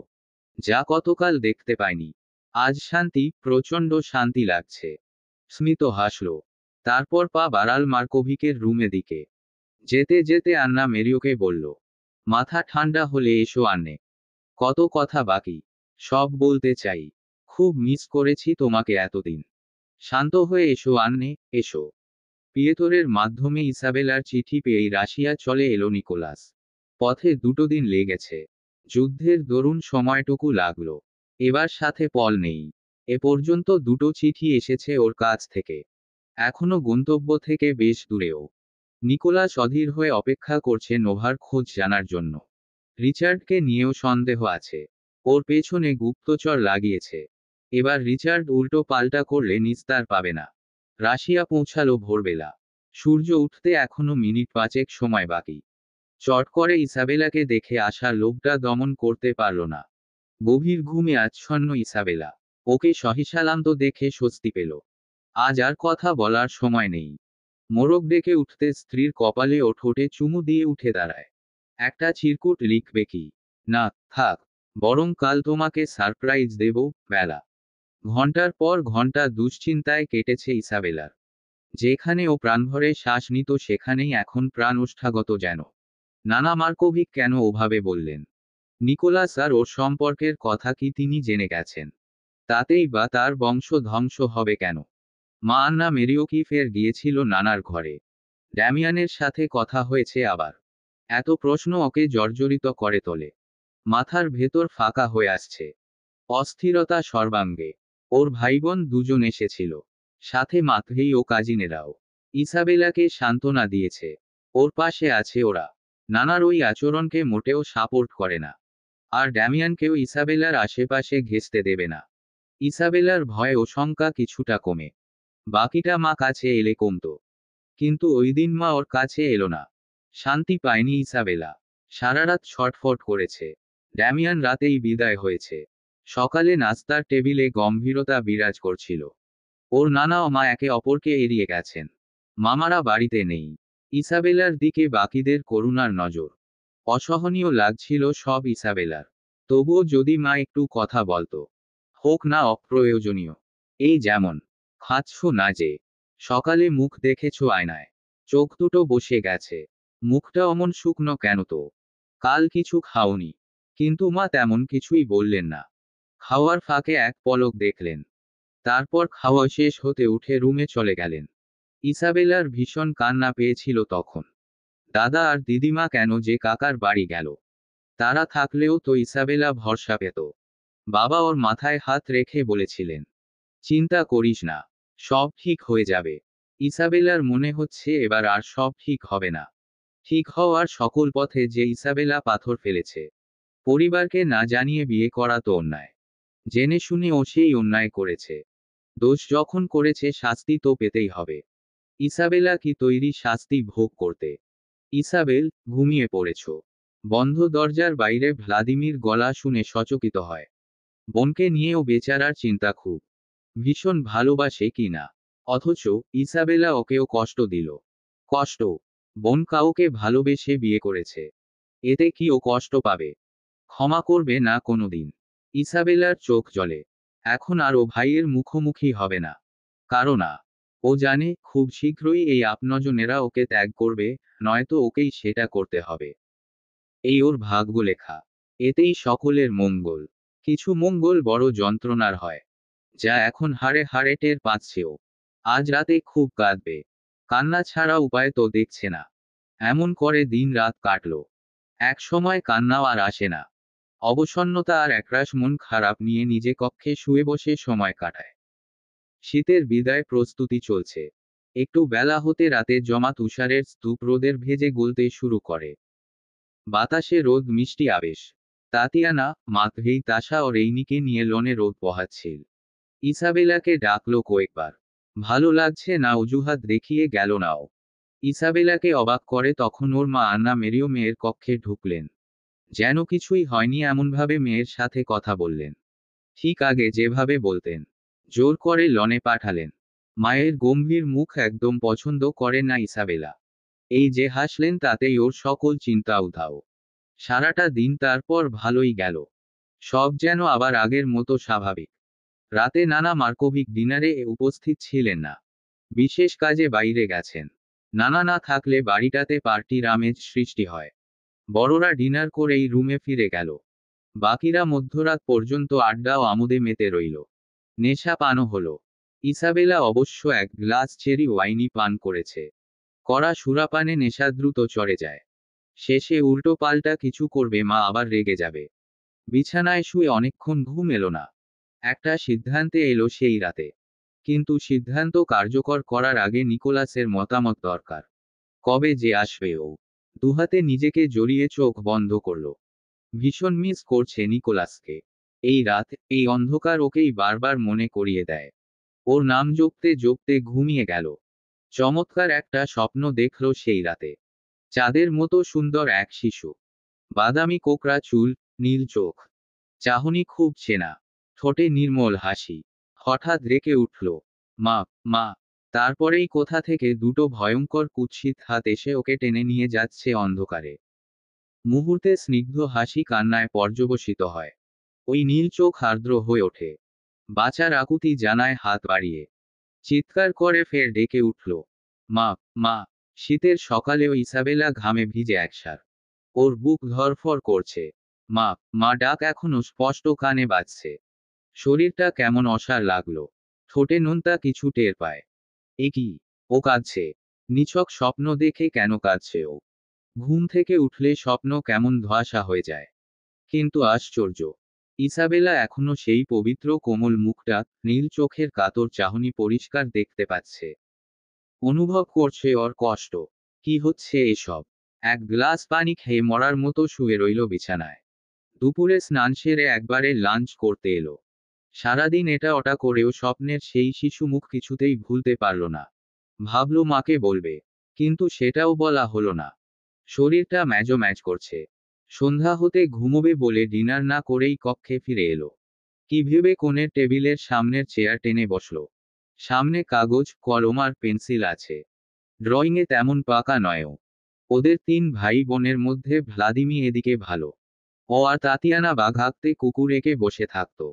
যা কতকাল দেখতে পায়নি। আজ শান্তি, প্রচণ্ড শান্তি লাগছে। স্মিত হাসল। তারপর পা বাড়াল মার্কোভিকের রুমে দিকে। যেতে যেতে আন্না মেরিওকে বলল, মাথা ঠান্ডা হলে এসো আন্নে। কত কথা বাকি। সব বলতে চাই। খুব মিস করেছি তোমাকে এতদিন। শান্ত হয়ে এসো আন্নে, এসো। পিয়েতরের মাধ্যমে ইসাবেলার চিঠি পেয়েই রাশিয়া চলে এলো নিকোলাস। পথে 2 দিন লেগেছে। যুদ্ধের দরুন সময়টুকু লাগলো। এবার সাথে পল নেই। এ পর্যন্ত 2 চিঠি এসেছে ওর কাছ থেকে। এখনো গন্তব্য থেকে বেশ দূরেও। নিকোলাস অধীর হয়ে অপেক্ষা করছে নোভার খোঁজ জানার জন্য। রিচার্ডকে নিয়েও সন্দেহ আছে। ওর পেছনে গুপ্তচর লাগিয়েছে। এবার রিচার্ড উল্টো পাল্টা করলে নিস্তার পাবে না। রাশিয়া পৌঁছালো ভোরবেলা। সূর্য উঠতে এখনো মিনিট 5 সময় বাকি। চট করে ইসাবেলাকে দেখে আসা লোভটা দমন করতে পারল না। গভীর ঘুমে আচ্ছন্ন ইসাবেলা। ওকে সহিসালান্ত দেখে স্বস্তি পেল। আজ আর কথা বলার সময় নেই। মোরগ ডেকে উঠতে স্ত্রীর কপালে ও ঠোঁটে চুমু দিয়ে উঠে দাঁড়ায়। একটা চিরকুট লিখবে কি? না, থাক। বরং কাল তোমাকে সারপ্রাইজ দেব। বেলা ঘন্টার পর ঘন্টা দুশ্চিন্তায় কেটেছে ইসাবেলার। যেখানে ও প্রাণভরে শ্বাস নিত সেখানেই এখন প্রাণ ওষ্ঠাগত যেন। নানা মার্কোভিক কেন ওভাবে বললেন? নিকোলাস আর ওর সম্পর্কের কথা কি তিনি জেনে গেছেন? তাতেই বা তার বংশ ধ্বংস হবে কেন? মা আন্না মেরিও কি ফের গিয়েছিল নানার ঘরে? ড্যামিয়ানের সাথে কথা হয়েছে আবার? এত প্রশ্ন ওকে জর্জরিত করে তোলে। মাথার ভেতর ফাঁকা হয়ে আসছে, অস্থিরতা সর্বাঙ্গে। ওর ভাইবোন দুজন এসেছিল, সাথে মাতহেই ও কাজিনেরাও। ইসাবেলাকে সান্ত্বনা দিয়েছে, ওর পাশে আছে ওরা। নানার ওই আচরণকে মোটেও সাপোর্ট করে না। আর ড্যামিয়ানকেও ইসাবেলার আশেপাশে ঘেঁষতে দেবে না। ইসাবেলার ভয় ও শঙ্কা কিছুটা কমে। বাকিটা মা কাছে এলে কমতো, কিন্তু ওই দিন মা ওর কাছে এলো না। শান্তি পায়নি ইসাবেলা, সারারাত ছটফট করেছে। ড্যামিয়ান রাতেই বিদায় হয়েছে। সকালে নাস্তার টেবিলে গম্ভীরতা বিরাজ করছিল। ওর নানা ও মা একে অপরকে এড়িয়ে গেছেন। মামারা বাড়িতে নেই। ইসাবেলার দিকে বাকিদের করুণার নজর। অসহনীয় লাগছিল সব ইসাবেলার। তবুও যদি মা একটু কথা বলতো, হোক না অপ্রয়োজনীয়। এই যেমন, খাচ্ছ না যে, সকালে মুখ দেখেছ আয়নায়, চোখ দুটো বসে গেছে, মুখটা অমন শুকনো কেন তো? কাল কিছু খাওনি। কিন্তু মা তেমন কিছুই বললেন না। খাওয়ার ফাঁকে এক পলক দেখলেন, তারপর খাওয়া শেষ হতে উঠে রুমে চলে গেলেন। ইসাবেলার ভীষণ কান্না পেয়েছিল তখন। দাদা আর দিদিমা কেন যে কাকার বাড়ি গেল? তারা থাকলেও তো ইসাবেলা ভরসা পেত। বাবা ওর মাথায় হাত রেখে বলেছিলেন, চিন্তা করিস না, সব ঠিক হয়ে যাবে। ইসাবেলার মনে হচ্ছে এবার আর সব ঠিক হবে না। ঠিক হওয়ার সকল পথে যে ইসাবেলা পাথর ফেলেছে। পরিবারকে না জানিয়ে বিয়ে করা তো অন্যায়। জেনে শুনে ও সেই অন্যায় করেছে। দোষ যখন করেছে শাস্তি তো পেতেই হবে। ইসাবেলা কি তৈরি শাস্তি ভোগ করতে? ইসাবেল, ঘুমিয়ে পড়েছ? বন্ধ দরজার বাইরে ভ্লাদিমির গলা শুনে সচকিত হয়। বোনকে নিয়েও বেচারার চিন্তা খুব। ভীষণ ভালোবাসে কি না, অথচ ইসাবেলা ওকেও কষ্ট দিল। কষ্ট? বোন কাউকে ভালোবেসে বিয়ে করেছে, এতে কি ও কষ্ট পাবে? ক্ষমা করবে না কোনোদিন। ইসাবেলার চোখ জ্বলে। এখন আর ও ভাইয়ের মুখোমুখি হবে না। কারণ ও জানে খুব শীঘ্রই এই আপনজনেরা ওকে ত্যাগ করবে, নয়তো ওকেই সেটা করতে হবে। এই ওর ভাগ্য লেখা। এতেই সকলের মঙ্গল। কিছু মঙ্গল বড় যন্ত্রণার হয়, যা এখন হাড়ে হাড়ে টের পাচ্ছেও। আজ রাতে খুব কাঁদবে। কান্না ছাড়া উপায় তো দেখছে না। এমন করে দিন রাত কাটল। এক সময় কান্নাও আর আসে না। অবসন্নতা আর একরাশ মন খারাপ নিয়ে নিজে কক্ষে শুয়ে বসে সময় কাটায়। শীতের বিদায় প্রস্তুতি চলছে। একটু বেলা হতে রাতে জমা তুষারের স্তূপ রোদের ভেজে গলতে শুরু করে। বাতাসে রোদ মিষ্টি আবেশ। তাতিয়ানা, মাতভেই তাসা ও রেইনিকে নিয়ে লনে রোদ পোহাচ্ছিল। ইসাবেলাকে ডাকলো কয়েকবার। ভালো লাগছে না অজুহাত দেখিয়ে গেল নাও। ইসাবেলাকে অবাক করে তখন ওর মা আন্না মেরিও মেয়ের কক্ষে ঢুকলেন। যেন কিছুই হয়নি এমনভাবে মেয়ের সাথে কথা বললেন। ঠিক আগে যেভাবে বলতেন। জোর করে লনে পাঠালেন। মায়ের গম্ভীর মুখ একদম পছন্দ করে না ইসাবেলা। এই যে হাসলেন তাতেই ওর সকল চিন্তা উধাও। সারাটা দিন তারপর ভালোই গেল। সব যেন আবার আগের মতো স্বাভাবিক। রাতে নানা মার্কোভিক ডিনারে উপস্থিত ছিলেন না। বিশেষ কাজে বাইরে গেছেন। নানা না থাকলে বাড়িটাতে পার্টির আমেজ সৃষ্টি হয়। বড়রা ডিনার করেই রুমে ফিরে গেল। বাকিরা মধ্যরাত পর্যন্ত আড্ডা ও আমোদে মেতে রইল। নেশা পানও হলো। ইসাবেলা অবশ্য এক গ্লাস চেরি ওয়াইনই পান করেছে। কড়া সুরাপানে নেশা দ্রুত চড়ে যায়। শেষে উল্টো পাল্টা কিছু করবে মা আবার রেগে যাবে। বিছানায় শুয়ে অনেকক্ষণ ঘুম এলো না। একটা সিদ্ধান্তে এলো সেই রাতে। কিন্তু সিদ্ধান্ত কার্যকর করার আগে নিকোলাসের মতামত দরকার। কবে যে আসবে ও? দুহাতে নিজেকে জড়িয়ে চোখ বন্ধ করল। ভীষণ মিস করছে নিকোলাসকে। এই রাত, এই অন্ধকার ওকেই বারবার মনে করিয়ে দেয়। ওর নাম জপতে জপতে ঘুমিয়ে গেল। চমৎকার একটা স্বপ্ন দেখল সেই রাতে। চাঁদের মতো সুন্দর এক শিশু। বাদামি কোকড়া চুল, নীল চোখ। চাহনি খুব চেনা। ঠোঁটে নির্মল হাসি। হঠাৎ রেগে উঠল। মা, মা। তারপরেই কোথা থেকে দুটো ভয়ঙ্কর কুৎসিত হাত এসে ওকে টেনে নিয়ে যাচ্ছে অন্ধকারে। মুহূর্তে স্নিগ্ধ হাসি কান্নায় পর্যবসিত হয়। ওই নীল চোখ আর্দ্র হয়ে ওঠে। বাঁচার আকুতি জানায় হাত বাড়িয়ে। চিৎকার করে ফের ডেকে উঠল, মা, মা। শীতের সকালেও ইসাবেলা ঘামে ভিজে একসার। ওর বুক ধড়ফড় করছে। মা, মা ডাক এখনো স্পষ্ট কানে বাজছে। শরীরটা কেমন অসাড় লাগলো। ঠোঁটে নোনতা কিছু টের পায়। এ কি? ও কাঁদছে। নিছক স্বপ্ন দেখে কেন কাঁদছে ও? ঘুম থেকে উঠলে স্বপ্ন কেমন ধোঁয়াশা হয়ে যায়। কিন্তু আশ্চর্য, ইসাবেলা এখনো সেই পবিত্র কোমল মুখটা, নীল চোখের কাতর চাহনি পরিষ্কার দেখতে পাচ্ছে। অনুভব করছে ওর কষ্ট। কি হচ্ছে এসব? এক গ্লাস পানি খেয়ে মরার মতো শুয়ে রইল বিছানায়। দুপুরে স্নান সেরে একবারে লাঞ্চ করতে এলো। সারাদিন এটা ওটা করেও স্বপ্নের সেই শিশু মুখ কিছুতেই ভুলতে পারল না। ভাবল মাকে বলবে, কিন্তু সেটাও বলা হলো না। শরীরটা ম্যাজো ম্যাজ করছে। সন্ধ্যা হতে ঘুমোবে বলে ডিনার না করেই কক্ষে ফিরে এলো। কি ভেবে কোণের টেবিলের সামনের চেয়ার টেনে বসলো। সামনে কাগজ, কলম আর পেন্সিল আছে। ড্রয়িংয়ে তেমন পাকা নয়ও। ওদের 3 ভাই বোনের মধ্যে ভ্লাদিমি এদিকে ভালো। ও আর তাতিয়ানা বাঘ আঁকতে কুকুর এঁকে বসে থাকতো।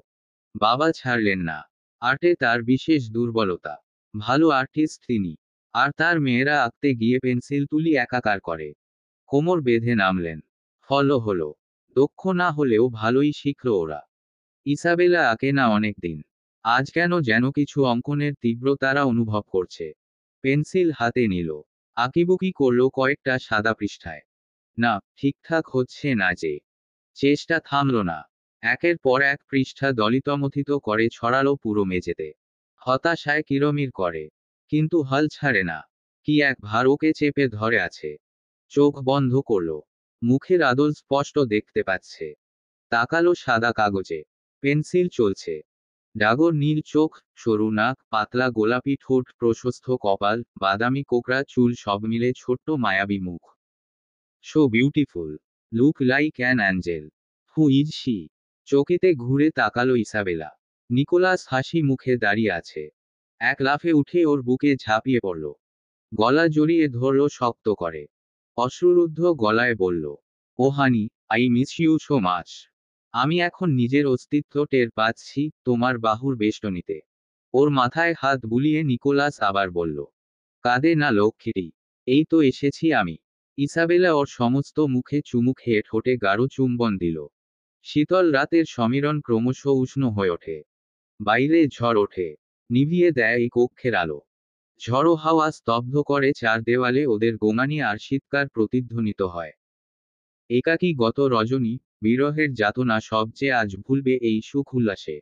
বাবা ছাড়লেন না। আর্টে তার বিশেষ দুর্বলতা। ভালো আর্টিস্ট তিনি। আর তার মেয়েরা আঁকতে গিয়ে পেন্সিল তুলি একাকার করে। কোমর বেঁধে নামলেন। ফলও হলো। দক্ষ না হলেও ভালোই শিখল ওরা। ইসাবেলা আঁকে না অনেক দিন। আজ কেন যেন কিছু অঙ্কনের তীব্র তারা অনুভব করছে। পেন্সিল হাতে নিল। আঁকিবুকি করল কয়েকটা সাদা পৃষ্ঠায়। না, ঠিকঠাক হচ্ছে না যে। চেষ্টা থামল না। একের পর এক পৃষ্ঠা দলিতমথিত করে ছড়ালো পুরো মেঝেতে। হতাশায় কিরমির করে। কিন্তু হাল ছাড়ে না। কি এক ভার ওকে চেপে ধরে আছে। চোখ বন্ধ করল। মুখের আদল স্পষ্ট দেখতে পাচ্ছে। তাকালো সাদা কাগজে। পেন্সিল চলছে। ডাগর নীল চোখ, সরু নাক, পাতলা গোলাপি ঠোঁট, প্রশস্ত কপাল, বাদামি কোকড়া চুল সব মিলে ছোট্ট মায়াবী মুখ। So beautiful. Look like an angel. Who is she? চকিতে ঘুরে তাকালো ইসাবেলা। নিকোলাস হাসি মুখে দাঁড়িয়ে আছে। এক লাফে উঠে ওর বুকে ঝাঁপিয়ে পড়ল। গলা জড়িয়ে ধরল শক্ত করে। অশ্রুরুদ্ধ গলায় বলল, oh honey, I miss you so much. আমি এখন নিজের অস্তিত্ব টের পাচ্ছি তোমার বাহুর বেষ্টনীতে। ওর মাথায় হাত বুলিয়ে নিকোলাস আবার বলল, কাঁদে না লক্ষ্মীটি। এই তো এসেছি আমি। ইসাবেলা ওর সমস্ত মুখে চুমু খেয়ে ঠোঁটে গাঢ় চুম্বন দিল। শীতল রাতের সমীরণ ক্রমশ উষ্ণ হয়ে ওঠে। বাইরে ঝড় ওঠে। নিভিয়ে দেয় এই কক্ষের আলো। ঝড়ো হাওয়া স্তব্ধ করে চার দেওয়ালে ওদের গোঙানি আর শীতকার প্রতিধ্বনিত হয়। একাকী গত রজনী, বিরহের যাতনা সবচেয়ে আজ ভুলবে এই সুখ উল্লাসে।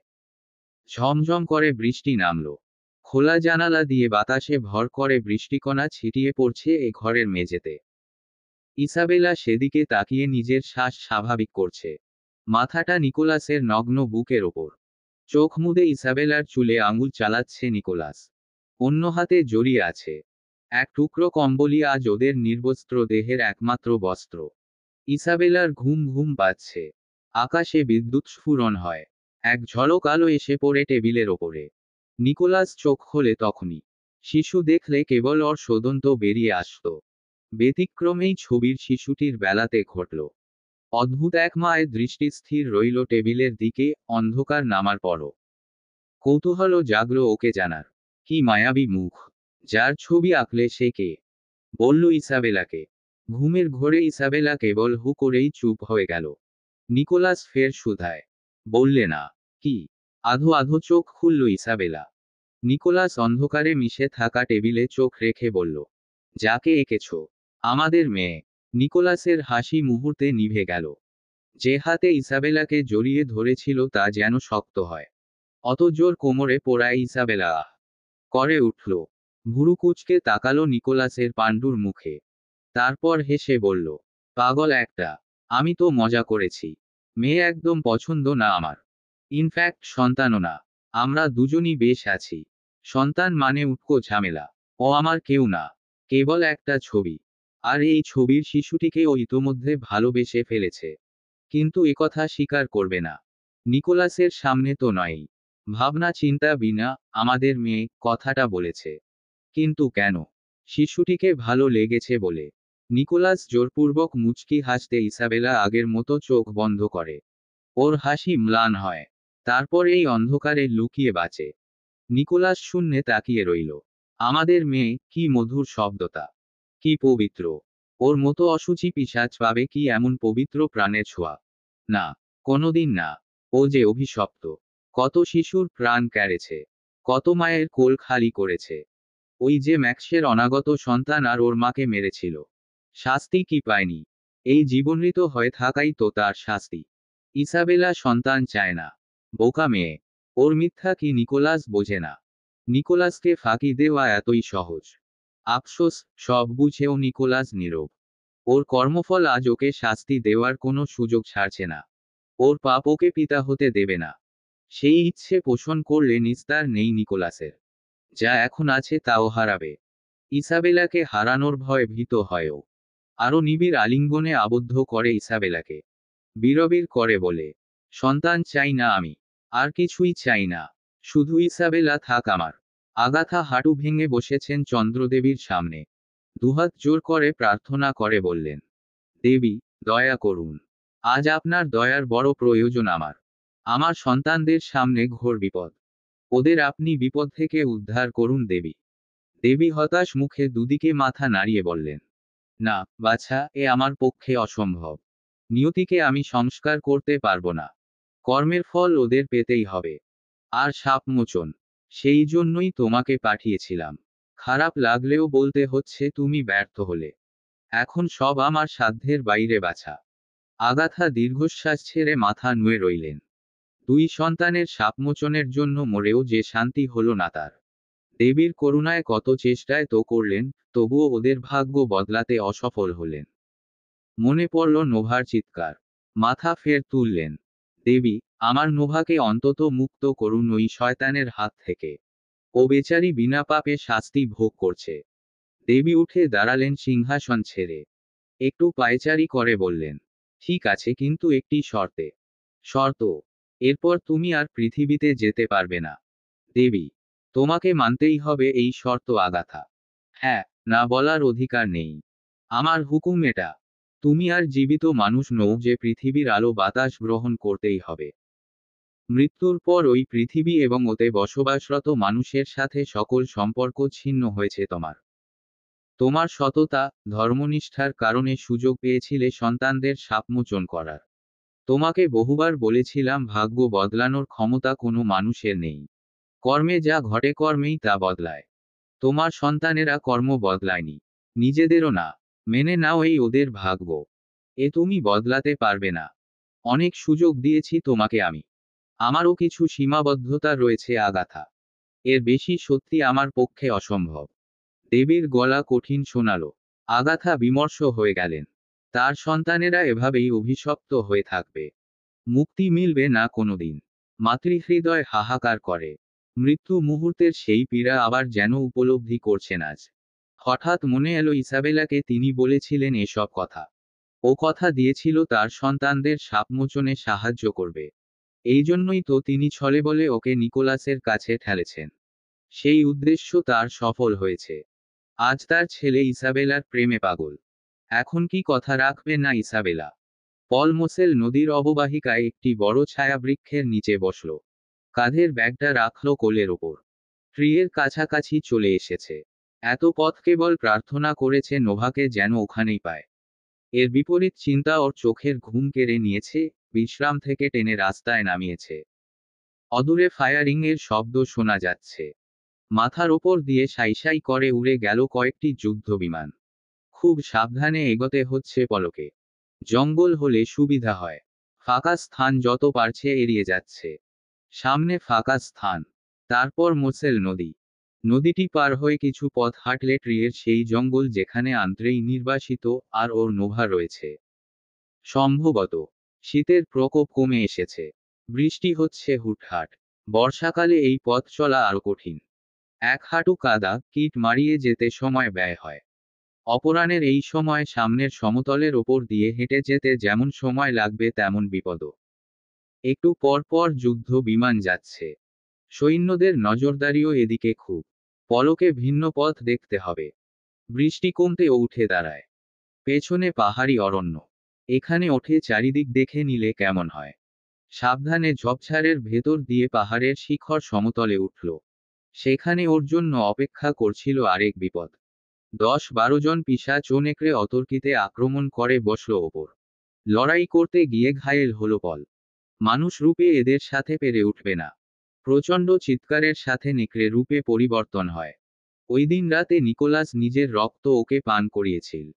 ঝমঝম করে বৃষ্টি নামল। খোলা জানালা দিয়ে বাতাসে ভর করে বৃষ্টিকণা ছিটিয়ে পড়ছে এ ঘরের মেঝেতে। ইসাবেলা সেদিকে তাকিয়ে নিজের শ্বাস স্বাভাবিক করছে। মাথাটা নিকোলাসের নগ্ন বুকের ওপর। চোখ মুদে ইসাবেলার চুলে আঙুল চালাচ্ছে নিকোলাস। অন্য হাতে জড়িয়ে আছে। এক টুকরো কম্বলই আজ ওদের নির্বস্ত্র দেহের একমাত্র বস্ত্র। ইসাবেলার ঘুম ঘুম পাচ্ছে। আকাশে বিদ্যুৎ স্ফুরণ হয়। এক ঝলক আলো এসে পড়ে টেবিলের ওপরে। নিকোলাস চোখ খোলে তখনই। শিশু দেখলে কেবল ওর সদন্ত বেরিয়ে আসত। ব্যতিক্রমেই ছবির শিশুটির বেলাতে ঘটল। অদ্ভুত এক মায়ের দৃষ্টি স্থির রইল টেবিলের দিকে, অন্ধকার নামার পরও। কৌতূহলও জাগল ওকে জানার। কি মায়াবী মুখ। যার ছবি আঁকলে সে কে? বলল ইসাবেলাকে। ঘুমের ঘোরে ইসাবেলা কেবল হু করেই চুপ হয়ে গেল। নিকোলাস ফের শুধায়। বললে না। কি? আধো আধো চোখ খুলল ইসাবেলা। নিকোলাস অন্ধকারে মিশে থাকা টেবিলে চোখ রেখে বলল, যাকে এঁকেছ। আমাদের মেয়ে। নিকোলাসের হাসি মুহূর্তে নিভে গেল। যে হাতে ইসাবেলাকে জড়িয়ে ধরেছিল তা যেন শক্ত হয়। অত জোর কোমরে পোড়ায় ইসাবেলা আহ করে উঠল। ভুরু কুচকে তাকালো নিকোলাসের পাণ্ডুর মুখে। তারপর হেসে বলল, পাগল একটা। আমি তো মজা করেছি। মেয়ে একদম পছন্দ না আমার। ইনফ্যাক্ট সন্তানও না। আমরা দুজনই বেশ আছি। সন্তান মানে উটকো ঝামেলা। ও আমার কেউ না। কেবল একটা ছবি। আর এই ছবির শিশুটিকে ও ইতোমধ্যে ভালোবেসে ফেলেছে। কিন্তু একথা স্বীকার করবে না। নিকোলাসের সামনে তো নয়ই। ভাবনা চিন্তা বিনা আমাদের মেয়ে কথাটা বলেছে। কিন্তু কেন? শিশুটিকে ভালো লেগেছে বলে। নিকোলাস জোরপূর্বক মুচকি হাসতে ইসাবেলা আগের মতো চোখ বন্ধ করে। ওর হাসি ম্লান হয়। তারপর এই অন্ধকারে লুকিয়ে বাঁচে। নিকোলাস শূন্যে তাকিয়ে রইল। আমাদের মেয়ে, কি মধুর শব্দটা, কি পবিত্র। ওর মতো অসুচি পিশাচ পাবে কি এমন পবিত্র প্রাণের ছোঁয়া? না, কোনোদিন না। ও যে অভিশপ্ত। কত শিশুর প্রাণ কেড়েছে, কত মায়ের কোল খালি করেছে। ওই যে ম্যাক্সের অনাগত সন্তান আর ওর মাকে মেরেছিল। শাস্তি কি পায়নি? এই জীবনমৃত হয়ে থাকাই তো তার শাস্তি। ইসাবেলা সন্তান চায় না। বোকা মেয়ে। ওর মিথ্যা কি নিকোলাস বোঝে না? নিকোলাসকে ফাঁকি দেওয়া এতই সহজ। আফসোস, সব বুঝেও নিকোলাস নীরব। ওর কর্মফল আজ ওকে শাস্তি দেওয়ার কোনো সুযোগ ছাড়ছে না। ওর পাপ ওকে পিতা হতে দেবে না। সেই ইচ্ছে পোষণ করলে নিস্তার নেই নিকোলাসের। যা এখন আছে তাও হারাবে। ইসাবেলাকে হারানোর ভয়ে ভীত হয়ও। আরো নিবিড় আলিঙ্গনে আবদ্ধ করে ইসাবেলাকে। বিড়বিড় করে বলে, সন্তান চাই না আমি। আর কিছুই চাই না। শুধু ইসাবেলা থাক আমার। আগাথা হাঁটু ভেঙে বসেছেন চন্দ্রদেবীর সামনে। দুহাত জোর করে প্রার্থনা করে বললেন, দেবী, দয়া করুন। আজ আপনার দয়ার বড় প্রয়োজন আমার। আমার সন্তানদের সামনে ঘোর বিপদ। ওদের আপনি বিপদ থেকে উদ্ধার করুন দেবী। দেবী হতাশ মুখে দুদিকে মাথা নাড়িয়ে বললেন, না বাছা, এ আমার পক্ষে অসম্ভব। নিয়তিকে আমি সংস্কার করতে পারবো না। কর্মের ফল ওদের পেতেই হবে। আর শাপমোচন, সেই জন্যই তোমাকে পাঠিয়েছিলাম। খারাপ লাগলেও বলতে হচ্ছে তুমি ব্যর্থ হলে। এখন সব আমার সাধ্যের বাইরে বাছা। আগাথা দীর্ঘশ্বাস ছেড়ে মাথা নুয়ে রইলেন। দুই সন্তানের শাপমোচনের জন্য মরেও যে শান্তি হলো না তার। দেবীর করুণায় কত চেষ্টায় তো করলেন, তবুও ওদের ভাগ্য বদলাতে অসফল হলেন। মনে পড়ল নোভার চিৎকার। মাথা ফের তুললেন। দেবী, আমার নোভাকে অন্তত মুক্ত করুন ওই শয়তানের হাত থেকে। ও বেচারি বিনা পাপে শাস্তি ভোগ করছে। দেবী উঠে দাঁড়ালেন সিংহাসন ছেড়ে। একটু পায়চারি করে বললেন, ঠিক আছে, কিন্তু একটি শর্তে। শর্ত? এরপর তুমি আর পৃথিবীতে যেতে পারবে না। দেবী, তোমাকে মানতেই হবে এই শর্ত আগাথা। হ্যাঁ, না বলার অধিকার নেই। আমার হুকুম এটা। তুমি আর জীবিত মানুষ নও যে পৃথিবীর আলো বাতাস গ্রহণ করতেই হবে। মৃত্যুর পর ওই পৃথিবী এবং ওতে বসবাসরত মানুষের সাথে সকল সম্পর্ক ছিন্ন হয়েছে তোমার। তোমার সততা, ধর্মনিষ্ঠার কারণে সুযোগ পেয়েছিলে সন্তানদের শাপমোচন করার। তোমাকে বহুবার বলেছিলাম ভাগ্য বদলানোর ক্ষমতা কোনো মানুষের নেই। কর্মে যা ঘটে কর্মেই তা বদলায়। তোমার সন্তানেরা কর্ম বদলায়নি, নিজেদেরও না। মেনে নাও এই ওদের ভাগ্য। এ তুমি বদলাতে পারবে না। অনেক সুযোগ দিয়েছি তোমাকে আমি। আমারও কিছু সীমাবদ্ধতা রয়েছে আগাথা। এর বেশি সত্যি আমার পক্ষে অসম্ভব। দেবীর গলা কঠিন শোনালো। আগাথা বিমর্ষ হয়ে গেলেন। তার সন্তানেরা এভাবেই অভিশপ্ত হয়ে থাকবে। মুক্তি মিলবে না কোনোদিন। মাতৃহৃদয় হাহাকার করে। মৃত্যু মুহূর্তের সেই পীড়া আবার যেন উপলব্ধি করছেন আজ। হঠাৎ মনে এলো ইসাবেলাকে তিনি বলেছিলেন এসব কথা। ও কথা দিয়েছিল তার সন্তানদের শাপমোচনে সাহায্য করবে। এই জন্যই তো তিনি ছলে বলে ওকে নিকোলাসের কাছে ঠেলেছেন। সেই উদ্দেশ্য তার সফল হয়েছে। আজ তার ছেলে ইসাবেলার প্রেমে পাগল। এখন কি কথা রাখবে না ইসাবেলা? পল মোসেল নদীর অববাহিকায় একটি বড় ছায়াবৃক্ষের নিচে বসল। কাঁধের ব্যাগটা রাখল কোলের ওপর। ট্রিয়ের কাছাকাছি চলে এসেছে। এত পথ কেবল প্রার্থনা করেছে নোভাকে যেন ওখানেই পায়। এর বিপরীত চিন্তা ওর চোখের ঘুম কেড়ে নিয়েছে, বিশ্রাম থেকে টেনে রাস্তায় নামিয়েছে। অদূরে ফায়ারিং এর শব্দ শোনা যাচ্ছে। মাথার ওপর দিয়ে সাই করে উড়ে গেল কয়েকটি যুদ্ধ বিমান। খুব সাবধানে এগোতে হচ্ছে পলকে। জঙ্গল হলে সুবিধা হয়। ফাঁকা স্থান যত পারছে এড়িয়ে যাচ্ছে। সামনে ফাঁকা স্থান। তারপর মোসেল নদী। নদীটি পার হয়ে কিছু পথ হাঁটলে ট্রিয়ের সেই জঙ্গল যেখানে আন্দ্রেই নির্বাসিত, আর ওর নোভা রয়েছে। সম্ভবত শীতের প্রকোপ কমে এসেছে। বৃষ্টি হচ্ছে হুটহাট। বর্ষাকালে এই পথ চলা আরো কঠিন। এক হাঁটু কাদা কিট মারিয়ে যেতে সময় ব্যয় হয়। অপরাহ্নের এই সময় সামনের সমতলের ওপর দিয়ে হেঁটে যেতে যেমন সময় লাগবে তেমন বিপদও। একটু পর পর যুদ্ধ বিমান যাচ্ছে। সৈন্যদের নজরদারিও এদিকে খুব। পলকে ভিন্ন পথ দেখতে হবে। বৃষ্টি কমতে ও উঠে দাঁড়ায়। পেছনে পাহাড়ি অরণ্য। এখানে ওঠে চারিদিক দেখে নিলে কেমন হয়। সাবধানে ঝোপঝাড়ের ভেতর দিয়ে পাহাড়ের শিখর সমতলে উঠল। সেখানে ওর জন্য অপেক্ষা করছিল আরেক বিপদ। 10-12 জন পিশাচ ও নেকড়ে অতর্কিতে আক্রমণ করে বসল ওপর। লড়াই করতে গিয়ে ঘায়েল হলো পল। মানুষ রূপে এদের সাথে পেরে উঠবে না। প্রচণ্ড চিৎকারের সাথে নেকড়ে রূপে পরিবর্তন হয়। ওই দিন রাতে নিকোলাস নিজের রক্ত ওকে পান করিয়েছিল।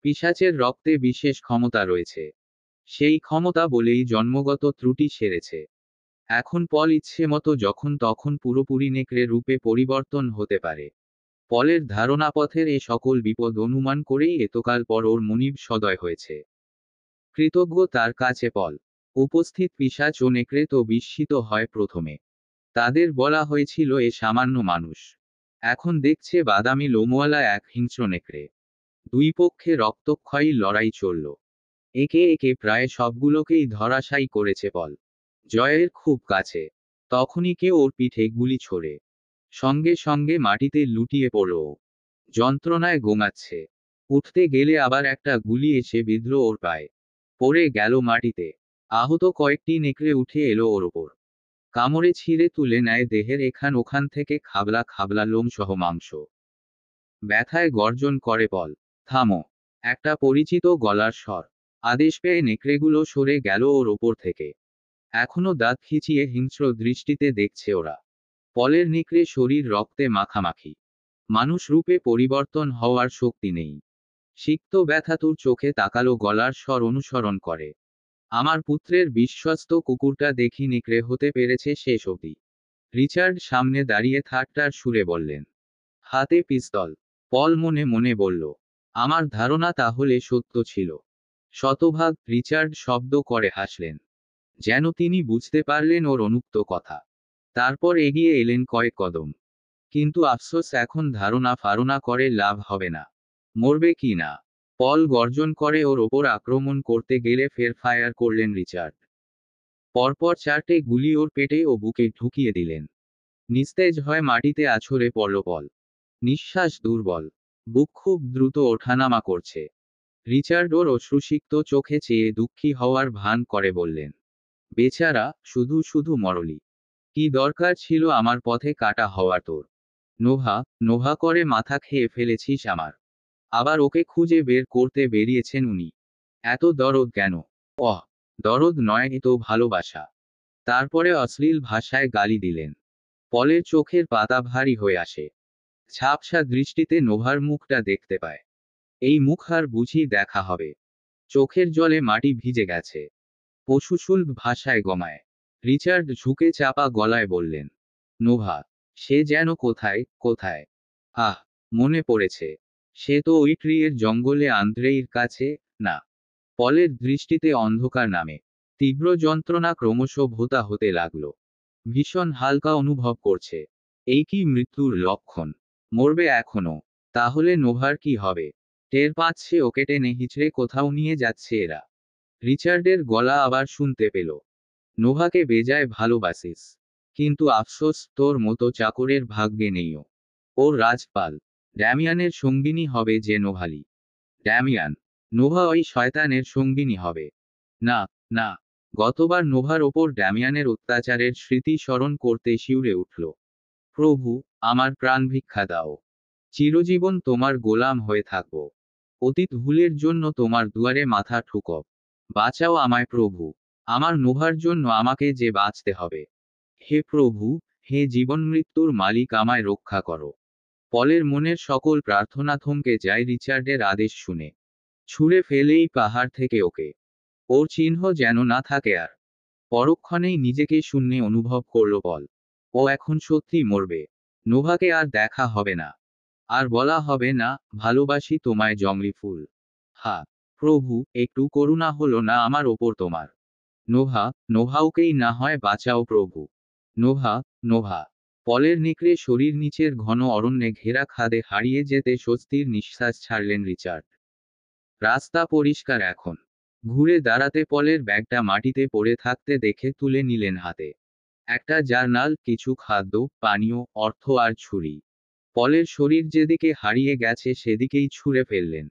পিশাচের রক্তে বিশেষ ক্ষমতা রয়েছে। সেই ক্ষমতা বলেই জন্মগত ত্রুটি সেরেছে। এখন পল ইচ্ছে মতো যখন তখন পুরোপুরি নেকড়ে রূপে পরিবর্তন হতে পারে। পলের ধারণা পথের এ সকল বিপদ অনুমান করেই এতকাল পর ওর মনিব সদয় হয়েছে। কৃতজ্ঞ তার কাছে পল। উপস্থিত পিশাচ ও নেকড়ে তো বিস্মিত হয় প্রথমে। তাদের বলা হয়েছিল এ সামান্য মানুষ। এখন দেখছে বাদামি লোমওয়ালা এক হিংস্র নেকড়ে। দুই পক্ষে রক্তক্ষয়ী লড়াই চলল। একে একে প্রায় সবগুলোকেই ধরাশায়ী করেছে পল। জয়ের খুব কাছে। তখনই কেউ ওর পিঠে গুলি ছোড়ে। সঙ্গে সঙ্গে মাটিতে লুটিয়ে পড়ল ও। যন্ত্রণায় গোঙাচ্ছে। উঠতে গেলে আবার একটা গুলি এসে বিঁধল ওর পায়ে। পড়ে গেল মাটিতে। আহত কয়েকটি নেকড়ে উঠে এলো ওর ওপর। কামড়ে ছিঁড়ে তুলে নেয় দেহের এখান ওখান থেকে খাবলা খাবলা লোমসহ মাংস। ব্যথায় গর্জন করে পল। থামো। একটা পরিচিত গলার স্বর। আদেশ পেয়ে নেকড়েগুলো সরে গেল ওর ওপর থেকে। এখনো দাঁত খিচিয়ে হিংস্র দৃষ্টিতে দেখছে ওরা। পলের নেকড়ে শরীর রক্তে মাখামাখি। মানুষ রূপে পরিবর্তন হওয়ার শক্তি নেই। সিক্ত ব্যথাতুর চোখে তাকালো গলার স্বর অনুসরণ করে। আমার পুত্রের বিশ্বস্ত কুকুরটা দেখি নেকড়ে হতে পেরেছে শেষ অবধি। রিচার্ড সামনে দাঁড়িয়ে ঠাট্টার সুরে বললেন। হাতে পিস্তল। পল মনে মনে বলল, আমার ধারণা তাহলে সত্য ছিল। শতভাগ। রিচার্ড শব্দ করে হাসলেন। যেন তিনি বুঝতে পারলেন ওর অনুক্ত কথা। তারপর এগিয়ে এলেন কয়েক কদম। কিন্তু আফসোস, এখন ধারণা ফারণা করে লাভ হবে না। মরবে কি না। পল গর্জন করে ওর ওপর আক্রমণ করতে গেলে ফের ফায়ার করলেন রিচার্ড। পরপর 4টে গুলি ওর পেটে ও বুকে ঢুকিয়ে দিলেন। নিস্তেজ হয় মাটিতে আছড়ে পড়ল পল। নিঃশ্বাস দুর্বল। বুক খুব দ্রুত ওঠানামা করছে। রিচার্ড ওর অশ্রুসিক্ত চোখে চেয়ে দুঃখী হওয়ার ভান করে বললেন, বেচারা, শুধু শুধু মরলি। কি দরকার ছিল আমার পথে কাটা হওয়ার তোর। নোভা, নোভা করে মাথা খেয়ে ফেলেছিস আমার। আবার ওকে খুঁজে বের করতে বেরিয়েছেন উনি। এত দরদ কেন? অহ, দরদ নয়, এ তো ভালোবাসা। তারপরে অশ্লীল ভাষায় গালি দিলেন। পলের চোখের পাতা ভারী হয়ে আসে। ঝাপসা দৃষ্টিতে নোভার মুখটা দেখতে পায়। এই মুখ আর বুঝি দেখা হবে। চোখের জলে মাটি ভিজে গেছে। পশুসুলভ ভাষায় গমায়। রিচার্ড ঝুঁকে চাপা গলায় বললেন, নোভা, সে যেন কোথায় কোথায়। আহ, মনে পড়েছে। সে তো ওই ট্রিয়ের জঙ্গলে আন্দ্রেইর কাছে। না। পলের দৃষ্টিতে অন্ধকার নামে। তীব্র যন্ত্রণা ক্রমশ ভোঁতা হতে লাগল। ভীষণ হালকা অনুভব করছে। এই কি মৃত্যুর লক্ষণ? মরবে এখনো? তাহলে নোভার কি হবে? টের পাচ্ছে ওকে টেনে হিচড়ে কোথাও নিয়ে যাচ্ছে এরা। রিচার্ডের গলা আবার শুনতে পেল, নোভাকে বেজায় ভালোবাসিস। কিন্তু আফসোস, তোর মতো চাকরের ভাগ্যে নেইও। ওর রাজপাল। ড্যামিয়ানের সঙ্গিনী হবে যে নোভালি। ড্যামিয়ান। নোভা ওই শয়তানের সঙ্গিনী হবে। না, না। গতবার নোভার ওপর ড্যামিয়ানের অত্যাচারের স্মৃতি স্মরণ করতে শিউরে উঠল। প্রভু, আমার প্রাণ ভিক্ষা দাও। চিরজীবন তোমার গোলাম হয়ে থাকব। অতীত ভুলের জন্য তোমার দুয়ারে মাথা ঠুকব। বাঁচাও আমায় প্রভু। আমার নোভার জন্য আমাকে যে বাঁচতে হবে। হে প্রভু, হে জীবন মৃত্যুর মালিক, আমায় রক্ষা করো। পলের মনের সকল প্রার্থনা থমকে যায় রিচার্ডের আদেশ শুনে। ছুঁড়ে ফেলেই পাহাড় থেকে ওকে। ওর চিহ্ন যেন না থাকে আর। পরক্ষণেই নিজেকে শূন্যে অনুভব করল পল। ও এখন সত্যি মরবে। নোভাকে আর দেখা হবে না। আর বলা হবে না, ভালোবাসি তোমায় জংলি ফুল। হা, প্রভু, একটু করুণা হলো না আমার ওপর তোমার? নোভা, নোভাওকেই না হয় বাঁচাও প্রভু। Nova, Nova. পলের নেকড়ে শরীর নিচের ঘন অরণ্যে ঘেরা খাদে হারিয়ে যেতে স্বস্তির নিঃশ্বাস ছাড়লেন রিচার্ড। রাস্তা পরিষ্কার এখন। ঘুরে দাঁড়াতে পলের ব্যাগটা মাটিতে পড়ে থাকতে দেখে তুলে নিলেন হাতে। একটা জার্নাল, কিছু খাদ্য, পানীয়, অর্থ আর ছুরি। পলের শরীর যেদিকে হারিয়ে গেছে সেদিকেই ছুঁড়ে ফেললেন।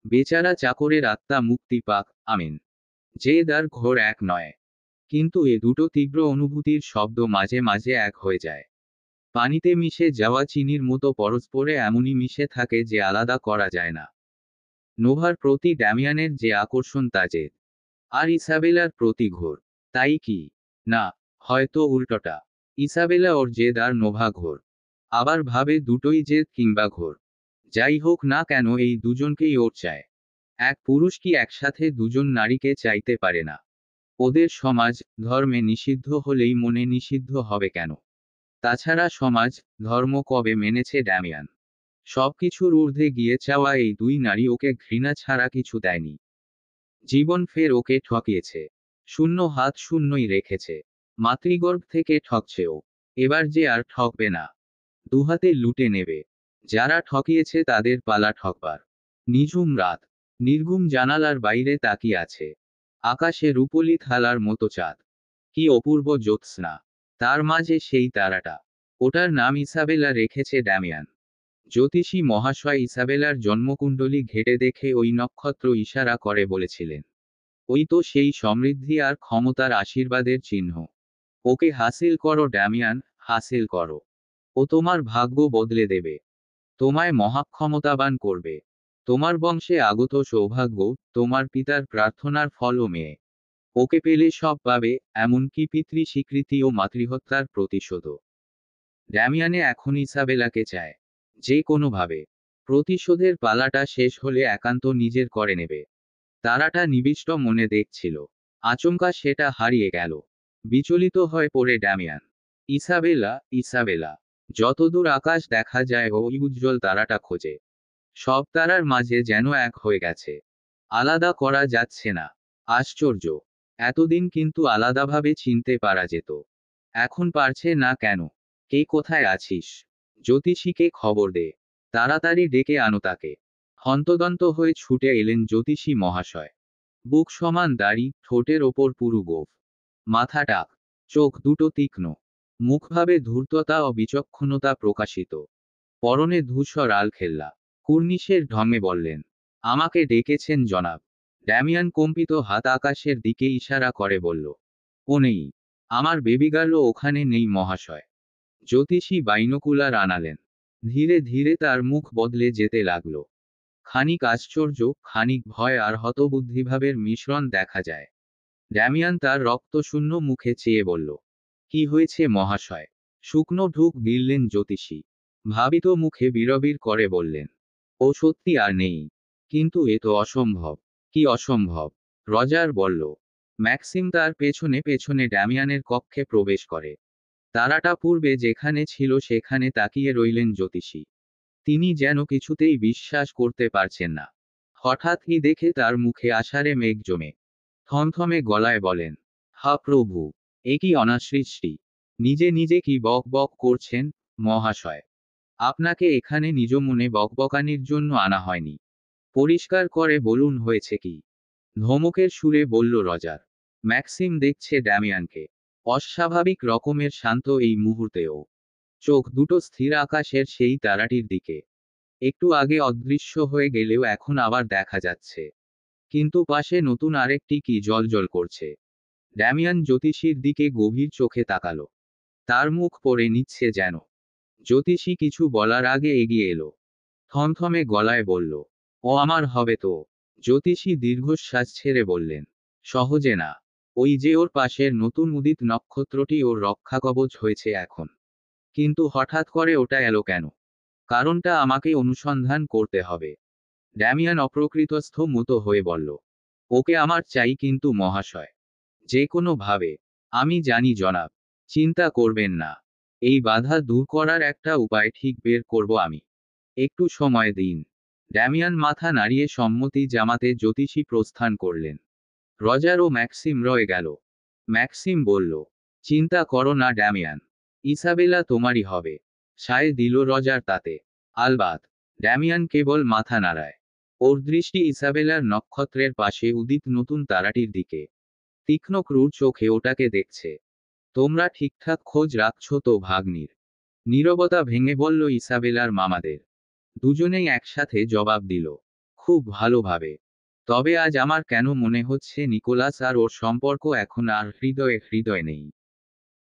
বেচারা চাকরের আত্মা মুক্তি পাক, আমিন। যে দ্বার ঘোর এক নয়। কিন্তু এ দুটো তীব্র অনুভূতির শব্দ মাঝে মাঝে এক হয়ে যায়। পানিতে মিশে যাওয়া চিনির মতো পরস্পরে এমনই মিশে থাকে যে আলাদা করা যায় না। নোভার প্রতি ড্যামিয়ানের যে আকর্ষণ তা জেদ, আর ইসাবেলার প্রতি ঘোর। তাই কি? না, হয়তো উল্টোটা। ইসাবেলা ওর জেদ আর নোভা ঘোর। আবার ভাবে দুটোই জেদ কিংবা ঘোর। যাই হোক না কেন এই দুজনকেই ওর চায়। এক পুরুষ কি একসাথে দুজন নারীকে চাইতে পারে না? ওদের সমাজ, ধর্মে নিষিদ্ধ হলেই মনে নিষিদ্ধ হবে কেন? তাছাড়া সমাজ, ধর্ম কবে মেনেছে ড্যামিয়ান? সবকিছুর ঊর্ধ্বে গিয়ে চাওয়া এই দুই নারী ওকে ঘৃণা ছাড়া কিছু দেয়নি। জীবন ফের ওকে ঠকিয়েছে। শূন্য হাত শূন্যই রেখেছে। মাতৃগর্ভ থেকে ঠকছে ও। এবার যে আর ঠকবে না। দুহাতে লুটে নেবে। যারা ঠকিয়েছে তাদের পালা ঠকবার। নিঝুম রাত। নির্ঘুম জানালার বাইরে তাকিয়ে আছে। আকাশে রূপলি থালার মতো চাঁদ। কি অপূর্ব জ্যোৎস্না। তার মাঝে সেই তারাটা। ওটার নাম ইসাবেলা রেখেছে ড্যামিয়ান। জ্যোতিষী মহাশয় ইসাবেলার জন্মকুণ্ডলী ঘেটে দেখে ওই নক্ষত্র ইশারা করে বলেছিলেন, ওই তো সেই সমৃদ্ধি আর ক্ষমতার আশীর্বাদের চিহ্ন। ওকে হাসিল করো ড্যামিয়ান, হাসিল করো। ও তোমার ভাগ্য বদলে দেবে। তোমায় মহাক্ষমতাবান করবে। তোমার বংশে আগত সৌভাগ্য, তোমার পিতার প্রার্থনার ফল ও মেয়ে। ওকে পেলে সব পাবে, এমনকি পিতৃ স্বীকৃতি ও মাতৃহত্যার প্রতিশোধও। ড্যামিয়ানে এখন ইসাবেলাকে চায়। যে কোনোভাবে। প্রতিশোধের পালাটা শেষ হলে একান্ত নিজের করে নেবে। তারাটা নিবিষ্ট মনে দেখছিল। আচমকা সেটা হারিয়ে গেল। বিচলিত হয়ে পড়ে ড্যামিয়ান। Isabella, Isabella. যতদূর আকাশ দেখা যায় ওই উজ্জ্বল তারাটা খোঁজে। সব তারার মাঝে যেন এক হয়ে গেছে। আলাদা করা যাচ্ছে না। আশ্চর্য। এতদিন কিন্তু আলাদাভাবে চিনতে পারা যেত। এখন পারছে না কেন? কে কোথায় আছিস? জ্যোতিষীকে খবর দে। তাড়াতাড়ি ডেকে আনো তাকে। হন্তদন্ত হয়ে ছুটে এলেন জ্যোতিষী মহাশয়। বুক সমান দাড়ি, ঠোঁটের ওপর পুরু গোঁফ। মাথা টাক। চোখ দুটো তীক্ষ্ণ। মুখভাবে ধূর্ততা ও বিচক্ষণতা প্রকাশিত। পরনে ধূসর আলখেল্লা। কুর্নিশের ঢঙে বললেন, আমাকে ডেকেছেন জনাব। ড্যামিয়ান কম্পিত হাত আকাশের দিকে ইশারা করে বলল, ও নেই। আমার বেবিগার্লও ওখানে নেই মহাশয়। জ্যোতিষী বাইনোকুলার আনালেন। ধীরে ধীরে তার মুখ বদলে যেতে লাগল। খানিক আশ্চর্য, খানিক ভয় আর হতবুদ্ধিভাবের মিশ্রণ দেখা যায়। ড্যামিয়ান তার রক্তশূন্য মুখে চেয়ে বলল, কি হয়েছে মহাশয়? শুকনো ঢুক গিললেন জ্যোতিষী। ভাবিত মুখে বিড়বিড় করে বললেন, ও সত্যি আর নেই। কিন্তু এ তো অসম্ভব। কি অসম্ভব? রজার বলল। ম্যাক্সিম তার পেছনে পেছনে ড্যামিয়ানের কক্ষে প্রবেশ করে। তারাটা পূর্বে যেখানে ছিল সেখানে তাকিয়ে রইলেন জ্যোতিষী। তিনি যেন কিছুতেই বিশ্বাস করতে পারছেন না। হঠাৎ কি দেখে তার মুখে আষাঢ়ে মেঘ জমে। থমথমে গলায় বলেন, হা প্রভু! এ কি অনাসৃষ্টি! নিজে নিজে কি বক বক করছেন, মহাশয়? আপনাকে এখানে নিজ মনে বকবকানির জন্য আনা হয়নি। পরিষ্কার করে বলুন হয়েছে কি? ধমকের সুরে বলল রজার। ম্যাক্সিম দেখছে ড্যামিয়ানকে। অস্বাভাবিক রকমের শান্ত এই মুহূর্তেও। চোখ দুটো স্থির আকাশের সেই তারাটির দিকে। একটু আগে অদৃশ্য হয়ে গেলেও এখন আবার দেখা যাচ্ছে। কিন্তু পাশে নতুন আরেকটি কি জ্বলজ্বল করছে। ড্যামিয়ান জ্যোতিষীর দিকে গভীর চোখে তাকালো। তার মুখ পড়ে নিচ্ছে যেন। জ্যোতিষী কিছু বলার আগে এগিয়ে এলো। থমথমে গলায় বলল, ও আমার হবে তো। জ্যোতিষী দীর্ঘশ্বাস ছেড়ে বললেন, সহজে না। ওই যে ওর পাশের নতুন উদিত নক্ষত্রটি ওর রক্ষাকবচ হয়েছে এখন। কিন্তু হঠাৎ করে ওটা এলো কেন? কারণটা আমাকে অনুসন্ধান করতে হবে। ড্যামিয়ান অপ্রকৃতস্থ মতো হয়ে বলল, ওকে আমার চাই কিন্তু মহাশয়। যে কোনো ভাবে। আমি জানি জনাব। চিন্তা করবেন না। এই বাধা দূর করার একটা উপায় ঠিক বের করব আমি। একটু সময় দিন। ড্যামিয়ান মাথা নাড়িয়ে সম্মতি জামাতে জ্যোতিষী প্রস্থান করলেন। রজার ও ম্যাক্সিম রয়ে গেল। ম্যাক্সিম বলল, চিন্তা করো না ড্যামিয়ান। ইসাবেলা তোমারই হবে। সায় দিল রজার তাতে। আলবাত। ড্যামিয়ান কেবল মাথা নাড়ায়। ওর দৃষ্টি ইসাবেলার নক্ষত্রের পাশে উদিত নতুন তারাটির দিকে। তীক্ষ্ণ ক্রূর চোখে ওটাকে দেখছে। তোমরা ঠিকঠাক খোঁজ রাখছো তো ভাগ্নির? নীরবতা ভেঙে বলল ইসাবেলার মামাদের। দুজনেই একসাথে জবাব দিল, খুব ভালোভাবে। তবে আজ আমার কেন মনে হচ্ছে নিকোলাস আর ওর সম্পর্ক এখন আর হৃদয়ে হৃদয় নেই,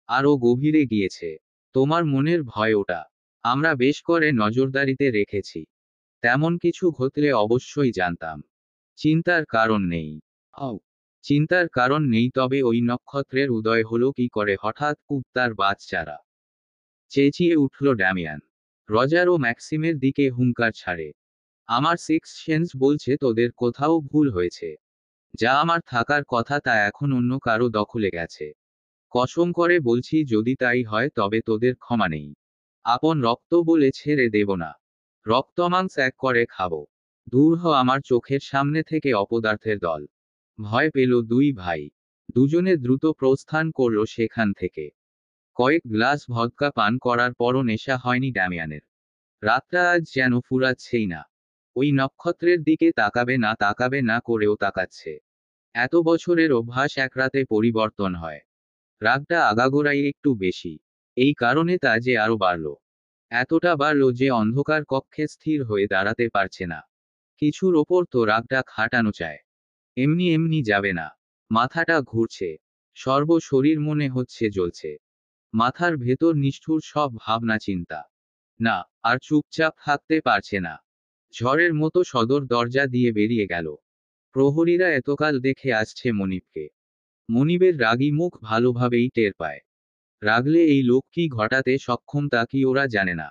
আরও গভীরে গিয়েছে। তোমার মনের ভয় ওটা আমরা বেশ করে নজরদারিতে রেখেছি। তেমন কিছু ঘটলে অবশ্যই জানতাম। চিন্তার কারণ নেই। ও, চিন্তার কারণ নেই, তবে ওই নক্ষত্রের উদয় হলো কি করে হঠাৎ? কুত্তার বাচ্চারা, চেঁচিয়ে উঠল ড্যামিয়ান। রজার ও ম্যাক্সিমের দিকে হুঙ্কার ছাড়ে। আমার সিক্স সেন্স বলছে তোদের কোথাও ভুল হয়েছে। যা আমার থাকার কথা তা এখন অন্য কারো দখলে গেছে। কসম করে বলছি, যদি তাই হয় তবে তোদের ক্ষমা নেই। আপন রক্ত বলে ছেড়ে দেব না। রক্তমাংস এক করে খাবো। দূর হ আমার চোখের সামনে থেকে অপদার্থের দল। ভয় পেল দুই ভাই। দুজনে দ্রুত প্রস্থান করল সেখান থেকে। কয়েক গ্লাস ভদকা পান করার পরও নেশা হয়নি ড্যামিয়ানের। রাতটা আজ যেন ফুরাচ্ছেই না। ওই নক্ষত্রের দিকে তাকাবে না করেও তাকাচ্ছে। এত বছরের অভ্যাস এক রাতে পরিবর্তন হয়। রাগটা আগাগোড়াই একটু বেশি। এই কারণে তা যে আরো বাড়ল। এতটা বাড়ল যে অন্ধকার কক্ষে স্থির হয়ে দাঁড়াতে পারছে না। কিছুর ওপর তো রাগটা খাটানো চায়। এমনি এমনি যাবে না। মাথাটা ঘুরছে। সর্বশরীর মনে হচ্ছে জ্বলছে। মাথার ভেতর নিষ্ঠুর সব ভাবনা চিন্তা। না, আর চুপচাপ থাকতে পারছে না। ঝড়ের মতো সদর দরজা দিয়ে বেরিয়ে গেল। প্রহরীরা এতকাল দেখে আসছে মনিবকে। মনিবের রাগী মুখ ভালোভাবেই টের পায়। রাগলে এই লোক কি ঘটাতে সক্ষম তা কি ওরা জানে না।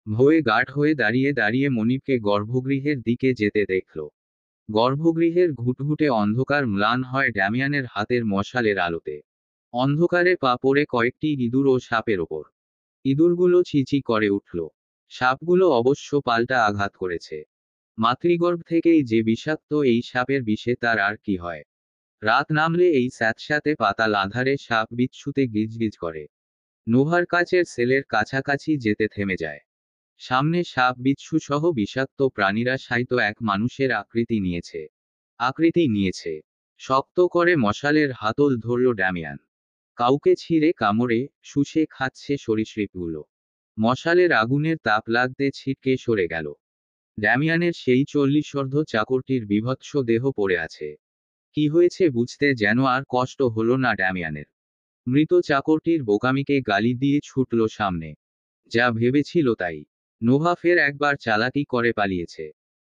ভয়ে গাঢ় হয়ে দাঁড়িয়ে দাঁড়িয়ে মনিবকে গর্ভগৃহের দিকে যেতে দেখল। গর্ভগৃহের ঘুটঘুটে অন্ধকার ম্লান হয় ড্যামিয়ানের হাতের মশালের আলোতে। অন্ধকারে পা পড়ে কয়েকটি ইঁদুর ও সাপের ওপর। ইঁদুরগুলো চিচি করে উঠল। সাপগুলো অবশ্য পাল্টা আঘাত করেছে। মাতৃগর্ভ থেকেই যে বিষাক্ত এই সাপের বিষে তার আর কি হয়। রাত নামলে এই স্যাঁতস্যাঁতে পাতাল আঁধারে সাপ বিচ্ছুতে গিজগিজ করে। নোভার কাচের সেলের কাছাকাছি যেতে থেমে যায়। সামনে সাপ বিচ্ছু সহ বিষাক্ত প্রাণীরা সাইতো এক মানুষের আকৃতি নিয়েছে। শক্ত করে মশালের হাতল ধরল ড্যামিয়ান। কাউকে ছিঁড়ে কামড়ে শুষে খাচ্ছে সরীসৃপগুলো। মশালের আগুনের তাপ লাগতে ছিটকে সরে গেল। ড্যামিয়ানের সেই 40 চাকরটির বীভৎস দেহ পড়ে আছে। কি হয়েছে বুঝতে যেন আর কষ্ট হলো না ড্যামিয়ানের। মৃত চাকরটির বোকামিকে গালি দিয়ে ছুটল সামনে। যা ভেবেছিল তাই। নোভা ফের একবার চালাকি করে পালিয়েছে।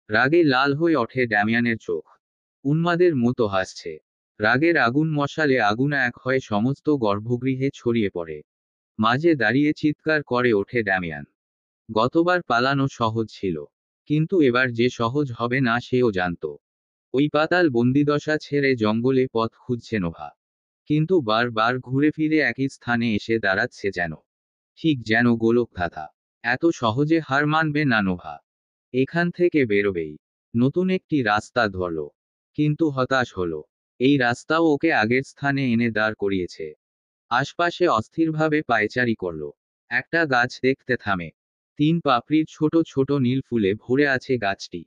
রাগে লাল হয়ে ওঠে ড্যামিয়ানের চোখ। উন্মাদের মতো হাসছে। রাগের আগুন মশালে আগুন এক হয়ে সমস্ত গর্ভগৃহে ছড়িয়ে পড়ে। মাঝে দাঁড়িয়ে চিৎকার করে ওঠে ড্যামিয়ান। গতবার পালানো সহজ ছিল। কিন্তু এবার যে সহজ হবে না সেও জানত। ওই পাতাল বন্দিদশা ছেড়ে জঙ্গলে পথ খুঁজছে নোভা। কিন্তু বারবার ঘুরে ফিরে একই স্থানে এসে দাঁড়াচ্ছে যেন। ঠিক যেন গোলকধাঁধা। এত সহজে হার মানবে না নোভা। এখান থেকে বেরোবেই। নতুন একটি রাস্তা ধরল। কিন্তু হতাশ হলো। এই রাস্তাও ওকে আগের স্থানে এনে দাঁড় করিয়েছে। আশপাশে অস্থিরভাবে পায়চারি করল। একটা গাছ দেখতে থামে। 3 পাপড়ির ছোট ছোট নীল ফুলে ভরে আছে গাছটি।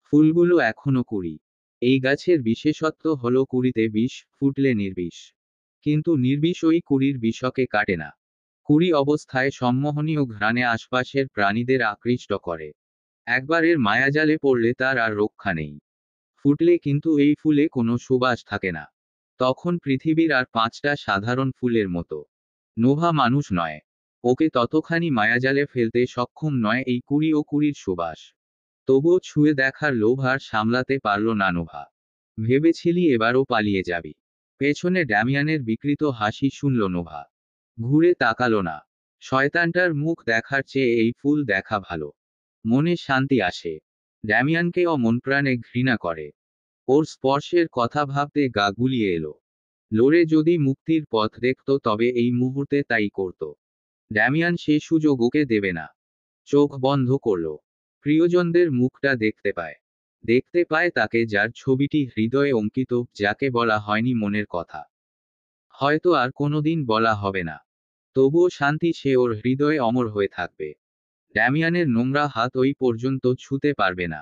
ফুলগুলো এখনো কুঁড়ি। এই গাছের বিশেষত্ব হলো কুঁড়িতে বিষ, ফুটলে নির্বিষ। কিন্তু নির্বিষ ওই কুঁড়ির বিষকে কাটে না। কুঁড়ি অবস্থায় সম্মোহনীয় ঘ্রাণে আশপাশের প্রাণীদের আকৃষ্ট করে। একবার এর মায়াজালে পড়লে তার আর রক্ষা নেই। ফুটলে কিন্তু এই ফুলে কোনো সুবাস থাকে না। তখন পৃথিবীর আর 5টা সাধারণ ফুলের মতো। নোভা মানুষ নয়। ওকে ততখানি মায়াজালে ফেলতে সক্ষম নয় এই কুঁড়ি ও কুঁড়ির সুবাস। তবুও ছুঁয়ে দেখার লোভ আর সামলাতে পারল না নোভা। ভেবেছিলি এবারও পালিয়ে যাবি। পেছনে ড্যামিয়ানের বিকৃত হাসি শুনল নোভা। ঘুরে তাকালো না। শয়তানটার মুখ দেখার চেয়ে এই ফুল দেখা ভালো। মনে শান্তি আসে। ড্যামিয়ানকে মনপ্রাণে ঘৃণা করে। ওর স্পর্শের কথা ভাবতে গা গুলিয়ে এলো। লড়ে যদি মুক্তির পথ দেখত তবে এই মুহূর্তে তাই করত। ড্যামিয়ান সে সুযোগ ওকে দেবে না। চোখ বন্ধ করল। প্রিয়জনদের মুখটা দেখতে পায় তাকে, যার ছবিটি হৃদয়ে অঙ্কিত, যাকে বলা হয়নি মনের কথা। হয়তো আর কোনোদিন বলা হবে না। তবুও শান্তি সে ওর হৃদয়ে অমর হয়ে থাকবে। ড্যামিয়ানের নোংরা হাত ওই পর্যন্ত ছুঁতে পারবে না।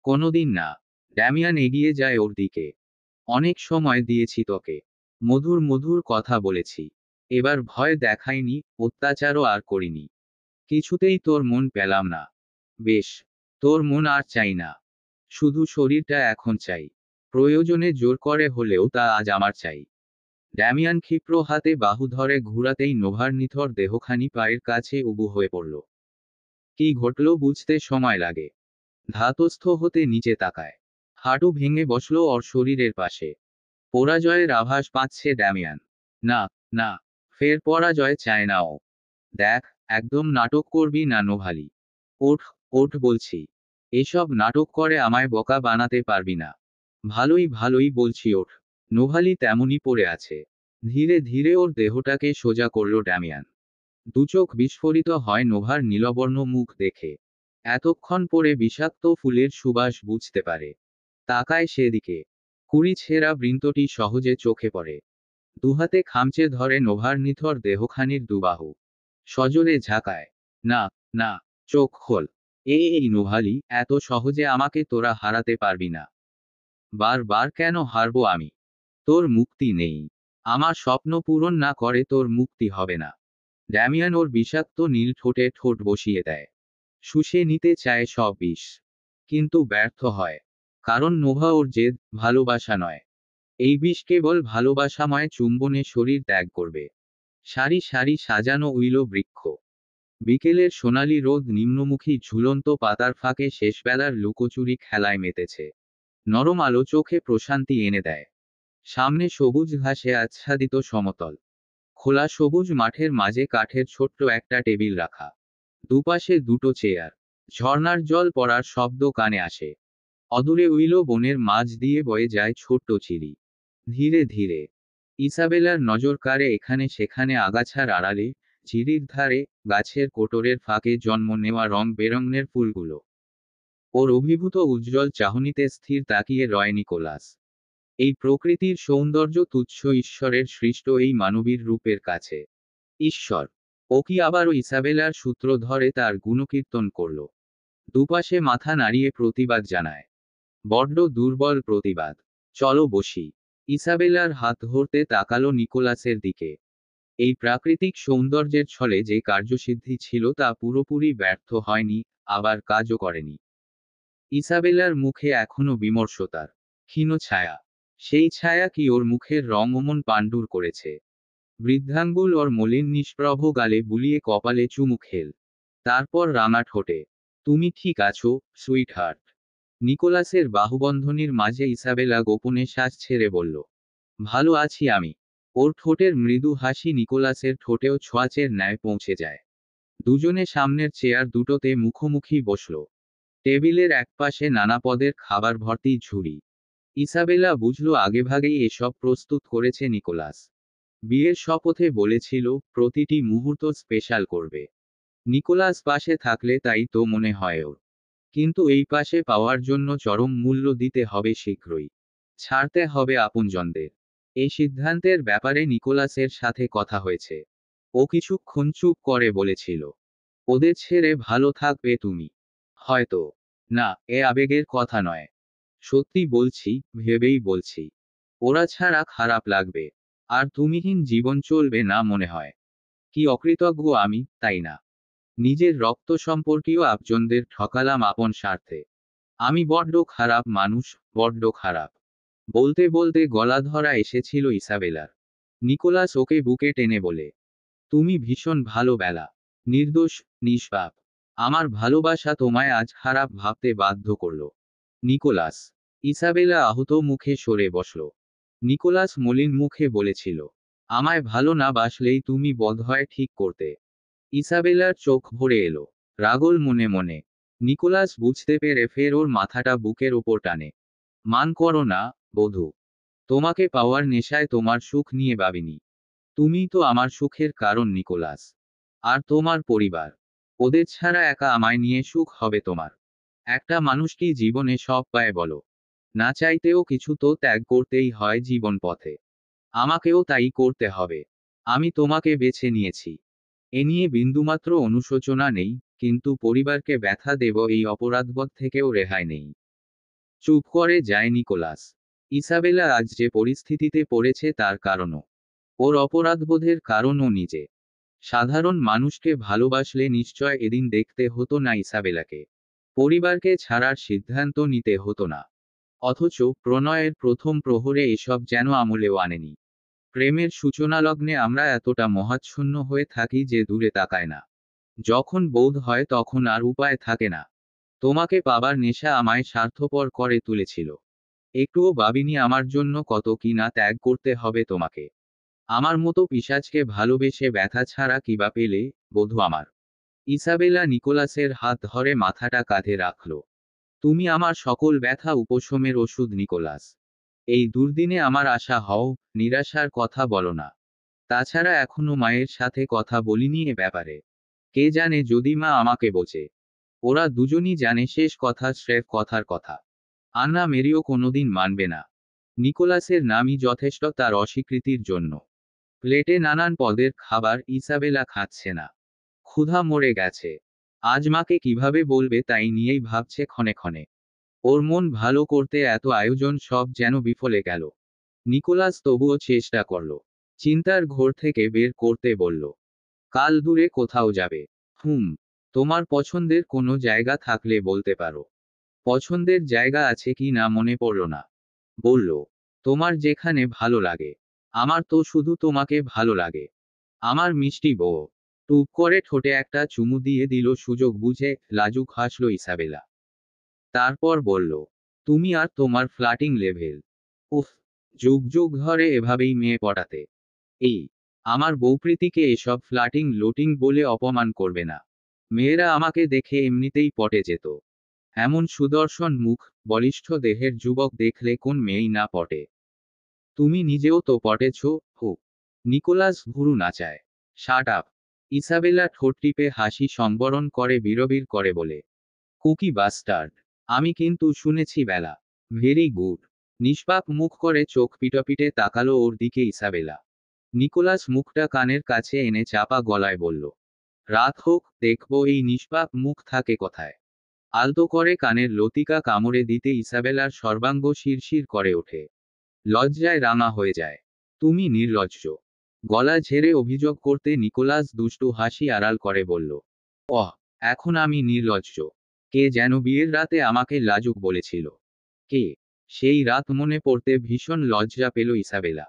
কোনোদিন না। ড্যামিয়ান এগিয়ে যায় ওর দিকে। অনেক সময় দিয়েছি তোকে। মধুর মধুর কথা বলেছি। এবার ভয় দেখাইনি, অত্যাচারও আর করিনি। কিছুতেই তোর মন পেলাম না। বেশ। তোর মন আর চাই না। শুধু শরীরটা এখন চাই। প্রয়োজনে জোর করে হলেও তা আজ আমার চাই। ড্যামিয়ান ক্ষিপ্র হাতে বাহু ধরে ঘুরাতেই নোভার নিথর দেহখানি পায়ের কাছে উবু হয়ে পড়ল। কি ঘটল বুঝতে সময় লাগে। ধাতস্থ হতে নিচে তাকায়। হাঁটু ভেঙে বসল ওর শরীরের পাশে। পরাজয়ের আভাস পাচ্ছে ড্যামিয়ান। না, না, ফের পরাজয় চায় না ও। দেখ, একদম নাটক করবি না নোভালি। ওঠ, ওঠ বলছি। এসব নাটক করে আমায় বোকা বানাতে পারবি না। ভালোই ভালোই বলছি ওঠ। নোভালি তেমনই পড়ে আছে। ধীরে ধীরে ওর দেহটাকে সোজা করল ড্যামিয়ান। দুচোখ বিস্ফোরিত হয় নোভার নীলবর্ণ মুখ দেখে। এতক্ষণ পরে বিষাক্ত ফুলের সুবাস বুঝতে পারে। তাকায় সেদিকে। কুড়ি ছেঁড়া বৃন্তটি সহজে চোখে পড়ে। দুহাতে খামচে ধরে নোভার নিথর দেহখানির দুবাহু। সজোরে ঝাঁকায়। না, না, চোখ খোল। এই নোভালি, এত সহজে আমাকে তোরা হারাতে পারবি না। বারবার কেন হারবো আমি? তোর মুক্তি নেই। আমার স্বপ্ন পূরণ না করে তোর মুক্তি হবে না। ড্যামিয়ান ওর বিষাক্ত নীল ঠোঁটে ঠোঁট বসিয়ে দেয়। শুষে নিতে চায় সব বিষ। কিন্তু ব্যর্থ হয়। কারণ নোভা ওর জেদ, ভালোবাসা নয়। এই বিষ কেবল ভালোবাসাময় চুম্বনে শরীর ত্যাগ করবে। সারি সারি সাজানো উইল বৃক্ষ। বিকেলের সোনালি রোদ নিম্নমুখী ঝুলন্ত পাতার ফাঁকে শেষবেলার লুকোচুরি খেলায় মেতেছে। নরম আলো চোখে প্রশান্তি এনে দেয়। সামনে সবুজ ঘাসে আচ্ছাদিত সমতল। খোলা সবুজ মাঠের মাঝে কাঠের ছোট্ট একটা টেবিল রাখা। দুপাশে দুটো চেয়ার। ঝর্ণার জল পড়ার শব্দ কানে আসে। অদূরে উইলো বনের মাঝ দিয়ে বয়ে যায় ছোট্ট চিরি। ধীরে ধীরে ইসাবেলার নজর কাড়ে এখানে সেখানে আগাছার আড়ালে, ঝিরির ধারে, গাছের কোটরের ফাঁকে জন্ম নেওয়া রং বেরঙের ফুলগুলো। ওর অভিভূত উজ্জ্বল চাহনিতে স্থির তাকিয়ে রয় নিকোলাস। এই প্রকৃতির সৌন্দর্য তুচ্ছ ঈশ্বরের সৃষ্ট এই মানবীর রূপের কাছে। ঈশ্বর! ও কি আবারও ইসাবেলার সূত্র ধরে তার গুণকীর্তন করল? দুপাশে মাথা নাড়িয়ে প্রতিবাদ জানায়। বড্ড দুর্বল প্রতিবাদ। চলো বসি। ইসাবেলার হাত ধরতে তাকালো নিকোলাসের দিকে। এই প্রাকৃতিক সৌন্দর্যের ছলে যে কার্যসিদ্ধি ছিল তা পুরোপুরি ব্যর্থ হয়নি, আবার কাজও করেনি। ইসাবেলার মুখে এখনো বিমর্ষতার ক্ষীণ ছায়া। সেই ছায়া কি ওর মুখের রং অমন পাণ্ডুর করেছে। বৃদ্ধাঙ্গুল ওর মলিন নিষ্প্রভ গালে বুলিয়ে কপালে চুমু খেল। তারপর রাঙা ঠোঁটে। তুমি ঠিক আছো, সুইট হার্ট? নিকোলাসের বাহুবন্ধনীর মাঝে ইসাবেলা গোপনে শ্বাস ছেড়ে বলল। ভালো আছি আমি। ওর ঠোঁটের মৃদু হাসি নিকোলাসের ঠোঁটেও ছোঁয়াচের ন্যায় পৌঁছে যায়। দুজনে সামনের চেয়ার দুটোতে মুখোমুখি বসল। টেবিলের একপাশে নানা পদের খাবার ভর্তি ঝুড়ি। ইসাবেলা বুঝল আগেভাগেই এসব প্রস্তুত করেছে নিকোলাস। বিয়ের শপথে বলেছিল প্রতিটি মুহূর্ত স্পেশাল করবে। নিকোলাস পাশে থাকলে তাই তো মনে হয় ওর। কিন্তু এই পাশে পাওয়ার জন্য চরম মূল্য দিতে হবে শীঘ্রই। ছাড়তে হবে আপনজনদের। এই সিদ্ধান্তের ব্যাপারে নিকোলাসের সাথে কথা হয়েছে। ও কিছুক্ষণ চুপ করে বলেছিল, ওদের ছেড়ে ভালো থাকবে তুমি? হয়তো। না, এ আবেগের কথা নয়। সত্যি বলছি, ভেবেই বলছি। ওরা ছাড়া খারাপ লাগবে। আর তুমিহীন জীবন চলবে না মনে হয়। কি অকৃতজ্ঞ আমি, তাই না? নিজের রক্ত সম্পর্কীয় আপনজনদের ঠকালাম আপন স্বার্থে। আমি বড্ড খারাপ মানুষ, বড্ড খারাপ। বলতে বলতে গলা ধরা এসেছিল ইসাবেলার। নিকোলাস ওকে বুকে টেনে বলে, তুমি ভীষণ ভালো বেলা। নির্দোষ, নিষ্পাপ। আমার ভালোবাসা তোমায় আজ খারাপ ভাবতে বাধ্য করল। নিকোলাস। ইসাবেলা আহত মুখে সরে বসল। নিকোলাস মলিন মুখে বলেছিল, আমায় ভালো না বাসলেই তুমি বোধহয় ঠিক করতে। ইসাবেলার চোখ ভরে এলো। রাগল মনে মনে। নিকোলাস বুঝতে পেরে ফের ওর মাথাটা বুকের ওপর টানে। মান করো না, বধূ। তোমাকে পাওয়ার নেশায় তোমার সুখ নিয়ে ভাবিনি। তুমিই তো আমার সুখের কারণ নিকোলাস। আর তোমার পরিবার। ওদের ছাড়া একা আমায় নিয়ে সুখ হবে তোমার? একটা মানুষ কি জীবনে সব পায় বলো? না চাইতেও কিছু তো ত্যাগ করতেই হয় জীবন পথে। আমাকেও তাই করতে হবে। আমি তোমাকে বেছে নিয়েছি। এ নিয়ে বিন্দুমাত্র অনুশোচনা নেই, কিন্তু পরিবারকে ব্যথা দেব এই অপরাধবোধ থেকেও রেহাই নেই। চুপ করে যায় নিকোলাস। ইসাবেলা আজ যে পরিস্থিতিতে পড়েছে তার কারণও। ওর অপরাধবোধের কারণও নিজে। সাধারণ মানুষকে ভালোবাসলে নিশ্চয় এদিন দেখতে হতো না ইসাবেলাকে। পরিবারকে ছাড়ার সিদ্ধান্ত নিতে হতো না। অথচ প্রণয়ের প্রথম প্রহরে এসব যেন আমলেও আনেনি। প্রেমের সূচনালগ্নে আমরা এতটা মহাচ্ছন্ন হয়ে থাকি যে দূরে তাকায় না। যখন বোধ হয় তখন আর উপায় থাকে না। তোমাকে পাবার নেশা আমায় স্বার্থপর করে তুলেছিল। একটুও ভাবিনি আমার জন্য কত কি না ত্যাগ করতে হবে তোমাকে। আমার মতো পিশাচকে ভালোবেসে ব্যথা ছাড়া কিবা পেলে, বধূ আমার। ইসাবেলা নিকোলাসের হাত ধরে মাথাটা কাঁধে রাখল। তুমি আমার সকল ব্যথা উপশমের ওষুধ নিকোলাস। এই দুর্দিনে আমার আশা হও, নিরাশার কথা বলো না। তাছাড়া এখনো মায়ের সাথে কথা বলিনি এ ব্যাপারে। কে জানে যদি মা আমাকে বোঝে। ওরা দুজনই জানে শেষ কথা স্রেফ কথার কথা। আন্না মেরিও কোনোদিন মানবে না। নিকোলাসের নামই যথেষ্ট তার অস্বীকৃতির জন্য। প্লেটে নানান পদের খাবার ইসাবেলা খাচ্ছে না। ক্ষুধা মরে গেছে। আজ মাকে কিভাবে বলবে তাই নিয়েই ভাবছে ক্ষণে ক্ষণে। ওর মন ভালো করতে এত আয়োজন সব যেন বিফলে গেল। নিকোলাস তবুও চেষ্টা করল। চিন্তার ঘোর থেকে বের করতে বলল, কাল দূরে কোথাও যাবে? তোমার পছন্দের কোনো জায়গা থাকলে বলতে পারো। পছন্দের জায়গা আছে কি না মনে পড়ল না। বলল, তোমার যেখানে ভালো লাগে। আমার তো শুধু তোমাকে ভালো লাগে। আমার মিষ্টি বউ। টুপ করে ঠোঁটে একটা চুমু দিয়ে দিল সুযোগ বুঝে, লাজুক হাসল ইসাবেলা। তারপর বলল, তুমি আর তোমার ফ্লাটিং লেভেল। উফ, যুগ যুগ ধরে এভাবেই মেয়ে পটাতে। এই, আমার বউপ্রীতিকে এসব ফ্লাটিং লোটিং বলে অপমান করবে না। মেয়েরা আমাকে দেখে এমনিতেই পটে যেত। এমন সুদর্শন মুখ, বলিষ্ঠ দেহের যুবক দেখলে কোন মেয়েই না পটে। তুমি নিজেও তো পটেছ। হো। নিকোলাস ভুরু নাচায়। Shut up. ইসাবেলা ঠোঁট টিপে হাসি সংবরণ করে বিড়বিড় করে বলে, কুকি বাস্টার্ড। আমি কিন্তু শুনেছি বেলা। Very good. নিষ্পাপ মুখ করে চোখ পিটপিটে তাকালো ওর দিকে ইসাবেলা। নিকোলাস মুখটা কানের কাছে এনে চাপা গলায় বলল, রাত হোক, দেখব এই নিষ্পাপ মুখ থাকে কোথায়। আলতো করে কানের লতিকা কামড়ে দিতে ইসাবেলার সর্বাঙ্গ শিরশির করে ওঠে। লজ্জায় রাঙা হয়ে যায়। তুমি নির্লজ্জ। গলা ঝেড়ে অভিযোগ করতে নিকোলাস দুষ্টু হাসি আড়াল করে বলল, অহ, এখন আমি নির্লজ্জ? কে যেন বিয়ের রাতে আমাকে লাজুক বলেছিল। কে? সেই রাত মনে পড়তে ভীষণ লজ্জা পেল ইসাবেলা।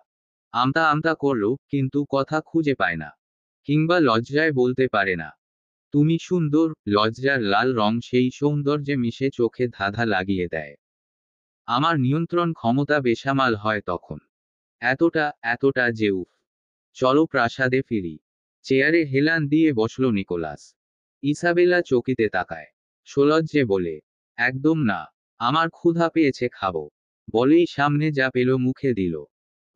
আমতা আমতা করল, কিন্তু কথা খুঁজে পায় না। কিংবা লজ্জায় বলতে পারে না। তুমি সুন্দর। লজ্জার লাল রং সেই সৌন্দর্যে মিশে চোখে ধাঁধা লাগিয়ে দেয়। আমার নিয়ন্ত্রণ ক্ষমতা বেসামাল হয় তখন। এতটা এতটা যে উফ। চলো প্রাসাদে ফিরি। চেয়ারে হেলান দিয়ে বসল নিকোলাস। ইসাবেলা চকিতে তাকায়। সলজ্জে বলে, একদম না। আমার ক্ষুধা পেয়েছে, খাবো। বলেই সামনে যা পেল মুখে দিল।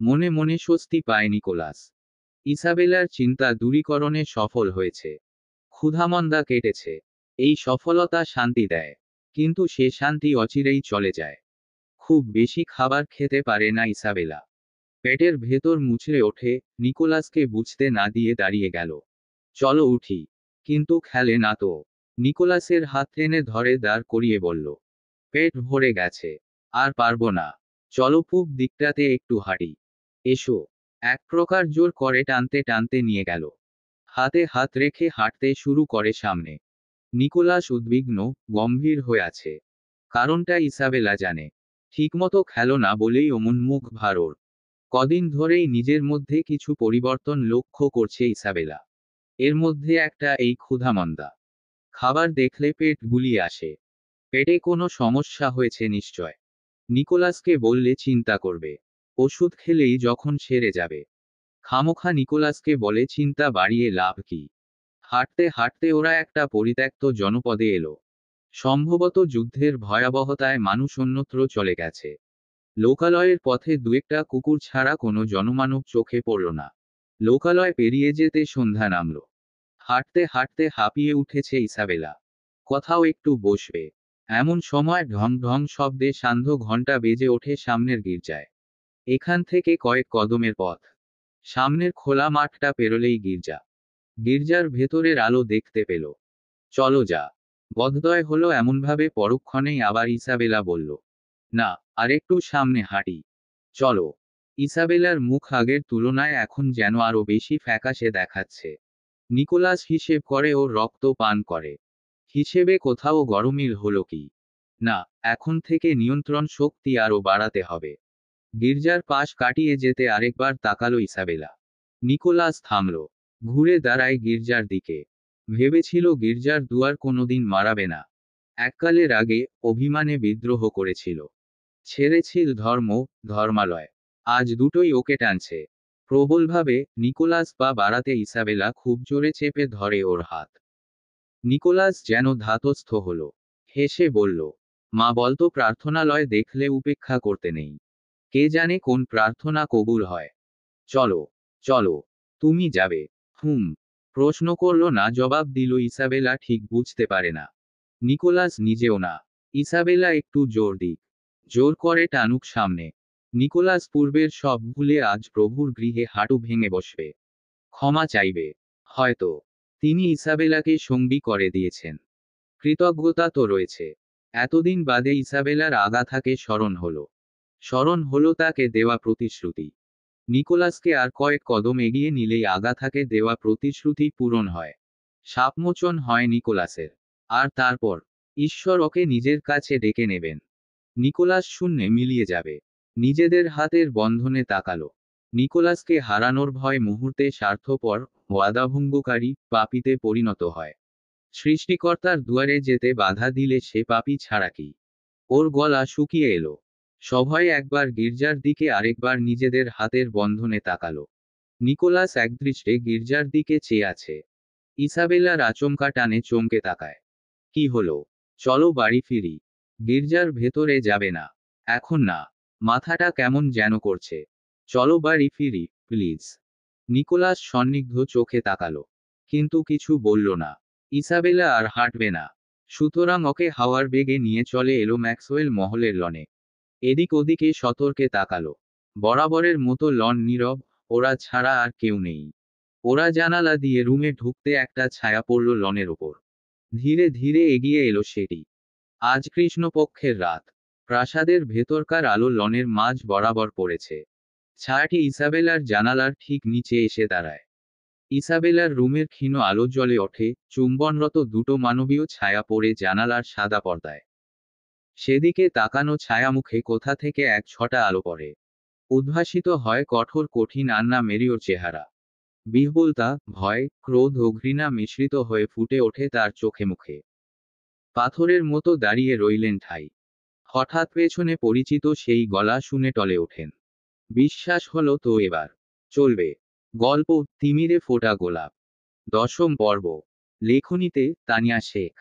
মনে মনে স্বস্তি পায় নিকোলাস। ইসাবেলার চিন্তা দূরীকরণে সফল হয়েছে। ক্ষুধামন্দা কেটেছে। এই সফলতা শান্তি দেয়। কিন্তু সে শান্তি অচিরেই চলে যায়। খুব বেশি খাবার খেতে পারে না ইসাবেলা। পেটের ভেতর মুচড়ে ওঠে। নিকোলাসকে বুঝতে না দিয়ে দাঁড়িয়ে গেল। চলো উঠি। কিন্তু খেলে না তো। নিকোলাসের হাত টেনে ধরে দাঁড় করিয়ে বলল, পেট ভরে গেছে। আর পারবো না। চলো পূব দিকটাতে একটু হাঁটি। এসো। এক প্রকার জোর করে টানতে টানতে নিয়ে গেল। হাতে হাত রেখে হাঁটতে শুরু করে সামনে। নিকোলাস উদ্বিগ্ন, গম্ভীর হয়ে আছে। কারণটা ইসাবেলা জানে। ঠিকমতো খেলো না বলেই অমন মুখ ভার ওর। কদিন ধরেই নিজের মধ্যে কিছু পরিবর্তন লক্ষ্য করছে ইসাবেলা। এর মধ্যে একটা এই ক্ষুধামন্দা। খাবার দেখলে পেট গুলিয়ে আসে। পেটে কোনো সমস্যা হয়েছে নিশ্চয়। নিকোলাসকে বললে চিন্তা করবে। ওষুধ খেলেই যখন সেরে যাবে। খামোখা নিকোলাসকে বলে চিন্তা বাড়িয়ে লাভ কি। হাঁটতে হাঁটতে ওরা একটা পরিত্যক্ত জনপদে এলো। সম্ভবত যুদ্ধের ভয়াবহতায় মানুষ অন্যত্র চলে গেছে। লোকালয়ের পথে দুয়েকটা কুকুর ছাড়া কোনো জনমানব চোখে পড়ল না। লোকালয় পেরিয়ে যেতে সন্ধ্যা নামল। হাঁটতে হাঁটতে হাঁপিয়ে উঠেছে ইসাবেলা। কোথাও একটু বসবে। এমন সময় ঢং ঢং শব্দে সান্ধ্য ঘণ্টা বেজে ওঠে সামনের গির্জায়। এখান থেকে কয়েক কদমের পথ। সামনের খোলা মাঠটা পেরোলেই গির্জা। গির্জার ভেতরের আলো দেখতে পেল। চলো যা। বোধোদয় হলো এমনভাবে পরক্ষণেই আবার ইসাবেলা বলল, না, আরেকটু সামনে হাঁটি। চলো। ইসাবেলার মুখ আগের তুলনায় এখন যেন আরো বেশি ফ্যাকাশে দেখাচ্ছে। নিকোলাস হিসেব করে ওর রক্ত পান করে। হিসেবে কোথাও গরমিল হলো কি। না, এখন থেকে নিয়ন্ত্রণ শক্তি আরও বাড়াতে হবে। গির্জার পাশ কাটিয়ে যেতে আরেকবার তাকালো ইসাবেলা। নিকোলাস থামল, ঘুরে দাঁড়ায় গির্জার দিকে। ভেবেছিল গির্জার দুয়ার কোনোদিন মারাবে না। এককালের আগে অভিমানে বিদ্রোহ করেছিল, ছেড়েছিল ধর্ম, ধর্মালয়। আজ দুটোই ওকে টানছে প্রবলভাবে। নিকোলাস পা বাড়াতে ইসাবেলা খুব জোরে চেপে ধরে ওর হাত। নিকোলাস যেন ধাতস্থ হলো, হেসে বলল, মা বলতো প্রার্থনালয় দেখলে উপেক্ষা করতে নেই। কে জানে কোন প্রার্থনা কবুল হয়। চলো, চলো। তুমি যাবে? হুম। প্রশ্ন করল না, জবাব দিল ইসাবেলা ঠিক বুঝতে পারে না। নিকোলাস নিজেও না। ইসাবেলা একটু জোর দিক, জোর করে টানুক সামনে। নিকোলাস পূর্বের সব ভুলে আজ প্রভুর গৃহে হাঁটু ভেঙে বসবে, ক্ষমা চাইবে। হয়তো তিনি ইসাবেলাকে সঙ্গী করে দিয়েছেন, কৃতজ্ঞতা তো রয়েছে। এতদিন বাদে ইসাবেলার আগাথাকে স্মরণ হলো তাকে দেওয়া প্রতিশ্রুতি। নিকোলাসকে আর কয়েক কদম এগিয়ে নিলেই আগাথাকে দেওয়া প্রতিশ্রুতি পূরণ হয়, শাপমোচন হয় নিকোলাসের। আর তারপর ঈশ্বর ওকে নিজের কাছে ডেকে নেবেন। নিকোলাস শূন্যে মিলিয়ে যাবে। নিজেদের হাতের বন্ধনে তাকালো। নিকোলাসকে হারানোর ভয় মুহূর্তে স্বার্থপর, ওয়াদাভঙ্গকারী, পাপীতে পরিণত হয়। সৃষ্টিকর্তার দুয়ারে যেতে বাধা দিলে সে পাপী ছাড়া কি? ওর গলা শুকিয়ে এলো। সভয়ে একবার গির্জার দিকে, আরেকবার নিজেদের হাতের বন্ধনে তাকালো। নিকোলাস একদৃষ্টে গির্জার দিকে চেয়ে আছে। ইসাবেলার আচমকা টানে চমকে তাকায়। কি হলো? চলো বাড়ি ফিরি। গির্জার ভেতরে যাবে না? এখন না। মাথাটা কেমন যেন করছে। চলো বাড়ি ফিরি, প্লিজ। নিকোলাস সন্নিগ্ধ চোখে তাকালো, কিন্তু কিছু বলল না। ইসাবেলা আর হাঁটবে না, সুতরাং ওকে হাওয়ার বেগে নিয়ে চলে এলো ম্যাক্সওয়েল মহলের লনে। এদিক ওদিকে সতর্কে তাকালো। বরাবরের মতো লন নীরব, ওরা ছাড়া আর কেউ নেই। ওরা জানালা দিয়ে রুমে ঢুকতে একটা ছায়া পড়ল লনের ওপর। ধীরে ধীরে এগিয়ে এলো সেটি। আজ কৃষ্ণপক্ষের রাত। প্রাসাদের ভেতরকার আলো লনের মাঝ বরাবর পড়েছে। ছায়াটি ইসাবেলার জানালার ঠিক নিচে এসে দাঁড়ায়। ইসাবেলার রুমের ক্ষীণ আলো জ্বলে ওঠে, চুম্বনরত দুটো মানবীয় ছায়া পড়ে জানালার সাদা পর্দায়। সেদিকে তাকানো ছায়ামুখে কোথা থেকে এক ছটা আলো পড়ে। উদ্ভাসিত হয় কঠোর কঠিন আন্না মেরিওর চেহারা। বিহ্বলতা, ভয়, ক্রোধ ও ঘৃণা মিশ্রিত হয়ে ফুটে ওঠে তার চোখে মুখে। পাথরের মতো দাঁড়িয়ে রইলেন ঠাই। হঠাৎ পেছনে পরিচিত সেই গলা শুনে টলে ওঠেন। বিশ্বাস হলো তো এবার চলবে। গল্প তিমিরে ফোটা গোলাপ। 10ম পর্ব। লেখনীতে তানিয়া শেখ।